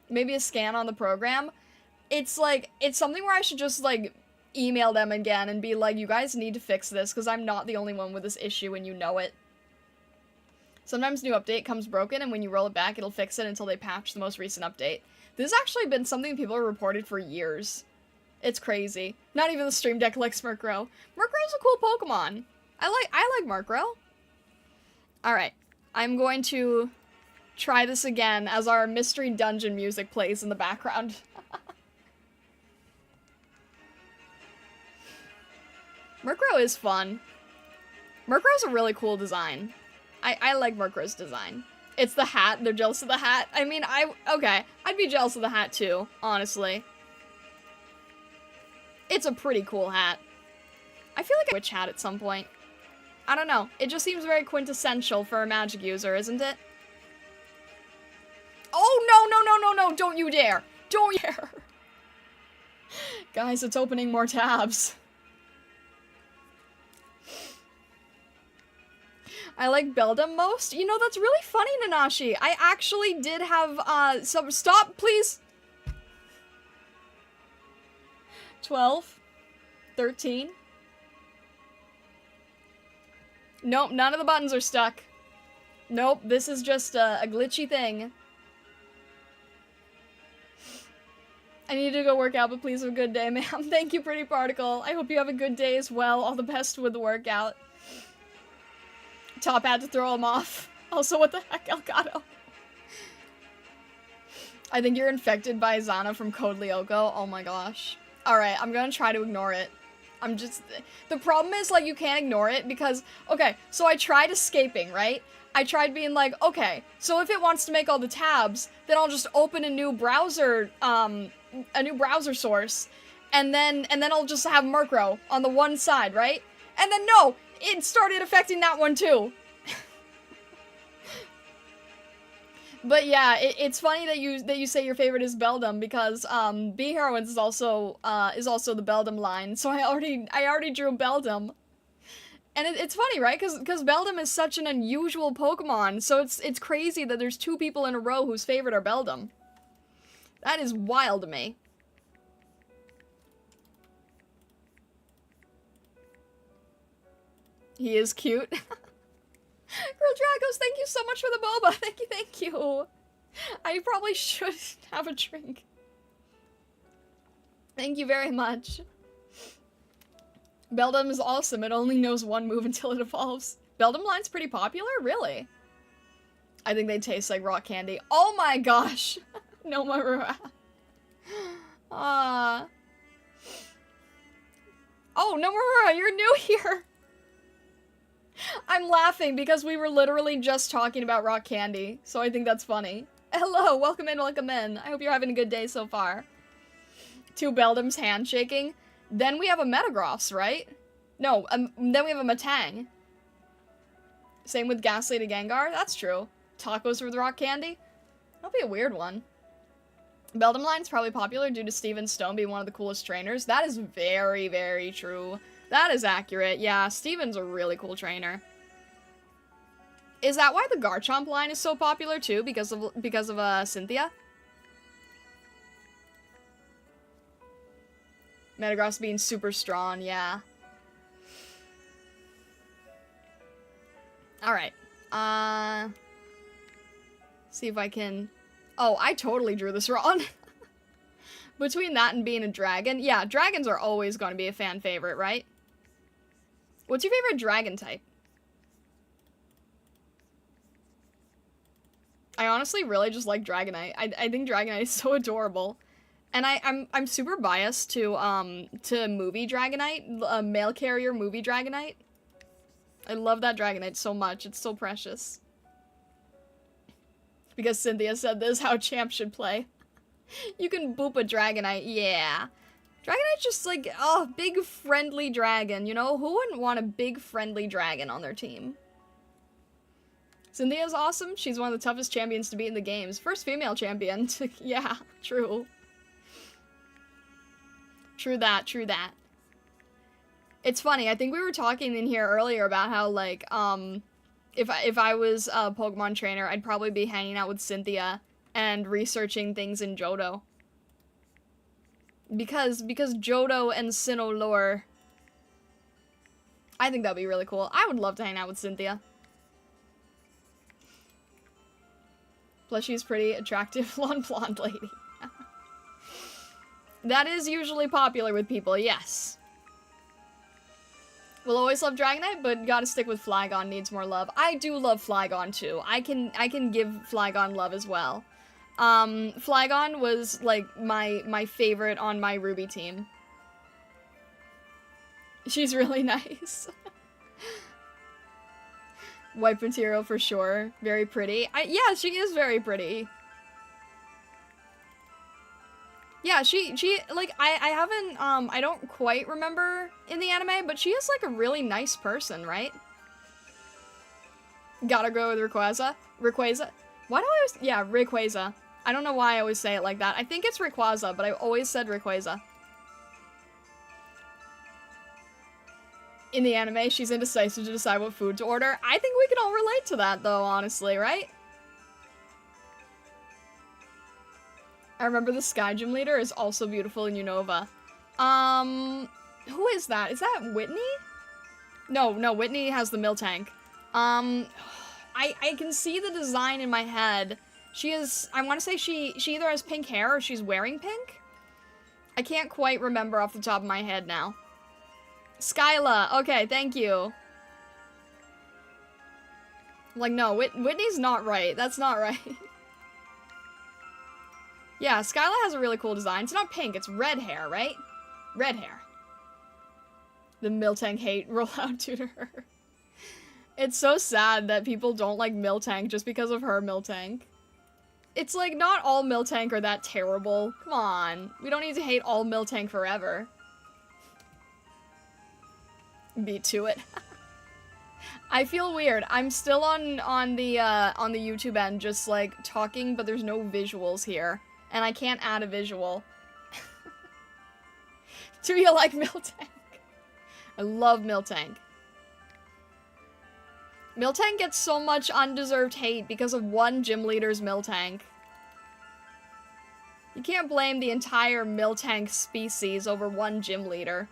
Maybe a scan on the program. It's like, it's something where I should just, like, email them again and be like, you guys need to fix this, because I'm not the only one with this issue and you know it. Sometimes new update comes broken, and when you roll it back, it'll fix it until they patch the most recent update. This has actually been something people have reported for years. It's crazy. Not even the Stream Deck likes Murkrow. Murkrow's a cool Pokemon. I like Murkrow. Alright. I'm going to try this again as our mystery dungeon music plays in the background. Murkrow is fun. Murkrow's a really cool design. I like Murkrow's design. It's the hat. They're jealous of the hat. I mean, okay. I'd be jealous of the hat too, honestly. It's a pretty cool hat. I feel like a witch hat at some point. I don't know. It just seems very quintessential for a magic user, isn't it? Oh, no. Don't you dare. Don't you dare. Guys, it's opening more tabs. I like Beldum most. You know, that's really funny, Nanashi. I actually did have, some- Stop, please! 12. 13. Nope, none of the buttons are stuck. Nope, this is just a glitchy thing. I need to go work out, but please have a good day, ma'am. Thank you, Pretty Particle. I hope you have a good day as well. All the best with the workout. Top had to throw him off. Also, what the heck, Elgato? I think you're infected by Zana from Code Lyoko. Oh my gosh. Alright, I'm gonna try to ignore it. The problem is, like, you can't ignore it because, okay, so I tried escaping, right? I tried being like, okay, so if it wants to make all the tabs, then I'll just open a new browser source, and then I'll just have Murkrow on the one side, right? And then no! It started affecting that one too. But yeah, it's funny that you say your favorite is Beldum because B Heroines is also the Beldum line. So I already drew Beldum. And it's funny, right? Because Beldum is such an unusual Pokemon, so it's crazy that there's two people in a row whose favorite are Beldum. That is wild to me. He is cute. Girl Dragos, thank you so much for the boba. Thank you, thank you. I probably should have a drink. Thank you very much. Beldum is awesome. It only knows one move until it evolves. Beldum line's pretty popular? Really? I think they taste like rock candy. Oh my gosh! No more. Oh, Nomura, you're new here! I'm laughing because we were literally just talking about rock candy, so I think that's funny. Hello, welcome in, welcome in. I hope you're having a good day so far. 2 Beldums handshaking. Then we have a Metagross, right? No, then we have a Metang. Same with Ghastly to Gengar, that's true. Tacos with rock candy? That'll be a weird one. Beldum line's probably popular due to Steven Stone being one of the coolest trainers. That is very, very true. That is accurate. Yeah, Steven's a really cool trainer. Is that why the Garchomp line is so popular too? Because of Cynthia? Metagross being super strong, yeah. Alright. See if I can... Oh, I totally drew this wrong. Between that and being a dragon. Yeah, dragons are always going to be a fan favorite, right? What's your favorite dragon type? I honestly really just like Dragonite. I think Dragonite is so adorable. And I'm super biased to movie Dragonite, mail carrier movie Dragonite. I love that Dragonite so much. It's so precious. Because Cynthia said this is how champ should play. You can boop a Dragonite, yeah. Dragonite's just like, oh, big friendly dragon, you know? Who wouldn't want a big friendly dragon on their team? Cynthia's awesome. She's one of the toughest champions to beat in the games. First female champion. Yeah, true. True that, true that. It's funny, I think we were talking in here earlier about how, like, if I was a Pokemon trainer, I'd probably be hanging out with Cynthia and researching things in Johto. Because Johto and Sinnoh lore, I think that'd be really cool. I would love to hang out with Cynthia. Plus she's pretty attractive blonde lady. That is usually popular with people, yes. We'll always love Dragonite, but gotta stick with Flygon, needs more love. I do love Flygon too. I can give Flygon love as well. Flygon was like my favorite on my Ruby team. She's really nice. White material for sure. Very pretty. Yeah, she is very pretty. Yeah, she like, I haven't, I don't quite remember in the anime, but she is, like, a really nice person, right? Gotta go with Rayquaza. Rayquaza. Why do I always, yeah, Rayquaza. I don't know why I always say it like that. I think it's Rayquaza, but I always said Rayquaza. In the anime, she's indecisive to decide what food to order. I think we can all relate to that, though, honestly, right? I remember the Sky Gym leader is also beautiful in Unova. Who is that? Is that Whitney? No, Whitney has the Miltank. I can see the design in my head. She is, I want to say she either has pink hair or she's wearing pink. I can't quite remember off the top of my head now. Skyla, okay, thank you. Like, no, Whitney's not right. That's not right. Yeah, Skyla has a really cool design. It's not pink, it's red hair, right? Red hair. The Miltank hate roll out to her. It's so sad that people don't like Miltank just because of her Miltank. It's like, not all Miltank are that terrible. Come on. We don't need to hate all Miltank forever. Beat to it. I feel weird. I'm still on the YouTube end, just like talking, but there's no visuals here. And I can't add a visual. Do you like Miltank? I love Miltank. Miltank gets so much undeserved hate because of one gym leader's Miltank. You can't blame the entire Miltank species over one gym leader.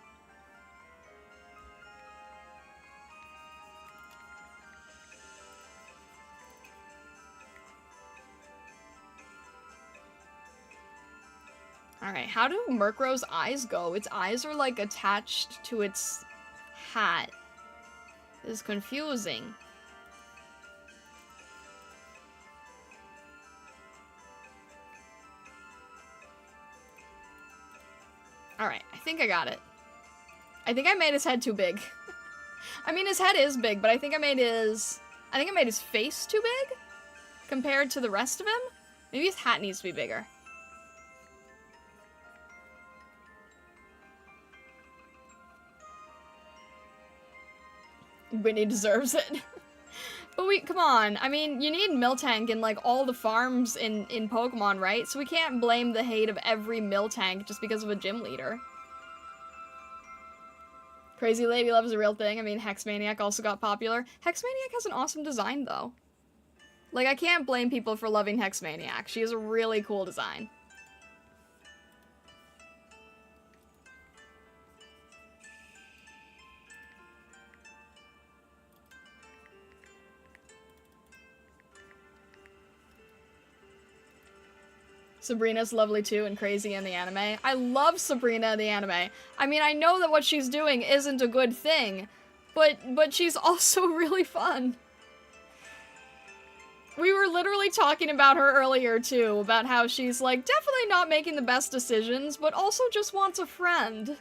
Alright, how do Murkrow's eyes go? Its eyes are, like, attached to its hat. This is confusing. Alright, I think I got it. I think I made his head too big. I mean, his head is big, but I think I made his face too big compared to the rest of him. Maybe his hat needs to be bigger. Whitney deserves it. But come on. I mean, you need Miltank in, like, all the farms in Pokemon, right? So we can't blame the hate of every Miltank just because of a gym leader. Crazy Lady Love is a real thing. I mean, Hexmaniac also got popular. Hexmaniac has an awesome design, though. Like, I can't blame people for loving Hexmaniac. She has a really cool design. Sabrina's lovely too and crazy in the anime. I love Sabrina in the anime. I mean, I know that what she's doing isn't a good thing, but she's also really fun. We were literally talking about her earlier too, about how she's, like, definitely not making the best decisions, but also just wants a friend.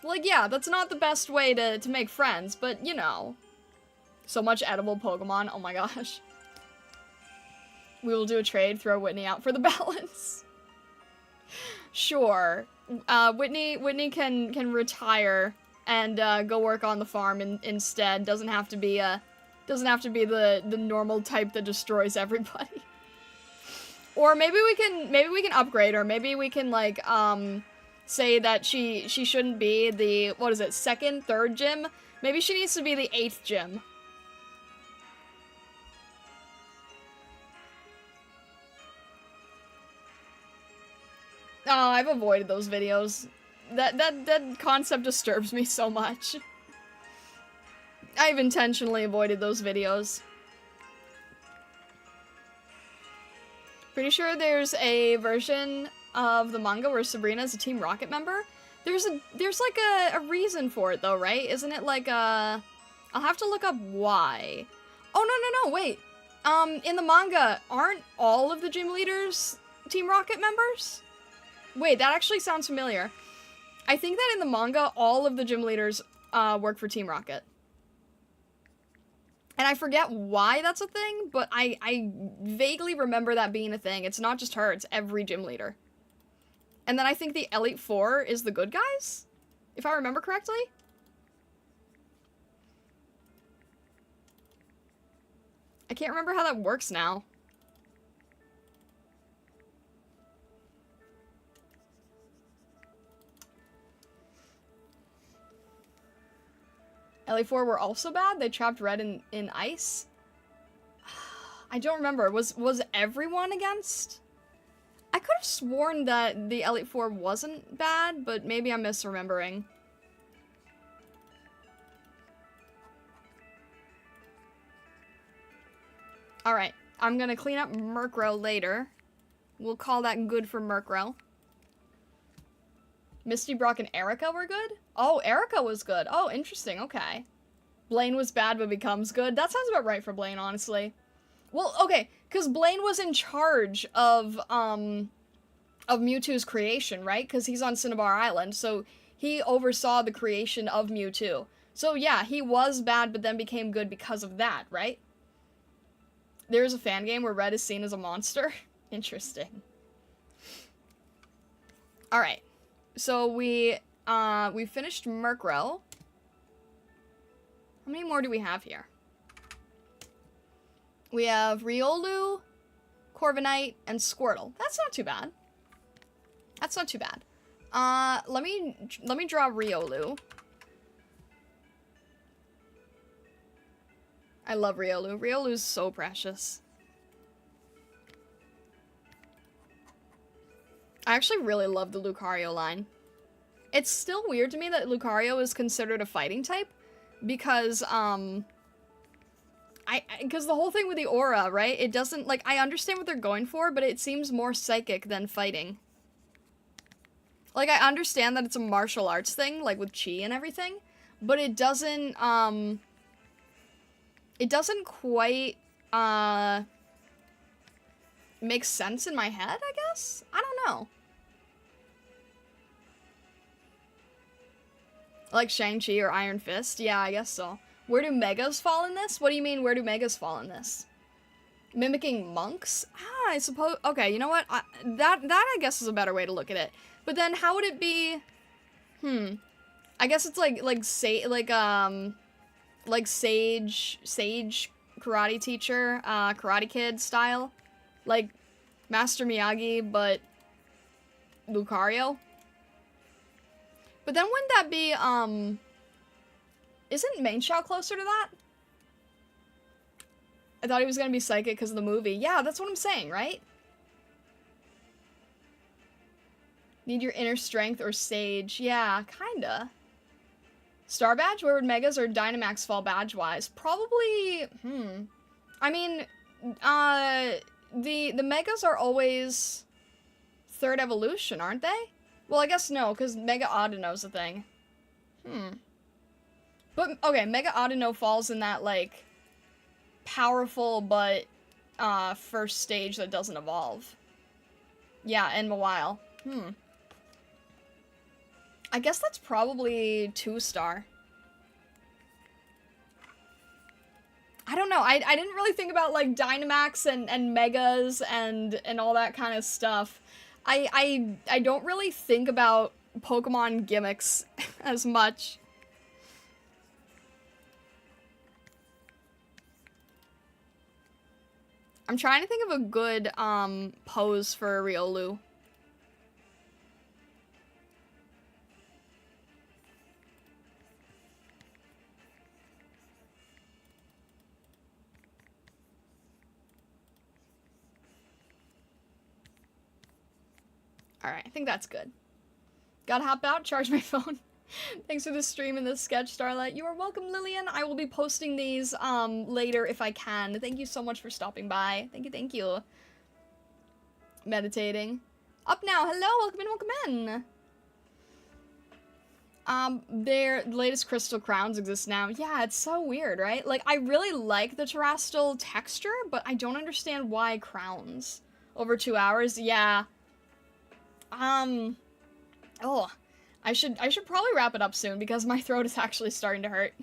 Like, yeah, that's not the best way to make friends, but, you know. So much edible Pokemon, oh my gosh. We will do a trade, throw Whitney out for the balance. Sure. Whitney can retire and go work on the farm instead. Doesn't have to be the normal type that destroys everybody. Or maybe we can upgrade her. Maybe we can, like, say that she shouldn't be the, what is it, second, third gym? Maybe she needs to be the 8th gym. Oh, I've avoided those videos. That concept disturbs me so much. I've intentionally avoided those videos. Pretty sure there's a version of the manga where Sabrina is a Team Rocket member. There's like a reason for it though, right? Isn't it like a... I'll have to look up why. Oh, no, wait. In the manga, aren't all of the gym leaders Team Rocket members? Wait, that actually sounds familiar. I think that in the manga, all of the gym leaders work for Team Rocket. And I forget why that's a thing, but I vaguely remember that being a thing. It's not just her, it's every gym leader. And then I think the Elite Four is the good guys? If I remember correctly? I can't remember how that works now. Elite Four were also bad? They trapped Red in ice? I don't remember. Was everyone against? I could have sworn that the Elite Four wasn't bad, but maybe I'm misremembering. Alright, I'm gonna clean up Murkrow later. We'll call that good for Murkrow. Misty, Brock, and Erica were good? Oh, Erica was good. Oh, interesting, okay. Blaine was bad but becomes good. That sounds about right for Blaine, honestly. Well, okay, because Blaine was in charge of Mewtwo's creation, right? Because he's on Cinnabar Island, so he oversaw the creation of Mewtwo. So yeah, he was bad but then became good because of that, right? There's a fan game where Red is seen as a monster. Interesting. Alright. So we finished Murkrow. How many more do we have here? We have Riolu, Corviknight, and Squirtle. That's not too bad. That's not too bad. Let me draw Riolu. I love Riolu. Riolu's so precious. I actually really love the Lucario line. It's still weird to me that Lucario is considered a fighting type, because, Because the whole thing with the aura, right? It doesn't, like, I understand what they're going for, but it seems more psychic than fighting. Like, I understand that it's a martial arts thing, like, with chi and everything, but it doesn't quite, make sense in my head, I guess? I don't know. Like Shang-Chi or Iron Fist? Yeah, I guess so. Where do megas fall in this? What do you mean, where do megas fall in this? Mimicking monks? Ah, I suppose... Okay, you know what? That I guess is a better way to look at it. But then how would it be... I guess it's like sage karate teacher, Karate Kid style. Like Master Miyagi, but Lucario. But then wouldn't that be, isn't Main Shao closer to that? I thought he was gonna be psychic because of the movie. Yeah, that's what I'm saying, right? Need your inner strength or sage. Yeah, kinda. Star badge? Where would Megas or Dynamax fall badge-wise? Probably, I mean, the Megas are always third evolution, aren't they? Well, I guess no, because Mega Audino's a thing. But, okay, Mega Audino falls in that, like, powerful but, first stage that doesn't evolve. Yeah, and Mawile. I guess that's probably 2-star. I don't know, I didn't really think about, like, Dynamax and Megas and all that kind of stuff. I don't really think about Pokemon gimmicks as much. I'm trying to think of a good, pose for a Riolu. Alright, I think that's good. Gotta hop out, charge my phone. Thanks for the stream and the sketch, Starlight. You are welcome, Lillian. I will be posting these, later if I can. Thank you so much for stopping by. Thank you, thank you. Meditating. Up now, hello, welcome in, welcome in. Their latest crystal crowns exist now. Yeah, it's so weird, right? Like, I really like the terrestrial texture, but I don't understand why crowns. Over 2 hours? Yeah. Oh, I should probably wrap it up soon because my throat is actually starting to hurt.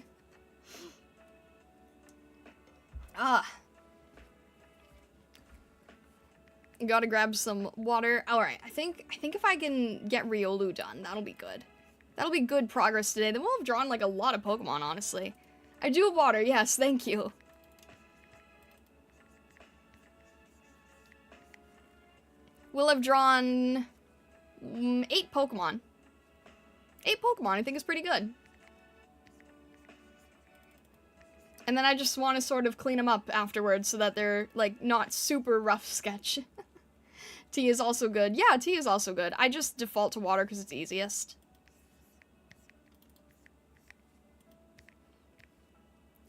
Gotta grab some water. Alright, I think if I can get Riolu done, that'll be good. That'll be good progress today. Then we'll have drawn, like, a lot of Pokemon, honestly. I do have water, yes, thank you. We'll have drawn 8 Pokemon. 8 Pokemon, I think is pretty good. And then I just want to sort of clean them up afterwards so that they're, like, not super rough sketch. Tea is also good. Yeah, tea is also good. I just default to water because it's easiest.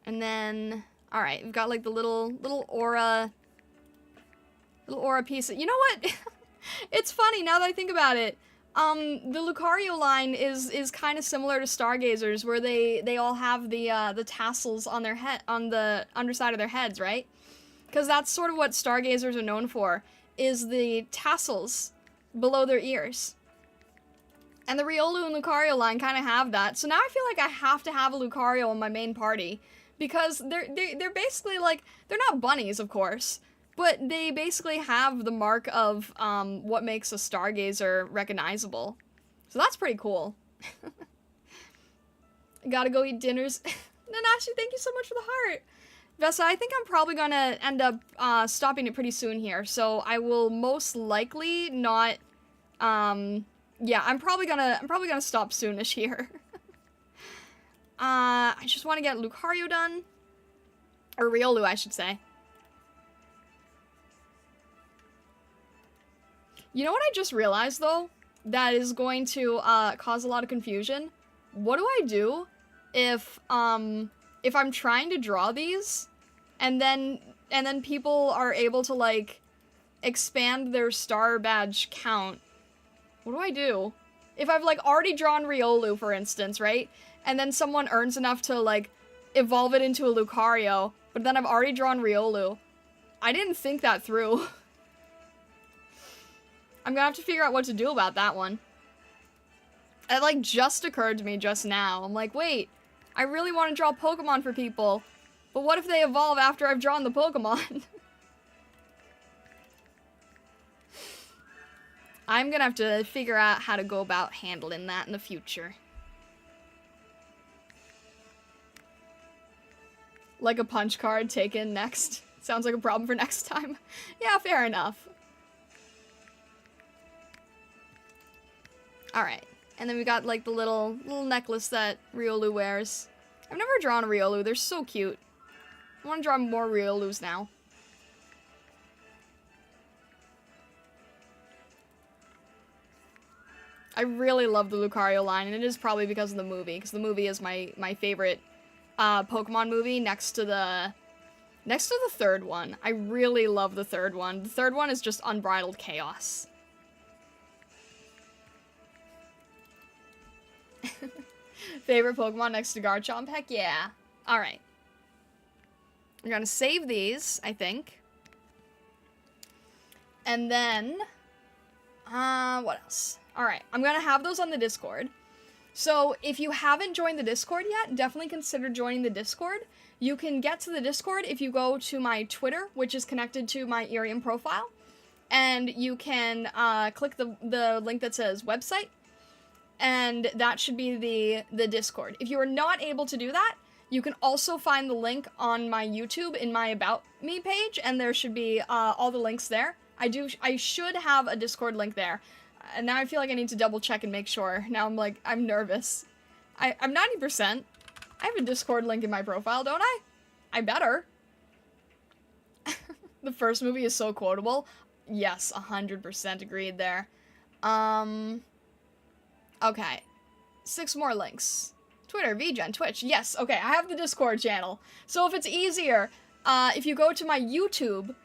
And then, alright, we've got, like, the little aura piece. You know what? It's funny now that I think about it. The Lucario line is kind of similar to Stargazers, where they all have the tassels on their head, on the underside of their heads, right? Because that's sort of what Stargazers are known for, is the tassels below their ears. And the Riolu and Lucario line kind of have that. So now I feel like I have to have a Lucario in my main party, because they're basically like, they're not bunnies, of course, but they basically have the mark of what makes a Stargazer recognizable. So that's pretty cool. Gotta go eat dinners. Nanashi, thank you so much for the heart. Vessa, I think I'm probably gonna end up stopping it pretty soon here, so I will most likely not. Yeah, I'm probably gonna stop soonish here. I just want to get Lucario done, or Riolu, I should say. You know what I just realized, though? That is going to, cause a lot of confusion? What do I do if I'm trying to draw these, and then people are able to, like, expand their star badge count. What do I do? If I've, like, already drawn Riolu, for instance, right? And then someone earns enough to, like, evolve it into a Lucario, but then I've already drawn Riolu. I didn't think that through. I'm gonna have to figure out what to do about that one. It, like, just occurred to me just now. I'm like, wait, I really want to draw Pokemon for people, but what if they evolve after I've drawn the Pokemon? I'm gonna have to figure out how to go about handling that in the future. Like a punch card taken next. Sounds like a problem for next time. Yeah, fair enough. Alright. And then we got, like, the little necklace that Riolu wears. I've never drawn a Riolu. They're so cute. I want to draw more Riolus now. I really love the Lucario line, and it is probably because of the movie, because the movie is my favorite Pokemon movie next to the third one. I really love the third one. The third one is just unbridled chaos. Favorite Pokemon next to Garchomp? Heck yeah. Alright. We're gonna save these, I think. And then, what else? Alright, I'm gonna have those on the Discord. So, if you haven't joined the Discord yet, definitely consider joining the Discord. You can get to the Discord if you go to my Twitter, which is connected to my IRIAM profile. And you can click the link that says website. And that should be the Discord. If you are not able to do that, you can also find the link on my YouTube in my About Me page, and there should be all the links there. I should have a Discord link there. And now I feel like I need to double check and make sure. Now I'm nervous. I'm 90%. I have a Discord link in my profile, don't I? I better. The first movie is so quotable. Yes, 100% agreed there. Okay. 6 more links. Twitter, VGen, Twitch. Yes, okay, I have the Discord channel. So if it's easier, if you go to my YouTube,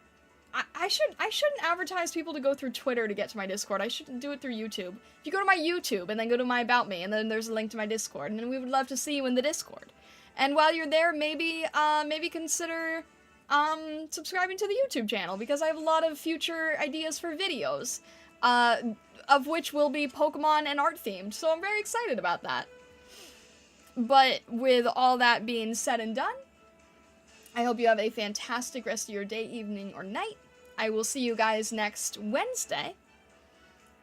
I shouldn't advertise people to go through Twitter to get to my Discord. I should do it through YouTube. If you go to my YouTube and then go to my About Me, and then there's a link to my Discord, and then we would love to see you in the Discord. And while you're there, maybe consider subscribing to the YouTube channel, because I have a lot of future ideas for videos, of which will be Pokemon and art themed. So I'm very excited about that. But with all that being said and done, I hope you have a fantastic rest of your day, evening, or night. I will see you guys next Wednesday.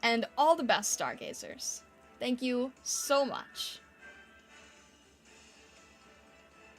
And all the best, Stargazers. Thank you so much.